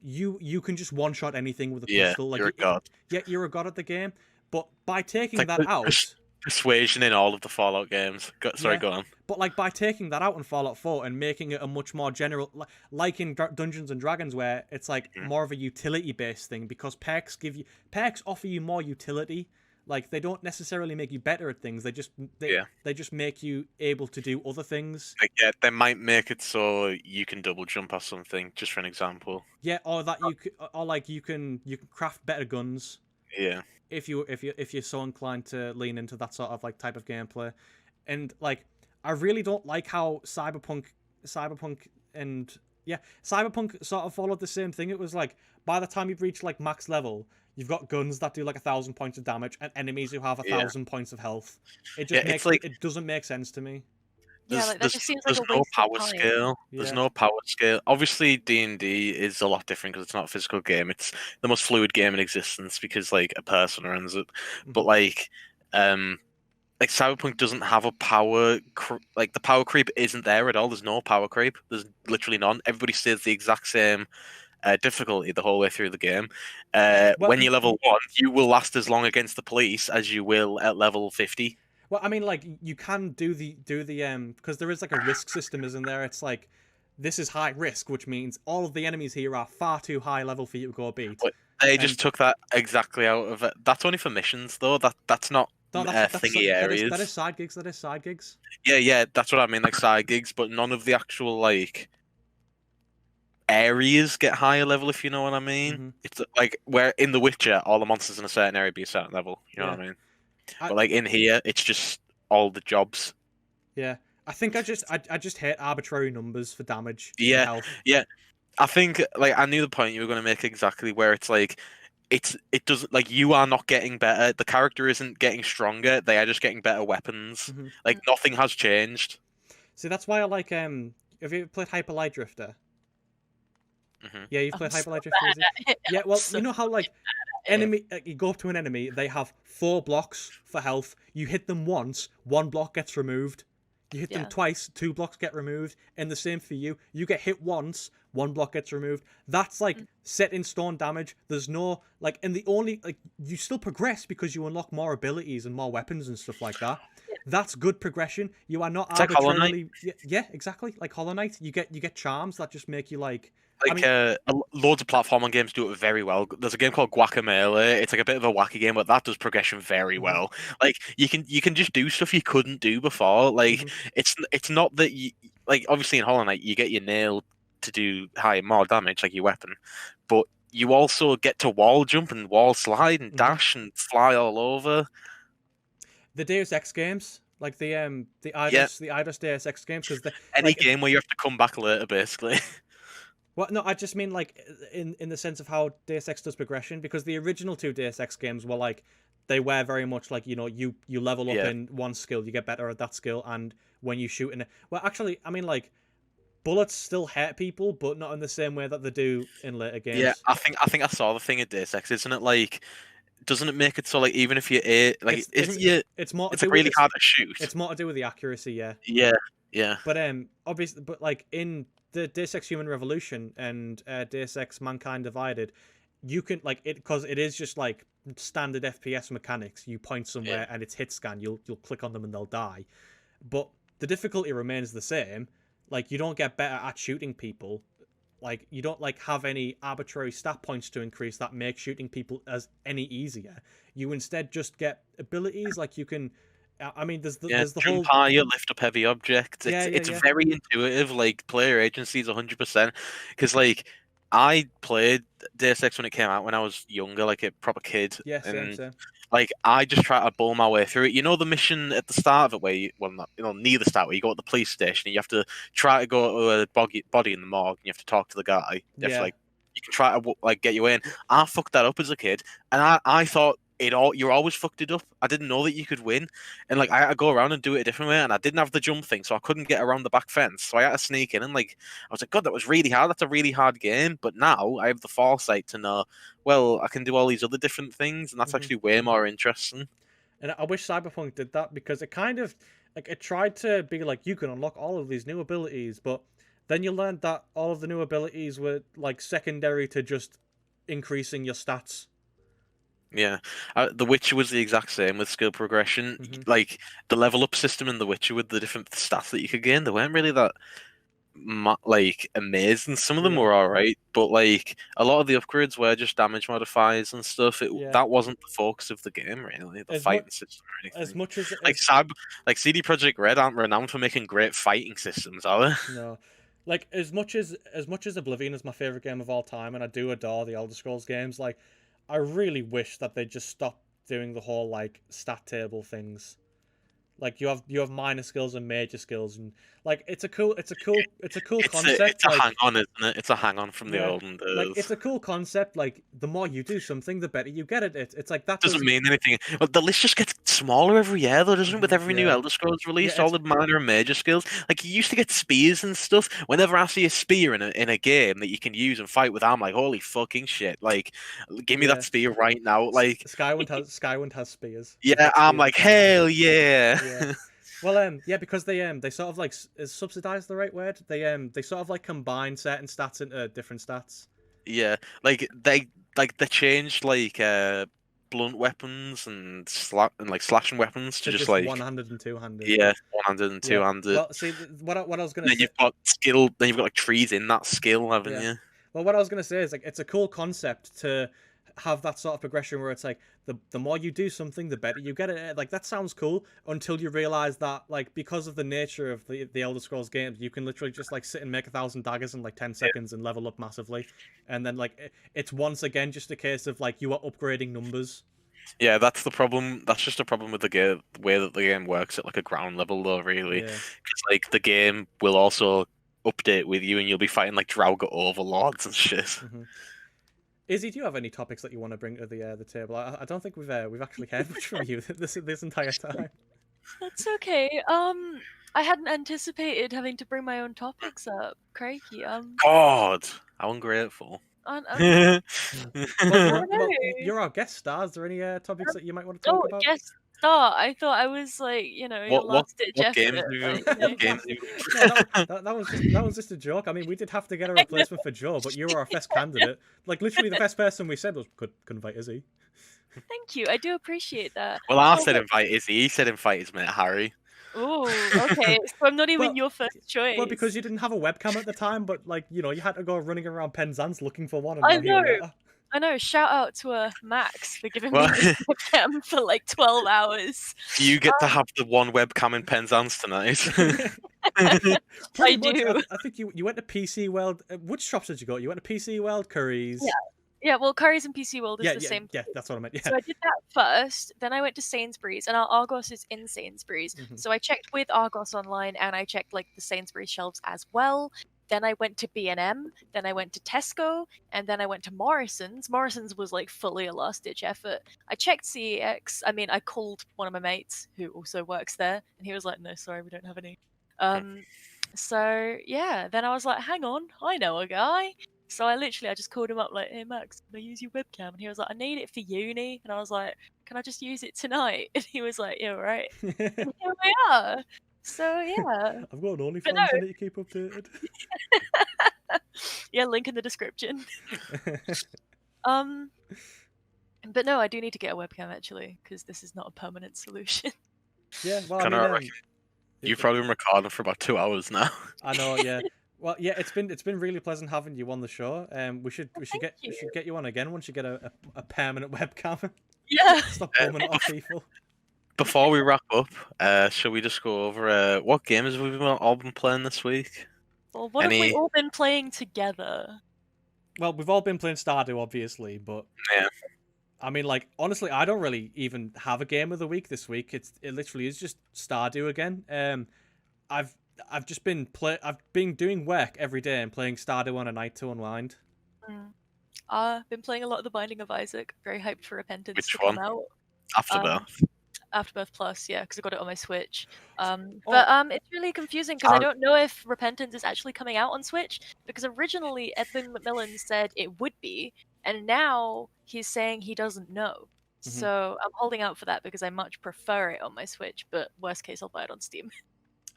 you can just one-shot anything with a pistol. Like, you're a god. Yeah, you're a god at the game. But by taking that out... Persuasion in all of the Fallout games. Go on. But like by taking that out in Fallout 4 and making it a much more general... Like in Dungeons and Dragons, where it's like more of a utility-based thing, because perks offer you more utility. Like, they don't necessarily make you better at things. They just make you able to do other things. Like, they might make it so you can double jump or something, just for an example. Yeah, or that you can craft better guns. Yeah. If you're so inclined to lean into that sort of like type of gameplay. And like, I really don't like how Cyberpunk sort of followed the same thing. It was like, by the time you've reached like max level, you've got guns that do like 1,000 points of damage and enemies who have 1,000 points of health. It just it doesn't make sense to me. That just seems like a waste no power of time. scale. There's no power scale. Obviously, D&D is a lot different because it's not a physical game. It's the most fluid game in existence because like a person runs it. But like Cyberpunk doesn't have a power like the power creep isn't there at all. There's no power creep. There's literally none. Everybody stays the exact same difficulty the whole way through the game. When you level 1, you will last as long against the police as you will at level 50. Well, I mean, like, you can do the because there is like a risk system, isn't there? It's like, this is high risk, which means all of the enemies here are far too high level for you to go beat. But they just took that exactly out of it. That's only for missions, though. That's not thingy areas. That is side gigs. That is side gigs. Yeah, that's what I mean, like side gigs, but none of the actual like areas get higher level, if you know what I mean. It's like where in The Witcher, all the monsters in a certain area be a certain level. You know what I mean? But like in here, it's just all the jobs. Yeah, I think I just hate arbitrary numbers for damage. Yeah, and health. Yeah. I think like I knew the point you were going to make exactly, where it's like it doesn't, like, you are not getting better. The character isn't getting stronger. They are just getting better weapons. Like nothing has changed. See, that's why I like have you played Hyper Light Drifter? Yeah, you've played Hyper Light Drifter. Yeah, well, you know how like you go up to an enemy, they have 4 blocks for health. You hit them once, 1 block gets removed. You hit them twice, 2 blocks get removed. And the same for you. You get hit once, 1 block gets removed. That's like set in stone damage. There's no like, and the only like, you still progress because you unlock more abilities and more weapons and stuff like that. That's good progression. You are not arbitrarily. Yeah, exactly. Like Hollow Knight, you get charms that just make you like Loads of platforming games do it very well. There's a game called Guacamelee. It's like a bit of a wacky game, but that does progression very well. Like you can just do stuff you couldn't do before. Like it's not that you like obviously in Hollow Knight you get your nail to do more damage, like your weapon, but you also get to wall jump and wall slide and dash and fly all over. The Deus Ex games, like the Eidos Deus Ex games, because any game where you have to come back later, basically. Well, no, I just mean like in the sense of how Deus Ex does progression, because the original 2 Deus Ex games were like they were very much like you level up in one skill, you get better at that skill, and when you shoot in it, well, actually, I mean like bullets still hurt people, but not in the same way that they do in later games. Yeah, I think I saw the thing at Deus Ex, isn't it? Like, doesn't it make it so like even if it's like really hard to shoot? It's more to do with the accuracy, yeah. Yeah. But obviously, but like in the Deus Ex Human Revolution and Deus Ex Mankind Divided, you can like it because it is just like standard FPS mechanics. You point somewhere and it's hit scan. You'll click on them and they'll die, but the difficulty remains the same. Like you don't get better at shooting people. Like you don't like have any arbitrary stat points to increase that make shooting people as any easier. You instead just get abilities like you can. I mean, there's the jump whole higher, lift up heavy objects. It's very intuitive. Like player agency is 100%. Because like I played Deus Ex when it came out when I was younger, like a proper kid. Yeah, same. Like I just try to bowl my way through it. You know the mission at the start of it where near the start where you go to the police station and you have to try to go to a body in the morgue and you have to talk to the guy. You have to, you can try to like get you in. I fucked that up as a kid, and I thought you always fucked it up. I didn't know that you could win, and like I had to go around and do it a different way, and I didn't have the jump thing, so I couldn't get around the back fence. So I had to sneak in, and like I was like, God, that was really hard. That's a really hard game. But now I have the foresight to know, well, I can do all these other different things, and that's actually way more interesting. And I wish Cyberpunk did that, because it kind of like it tried to be like you can unlock all of these new abilities, but then you learned that all of the new abilities were like secondary to just increasing your stats. Yeah, The Witcher was the exact same with skill progression. Like the level up system in The Witcher with the different stats that you could gain, they weren't really that like amazing. Some of them were all right, but like a lot of the upgrades were just damage modifiers and stuff. That wasn't the focus of the game, really. The fighting system or anything. As much as like CD Projekt Red aren't renowned for making great fighting systems, are they? No. Like as much as Oblivion is my favorite game of all time, and I do adore the Elder Scrolls games, like I really wish that they just stopped doing the whole like stat table things. Like you have minor skills and major skills, and like it's a cool concept. It's a hang on, isn't it? It's a hang on from the olden days. Like it's a cool concept. Like the more you do something, the better you get at it. It's like that doesn't mean anything. But the list just gets smaller every year, though, doesn't it? With every new Elder Scrolls release, all the minor and major skills. Like you used to get spears and stuff. Whenever I see a spear in a game that you can use and fight with, I'm like, holy fucking shit! Like, give me that spear right now. Like Skywind has spears. Yeah, I'm like, hell yeah. Well, because they sort of like is subsidize the right word? They sort of like combine certain stats into different stats. Yeah, like they changed like blunt weapons and slashing weapons to just like one-handed and two-handed. Yeah, one-handed and two-handed. Well, see, what I was gonna say. You've got skill. Then you've got like trees in that skill, haven't you? Well, what I was gonna say is like it's a cool concept to have that sort of progression where it's like the more you do something, the better you get at it. Like that sounds cool until you realize that like because of the nature of the Elder Scrolls games, you can literally just like sit and make 1,000 daggers in like 10 seconds and level up massively, and then like it's once again just a case of like you are upgrading numbers. Yeah, that's the problem. That's just a problem with the way that the game works at like a ground level, though. Really, because like the game will also update with you, and you'll be fighting like Draugr overlords and shit. Izzy, do you have any topics that you want to bring to the table? I don't think we've actually heard much from you this entire time. That's okay. I hadn't anticipated having to bring my own topics up. Crikey. God, how ungrateful. Well, you're our guest star. Is there any topics that you might want to talk about? Guest star. I thought I was like, your last ditch effort. That was just a joke. I mean, we did have to get a replacement for Joe, but you were our best candidate. Like literally, the best person we said was could invite Izzy. Thank you. I do appreciate that. Well, I said invite Izzy. He said invite his mate Harry. Oh, okay. So I'm not even Well, your first choice. Well, because you didn't have a webcam at the time, but like you had to go running around Penzance looking for one, and I now here we know. are. I know. Shout out to Max for giving Well, me this webcam for like 12 hours. you get to have the one webcam in Penzance tonight. Pretty I much. do. I think you went to PC World. Which shops did you go? You went to PC World, Curry's. Yeah. Yeah, well, Curry's and PC World is the yeah, same yeah. place. That's what I meant. Yeah. So I did that first, then I went to Sainsbury's, and our Argos is in Sainsbury's. Mhm. So I checked with Argos online, and I checked like the Sainsbury's shelves as well. Then I went to B&M, then I went to Tesco, and then I went to Morrison's. Morrison's was like fully a last-ditch effort. I checked CEX. I mean, I called one of my mates who also works there, and he was like, "No, sorry, we don't have any." So yeah, then I was like, "Hang on, I know a guy." So I just called him up like, "Hey Max, can I use your webcam?" And he was like, "I need it for uni." And I was like, "Can I just use it tonight?" And he was like, "Yeah, right." And here we are. So yeah. I've got an no. OnlyFans I need to keep updated. Yeah, link in the description. But no, I do need to get a webcam actually, because this is not a permanent solution. Yeah, well, Kinda I mean, reckon. You've probably been recording for about 2 hours now. I know, yeah. Well, yeah, it's been really pleasant having you on the show. We should Thank get you on again once you get a permanent webcam. Yeah. Stop bumming it off people. Before we wrap up, shall we just go over what games we've all been playing this week? Well, what have we all been playing together? Well, we've all been playing Stardew, obviously, but Yeah. I mean, like, honestly, I don't really even have a game of the week this week. It literally is just Stardew again. I've just been I've been doing work every day and playing Stardew on a night to unwind. I've been playing a lot of The Binding of Isaac. Very hyped for Repentance Which to one? come out. Afterbirth. Afterbirth Plus, yeah, because I got it on my Switch. Oh. But it's really confusing because I don't know if Repentance is actually coming out on Switch, because originally Edmund Macmillan said it would be, and now he's saying he doesn't know. So I'm holding out for that because I much prefer it on my Switch, but worst case I'll buy it on Steam.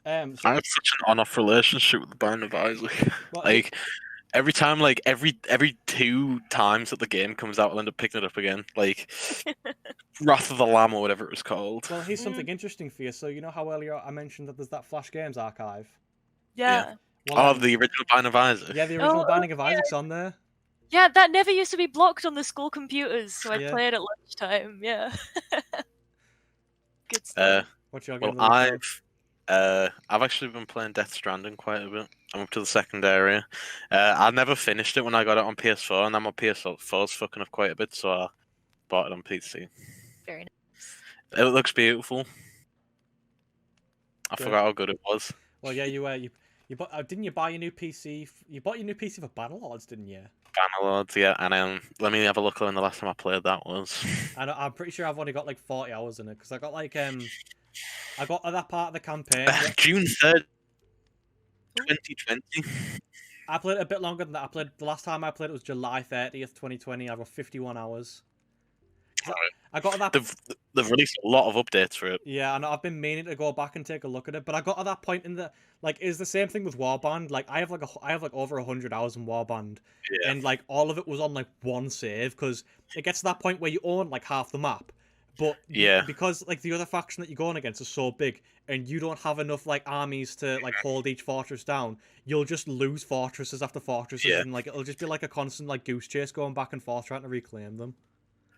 I have such an on-off relationship with the Binding of Isaac. Well, like every time, like every 2 times that the game comes out, I'll end up picking it up again. Like Wrath of the Lamb or whatever it was called. Well, here's something interesting for you. So you know how earlier I mentioned that there's that Flash Games archive? Yeah. Well, the original Binding of Isaac. Yeah, the original Binding of Isaac's on there. Yeah, that never used to be blocked on the school computers, so I'd Yeah. play it at lunchtime. Yeah. Good stuff. What's your Well, game of the week? I've actually been playing Death Stranding quite a bit. I'm up to the second area. I never finished it when I got it on PS4, and now my PS4's fucking up quite a bit, so I bought it on PC. Very nice. It looks beautiful. I Good. forgot how good it was. Well, yeah, you bought, didn't you buy your new PC? You bought your new PC for Battlelords, didn't you? Bannerlords, yeah, and let me have a look when the last time I played that was. I'm pretty sure I've only got like 40 hours in it because I got like I got to that part of the campaign. June 3rd, 2020. I played it a bit longer than that. The last time I played it was July 30th, 2020. I got 51 hours. I got to that. They've released a lot of updates for it. Yeah, and I've been meaning to go back and take a look at it, but I got to that point in the it's the same thing with Warband. Like I have like over 100 hours in Warband, and like all of it was on like one save because it gets to that point where you own like half the map, but because like the other faction that you're going against is so big and you don't have enough like armies to like hold each fortress down, you'll just lose fortresses after fortresses, and like it'll just be like a constant like goose chase going back and forth trying to reclaim them.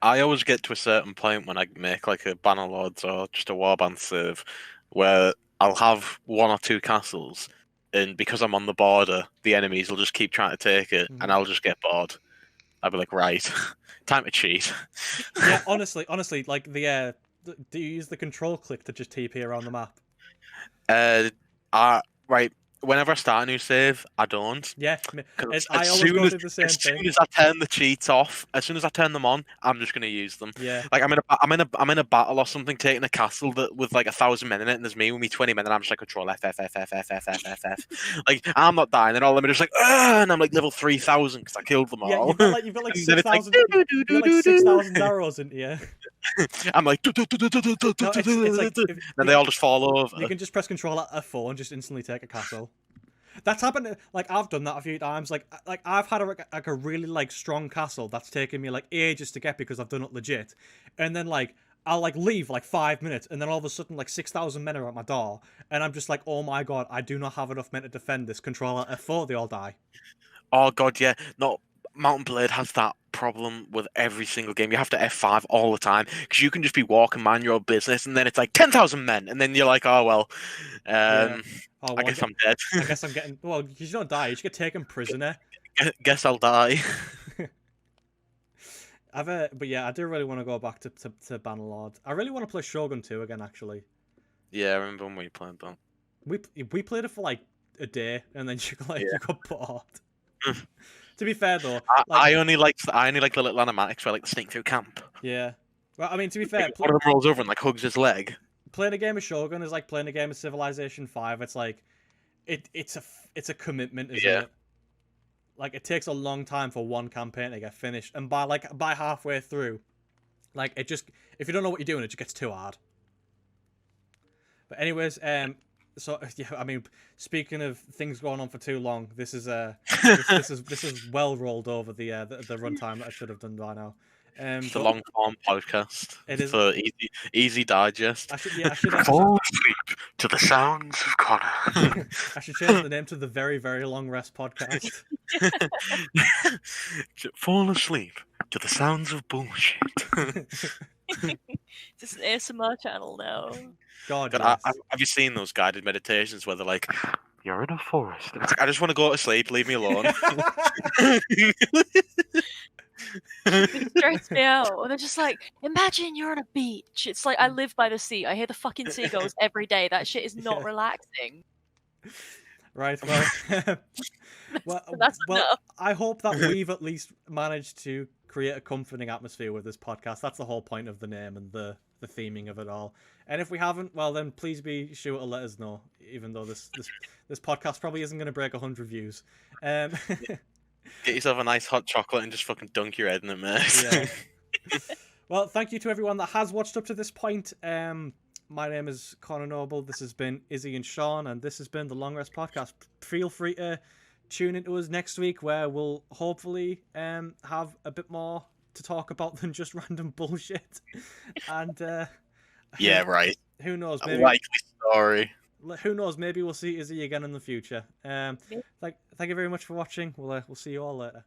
I always get to a certain point when I make like a Bannerlords or just a Warband save where I'll have 1 or 2 castles, and because I'm on the border, the enemies will just keep trying to take it, and I'll just get bored. I'll be like, right, time to cheat. Yeah, honestly, like do you use the control click to just TP around the map? Right. Whenever I start a new save, I don't. Yeah, I always go do the same thing. As soon as I turn the cheats off, as soon as I turn them on, I'm just gonna use them. Yeah. Like I'm in a battle or something, taking a castle with like 1,000 men in it, and there's me with me 20 men, and I'm just like control F F F F F F F F F. Like I'm not dying, and all of them are just like, and I'm like level 3,000 because I killed them all. Yeah, you've got like 6,000 arrows into you. I'm like, and they all just fall over. You can just press Control at F4 and just instantly take a castle. That's happened. Like I've done that a few times. Like I've had a really like strong castle that's taken me like ages to get because I've done it legit, and then like I'll like leave like 5 minutes, and then all of a sudden like 6,000 men are at my door, and I'm just like, oh my god, I do not have enough men to defend this. Control F4, they all die. Oh god, yeah. No, Mountain Blade has that problem with every single game. You have to F5 all the time because you can just be walking, mind your own business, and then it's like 10,000 men, and then you're like, oh well, Yeah. Oh, I well, guess I'm dead. I guess I'm getting well. You don't die. You just get taken prisoner. Guess I'll die. But yeah, I do really want to go back to Bannerlord. I really want to play Shogun 2 again, actually. Yeah, I remember when we played that. We played it for like a day, and then you got bored. Mm. To be fair though, I only like the little animatics where I like the sneak through camp. Yeah. Well, I mean, to be fair, One of them rolls over and like hugs his leg. Playing a game of Shogun is like playing a game of Civilization 5. It's like, it's a commitment, isn't it? Like, it takes a long time for one campaign to get finished, and by halfway through, like, it just, if you don't know what you're doing, it just gets too hard. But anyways, so yeah, I mean, speaking of things going on for too long, this is this is well rolled over the runtime that I should have done by now. It's a long form podcast. It is for easy digest. I should fall asleep to the sounds of Connor. I should change the name to the Very Very Long Rest podcast. Fall asleep to the sounds of bullshit. It's an ASMR channel now. God, yes. Have you seen those guided meditations where they're like, you're in a forest? It's like, I just want to go to sleep. Leave me alone. It stressed me out. Or they're just like, imagine you're on a beach. It's like, I live by the sea. I hear the fucking seagulls every day. That shit is not relaxing. Right, well, That's enough. I hope that we've at least managed to create a comforting atmosphere with this podcast. That's the whole point of the name and the theming of it all. And if we haven't, well, then please be sure to let us know, even though this podcast probably isn't going to break 100 views. Get yourself a nice hot chocolate and just fucking dunk your head in it, mate. Yeah. Well, thank you to everyone that has watched up to this point. My name is Connor Noble. This has been Izzy and Sean, and this has been the Long Rest Podcast. Feel free to tune into us next week, where we'll hopefully have a bit more to talk about than just random bullshit. And yeah, right. Who knows? Maybe, a likely story. Who knows? Maybe we'll see Izzy again in the future. Thank you very much for watching. We'll see you all later.